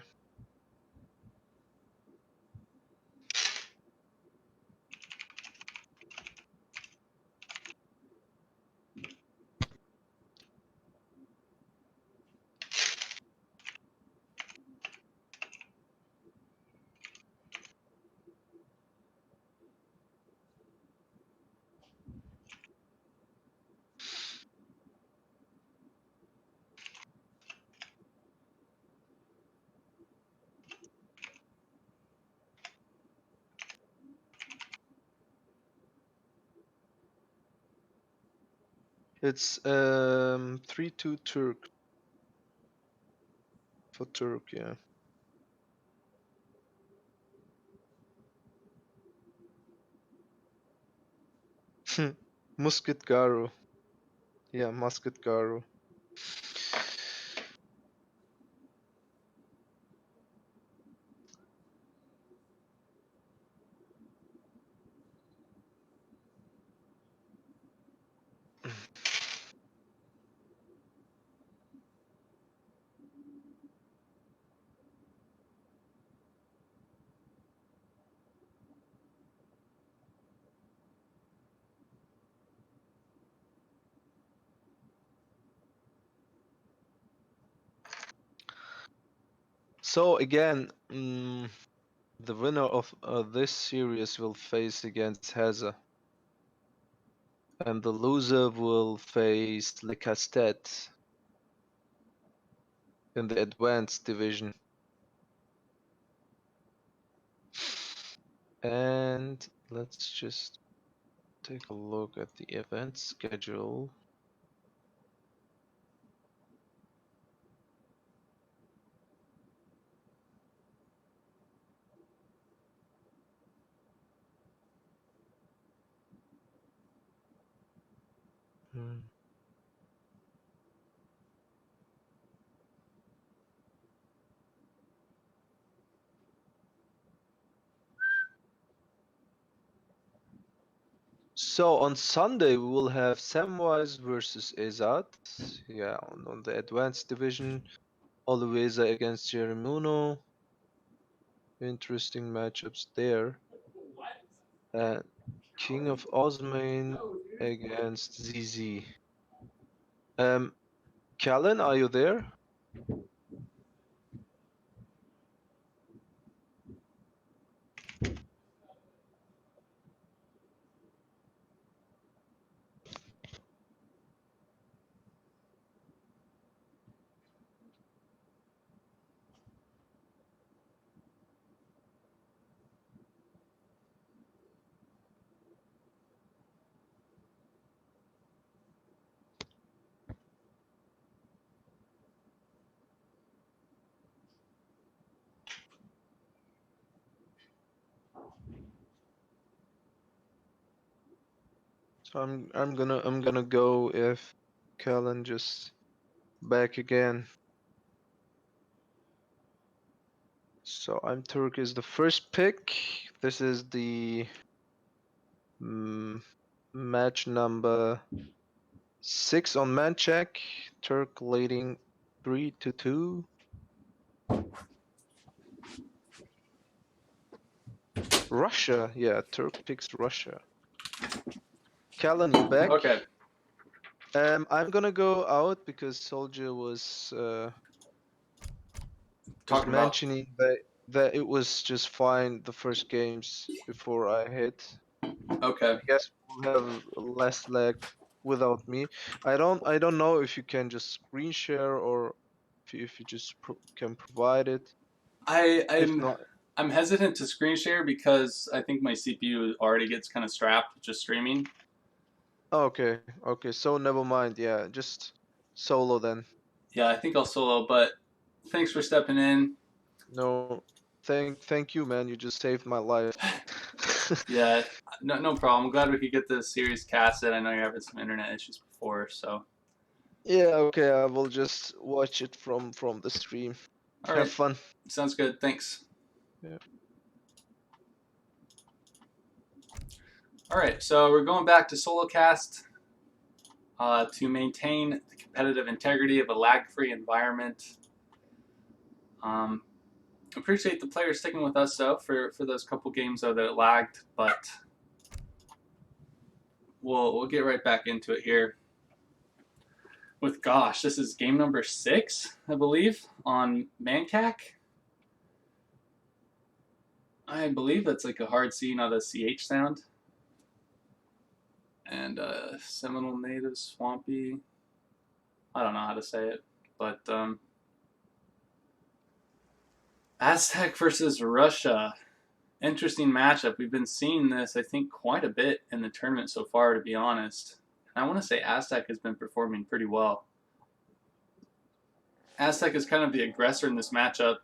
It's 3-2 Turk for Turk, yeah. Musket Garo. Yeah, Musket Garo. So again, the winner of this series will face against Haza, and the loser will face Lecastete in the advanced division. And let's just take a look at the event schedule. Hmm. So on Sunday we will have Samwise versus Ezat. Yeah, on the advanced division. Oliviza against Jeremuno. Interesting matchups there. King of Osman against ZZ. Callan, are you there? So I'm gonna go if Callen just back again. So iamturk is the first pick. This is the match number 6 on man check. Turk leading 3-2. Russia, yeah, Turk picks Russia. Callen, you back? Okay. I'm gonna go out because SoldieR was Talking about. mentioning that it was just fine the first games before I hit. Okay. I guess we'll have less lag without me. I don't know if you can just screen share or if you just can provide it. If not, I'm hesitant to screen share because I think my CPU already gets kind of strapped just streaming. okay, so never mind. Yeah, just solo then. Yeah, I think I'll solo, but thanks for stepping in. No, thank you, man. You just saved my life. Yeah, no problem. I'm glad we could get this series casted. I know you're having some internet issues before, so. Yeah, okay. I will just watch it from the stream. All Have right, fun. sounds good. Thanks. Yeah. All right, so we're going back to solo cast to maintain the competitive integrity of a lag-free environment. Appreciate the players sticking with us though for those couple games though that it lagged, but we'll get right back into it here. With gosh, this is game number 6, I believe, on Mancac. I believe that's like a hard C, not a CH sound. And Seminole Native Swampy. I don't know how to say it, but Aztec versus Russia. Interesting matchup. We've been seeing this, I think, quite a bit in the tournament so far, to be honest. And I want to say Aztec has been performing pretty well. Aztec is kind of the aggressor in this matchup.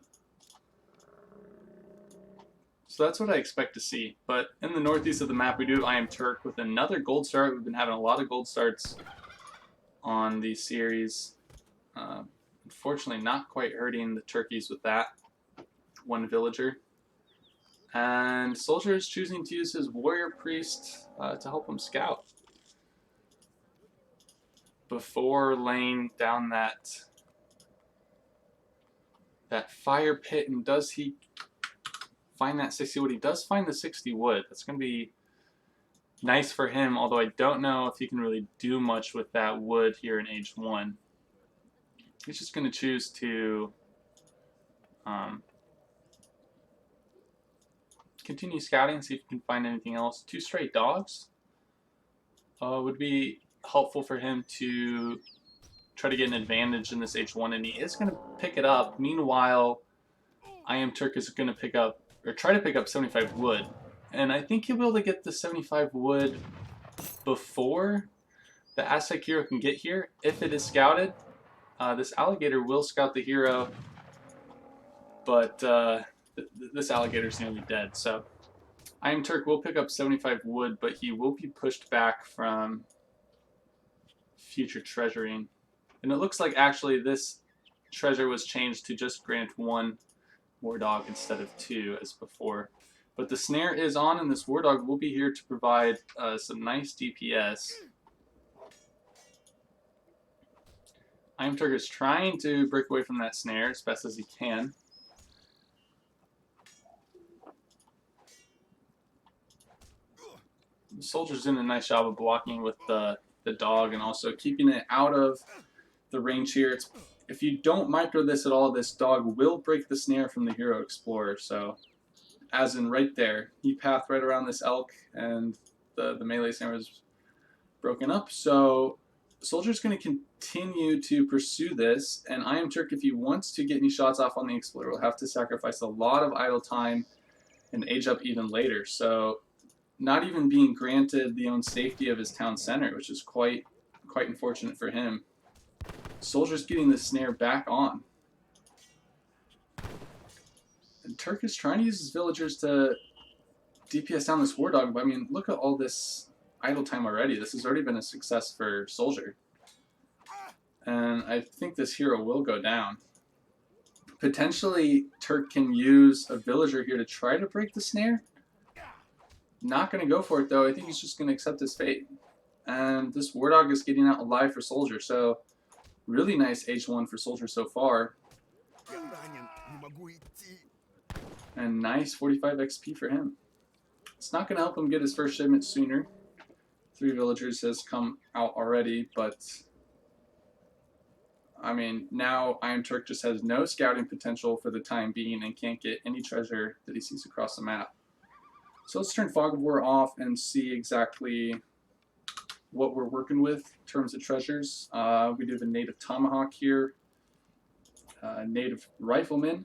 So that's what I expect to see. But in the northeast of the map, we do iamturk with another gold start. We've been having a lot of gold starts on the series. Unfortunately, not quite hurting the turkeys with that. One villager. And SoldieR is choosing to use his warrior priest to help him scout before laying down that fire pit. And does he find that 60 wood? He does find the 60 wood. That's going to be nice for him, although I don't know if he can really do much with that wood here in age 1. He's just going to choose to continue scouting and see if he can find anything else. 2 stray dogs would be helpful for him to try to get an advantage in this H1, and he is going to pick it up. Meanwhile, iamturk is going to pick up, or try to pick up 75 wood. And I think he'll be able to get the 75 wood before the Aztec hero can get here, if it is scouted. This alligator will scout the hero, but this alligator's nearly dead. So iamturk will pick up 75 wood, but he will be pushed back from future treasuring. And it looks like actually this treasure was changed to just grant 1 war dog instead of 2 as before. But the snare is on, and this war dog will be here to provide some nice DPS. iamturk is trying to break away from that snare as best as he can. The SoldieR's doing a nice job of blocking with the dog and also keeping it out of the range here. If you don't micro this at all, this dog will break the snare from the Hero Explorer. So, as in right there, he pathed right around this elk, and the melee snare was broken up. So, SoldieR's going to continue to pursue this, and iamturk, if he wants to get any shots off on the Explorer, will have to sacrifice a lot of idle time and age up even later. So, not even being granted the own safety of his town center, which is quite unfortunate for him. SoldieR's getting the snare back on. And Turk is trying to use his villagers to DPS down this war dog, but I mean, look at all this idle time already. This has already been a success for SoldieR. And I think this hero will go down. Potentially, Turk can use a villager here to try to break the snare. Not going to go for it, though. I think he's just going to accept his fate. And this War Dog is getting out alive for SoldieR. So, really nice H1 for SoldieR so far. And nice 45 XP for him. It's not going to help him get his first shipment sooner. 3 villagers has come out already, but I mean, now iamturk just has no scouting potential for the time being and can't get any treasure that he sees across the map. So let's turn Fog of War off and see exactly what we're working with in terms of treasures. We do the native tomahawk here, native rifleman,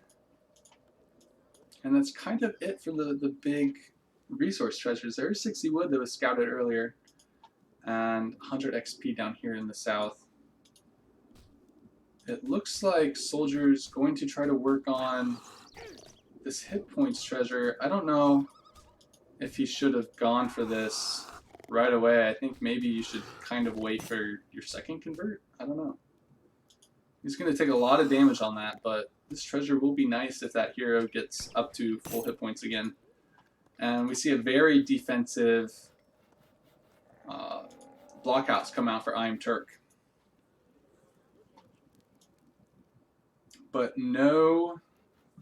and that's kind of it for the big resource treasures. There's 60 wood that was scouted earlier, and 100 XP down here in the south. It looks like SoldieR's going to try to work on this hit points treasure. I don't know if he should have gone for this right away. I think maybe you should kind of wait for your second convert. I don't know. He's going to take a lot of damage on that, but this treasure will be nice if that hero gets up to full hit points again. And we see a very defensive blockhouse come out for iamturk. But no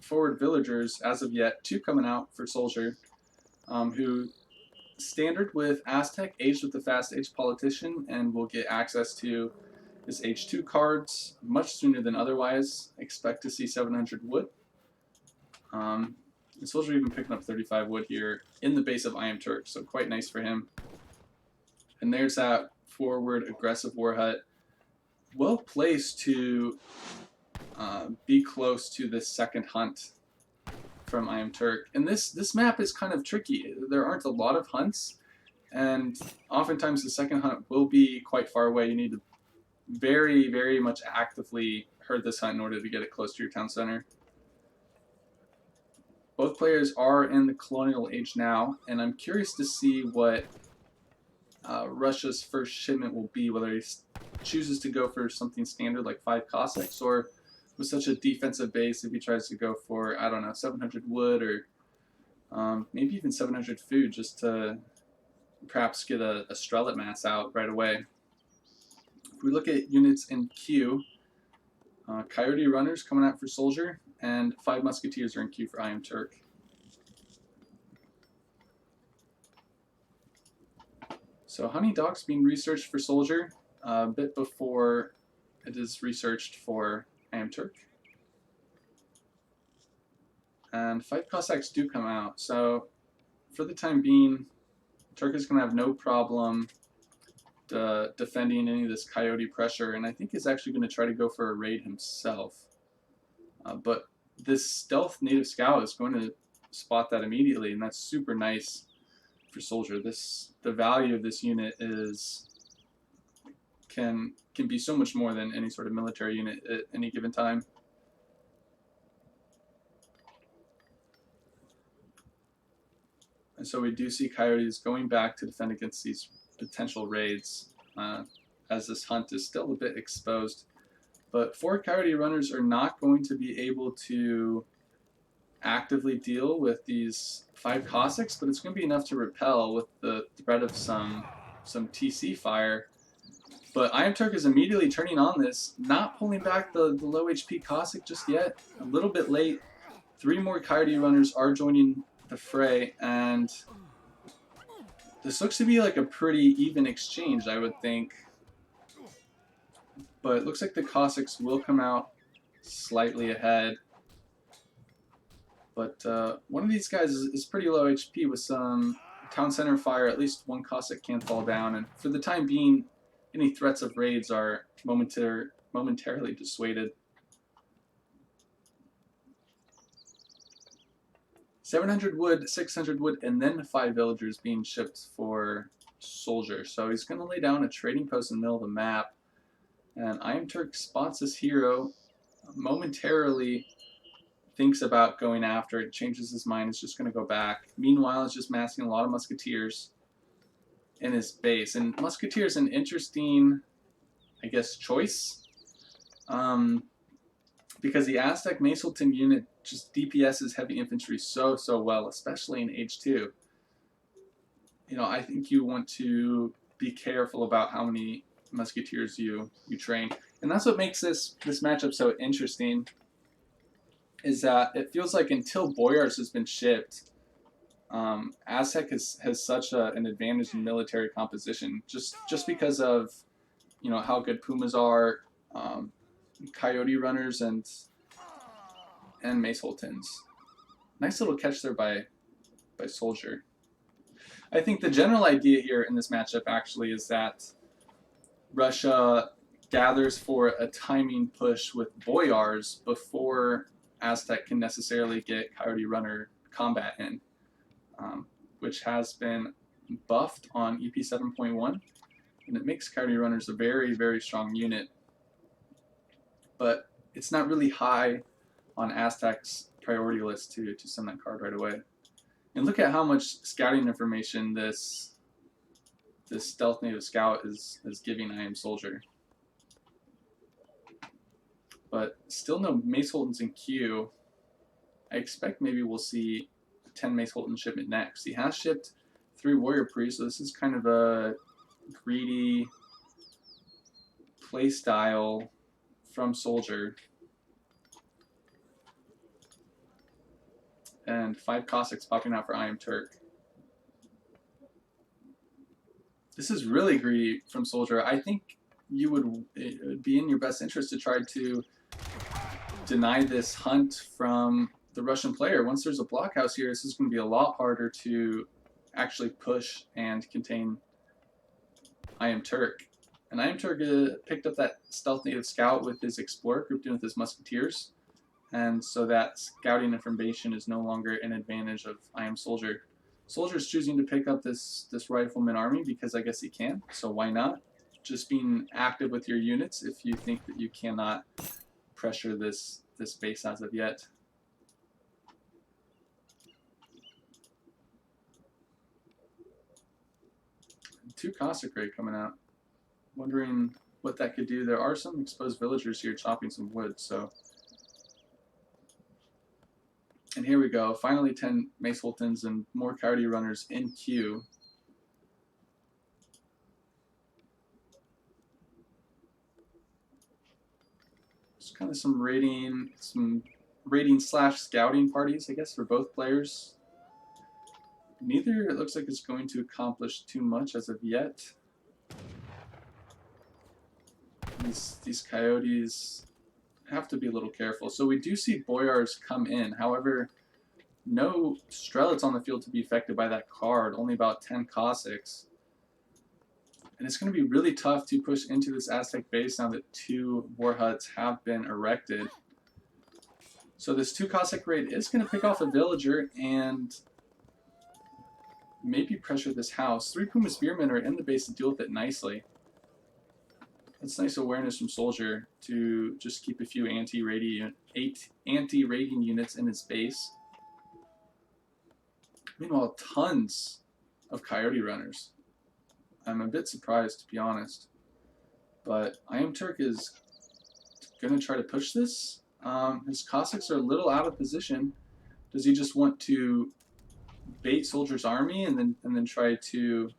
forward villagers as of yet. 2 coming out for SoldieR, who standard with Aztec, aged with the fast age politician, and will get access to his H2 cards much sooner than otherwise. Expect to see 700 wood. And SoldieR even picking up 35 wood here in the base of iamturk, so quite nice for him. And there's that forward aggressive war hut. Well placed to be close to this second hunt from iamturk. And this map is kind of tricky. There aren't a lot of hunts, and oftentimes the second hunt will be quite far away. You need to very, very much actively herd this hunt in order to get it close to your town center. Both players are in the colonial age now, and I'm curious to see what Russia's first shipment will be, whether he chooses to go for something standard like 5 Cossacks, or with such a defensive base, if he tries to go for, I don't know, 700 wood or maybe even 700 food, just to perhaps get a Strellet mass out right away. If we look at units in queue, Coyote Runners coming out for SoldieR, and 5 Musketeers are in queue for iamturk. So Honey Doc's being researched for SoldieR a bit before it is researched for iamturk. And 5 Cossacks do come out, so for the time being, Turk is going to have no problem defending any of this coyote pressure, and I think he's actually going to try to go for a raid himself. But this stealth native scout is going to spot that immediately, and that's super nice for SoldieR. The value of this unit can be so much more than any sort of military unit at any given time. And so we do see coyotes going back to defend against these potential raids, as this hunt is still a bit exposed. But 4 Coyote Runners are not going to be able to actively deal with these 5 Cossacks, but it's going to be enough to repel with the threat of some TC fire. But iamturk is immediately turning on this, not pulling back the low HP Cossack just yet. A little bit late. 3 more Coyote Runners are joining the fray, and this looks to be like a pretty even exchange, I would think. But it looks like the Cossacks will come out slightly ahead. But one of these guys is pretty low HP with some town center fire. At least 1 Cossack can fall down, and for the time being, any threats of raids are momentarily dissuaded. 700 wood, 600 wood, and then 5 villagers being shipped for SoldieR. So he's going to lay down a trading post in the middle of the map. And iamturk spots this hero, momentarily thinks about going after it, changes his mind, is just going to go back. Meanwhile, it's just massing a lot of musketeers. in his base. And Musketeer is an interesting, I guess, choice. Because the Aztec Maceholton unit just DPSs heavy infantry so well, especially in H2. You know, I think you want to be careful about how many Musketeers you train. And that's what makes this matchup so interesting, is that it feels like until Boyars has been shipped, Aztec has such an advantage in military composition, just because of, you know, how good Pumas are, Coyote runners and Maceholtons. Nice little catch there by SoldieR. I think the general idea here in this matchup actually is that Russia gathers for a timing push with Boyars before Aztec can necessarily get Coyote runner combat in, which has been buffed on EP 7.1, and it makes Coyote runners a very strong unit, but it's not really high on Aztec's priority list to send that card right away. And look at how much scouting information this stealth native scout is giving iamSoldieR. But still no Maceholtons in queue. I expect maybe we'll see 10 Maceholton shipment next. He has shipped 3 warrior priests, so this is kind of a greedy playstyle from SoldieR. And 5 Cossacks popping out for iamturk. This is really greedy from SoldieR. I think it would be in your best interest to try to deny this hunt from the Russian player. Once there's a blockhouse here, this is going to be a lot harder to actually push and contain iamturk. And iamturk picked up that stealth native scout with his explorer grouped in with his musketeers. And so that scouting information is no longer an advantage of iamSoldieR. SoldieR's choosing to pick up this rifleman army because I guess he can, so why not? Just being active with your units if you think that you cannot pressure this base as of yet. Two Cossack raid coming out. Wondering what that could do. There are some exposed villagers here chopping some wood, so. And here we go. Finally 10 Maceholtons and more Coyote runners in queue. Just kind of some raiding / scouting parties, I guess, for both players. Neither, it looks like it's going to accomplish too much as of yet. These Coyotes have to be a little careful. So we do see Boyars come in. However, no Strelets on the field to be affected by that card. Only about 10 Cossacks. And it's going to be really tough to push into this Aztec base now that 2 war huts have been erected. So this 2 Cossack raid is going to pick off a villager and maybe pressure this house. 3 Puma Spearmen are in the base to deal with it nicely. That's nice awareness from SoldieR to just keep a few anti-raiding units in his base. Meanwhile, tons of Coyote runners. I'm a bit surprised, to be honest. But iamturk is going to try to push this. His Cossacks are a little out of position. Does he just want to bait SoldieR's army and then try to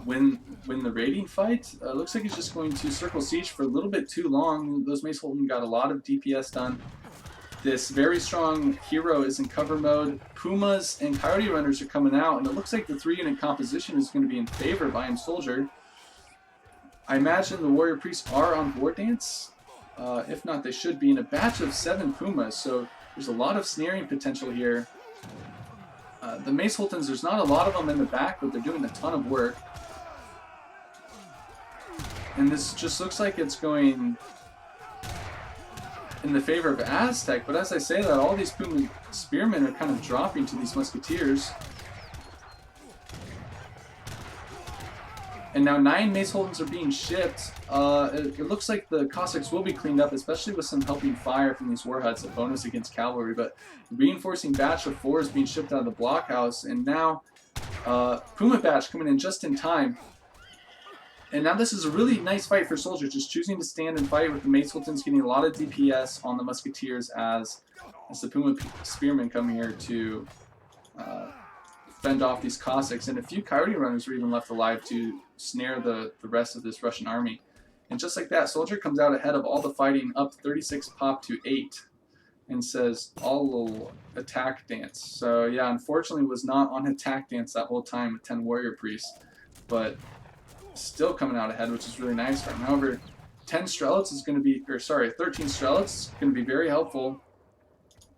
win the raiding fight? Looks like he's just going to circle siege for a little bit too long. Those Maceholton got a lot of DPS done. This very strong hero is in cover mode. Pumas and Coyote runners are coming out, and it looks like the 3-unit composition is going to be in favor of iamSoldieR. I imagine the warrior priests are on board dance. If not, they should be in a batch of 7 Pumas, so there's a lot of snaring potential here. The Maceholtons, there's not a lot of them in the back, but they're doing a ton of work. And this just looks like it's going in the favor of Aztec, but as I say that, all these Puma Spearmen are kind of dropping to these Musketeers. And now 9 Maceholtons are being shipped. It looks like the Cossacks will be cleaned up, especially with some helping fire from these war huts, a bonus against cavalry. But reinforcing batch of 4 is being shipped out of the blockhouse, and now Puma Batch coming in just in time. And now this is a really nice fight for Soldier, just choosing to stand and fight with the Mace Sultans, getting a lot of DPS on the Musketeers as the Puma Spearmen come here to fend off these Cossacks. And a few Coyote Runners were even left alive to snare the rest of this Russian army. And just like that, Soldier comes out ahead of all the fighting, up 36 pop to 8, and says, "All attack dance." So yeah, unfortunately was not on attack dance that whole time with 10 Warrior Priests, but still coming out ahead, which is really nice for him. However, 10 Strelets is going to be, or sorry, 13 Strelets is going to be very helpful,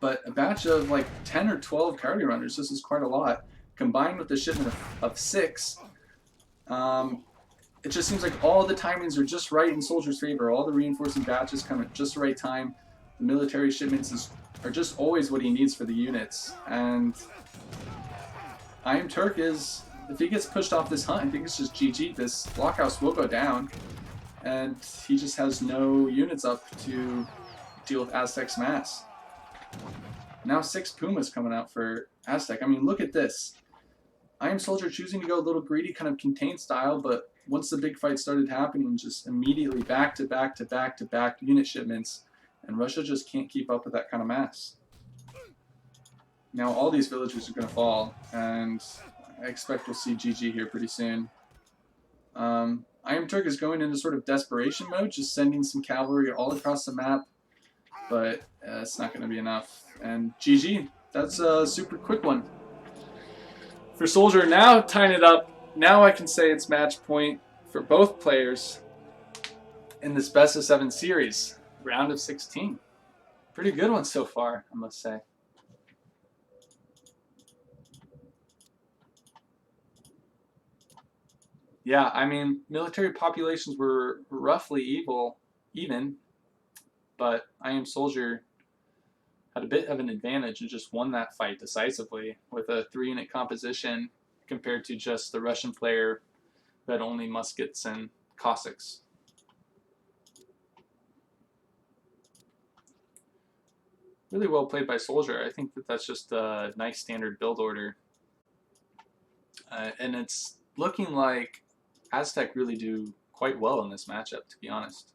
but a batch of like 10 or 12 Coyote Runners, this is quite a lot, combined with the shipment of 6, it just seems like all the timings are just right in Soldier's favor. All the reinforcing batches come at just the right time. The military shipments are just always what he needs for the units. And iamturk is, if he gets pushed off this hunt, I think it's just GG. This blockhouse will go down, and he just has no units up to deal with Aztec's mass. Now 6 Pumas coming out for Aztec. I mean, look at this. Soldier choosing to go a little greedy, kind of contained style, but once the big fight started happening, just immediately back to back to back to back unit shipments, and Russia just can't keep up with that kind of mass. Now all these villagers are going to fall, and I expect we'll see GG here pretty soon. iamturk is going into sort of desperation mode, just sending some cavalry all across the map, but it's not going to be enough. And GG, that's a super quick one for Soldier. Now tying it up, now I can say it's match point for both players in this best of 7 series, round of 16. Pretty good one so far, I must say. Yeah, I mean, military populations were roughly even, but Soldier had a bit of an advantage and just won that fight decisively with a 3-unit composition compared to just the Russian player who had only muskets and Cossacks. Really well played by Soldier. I think that that's just a nice standard build order. And it's looking like Aztec really do quite well in this matchup, to be honest.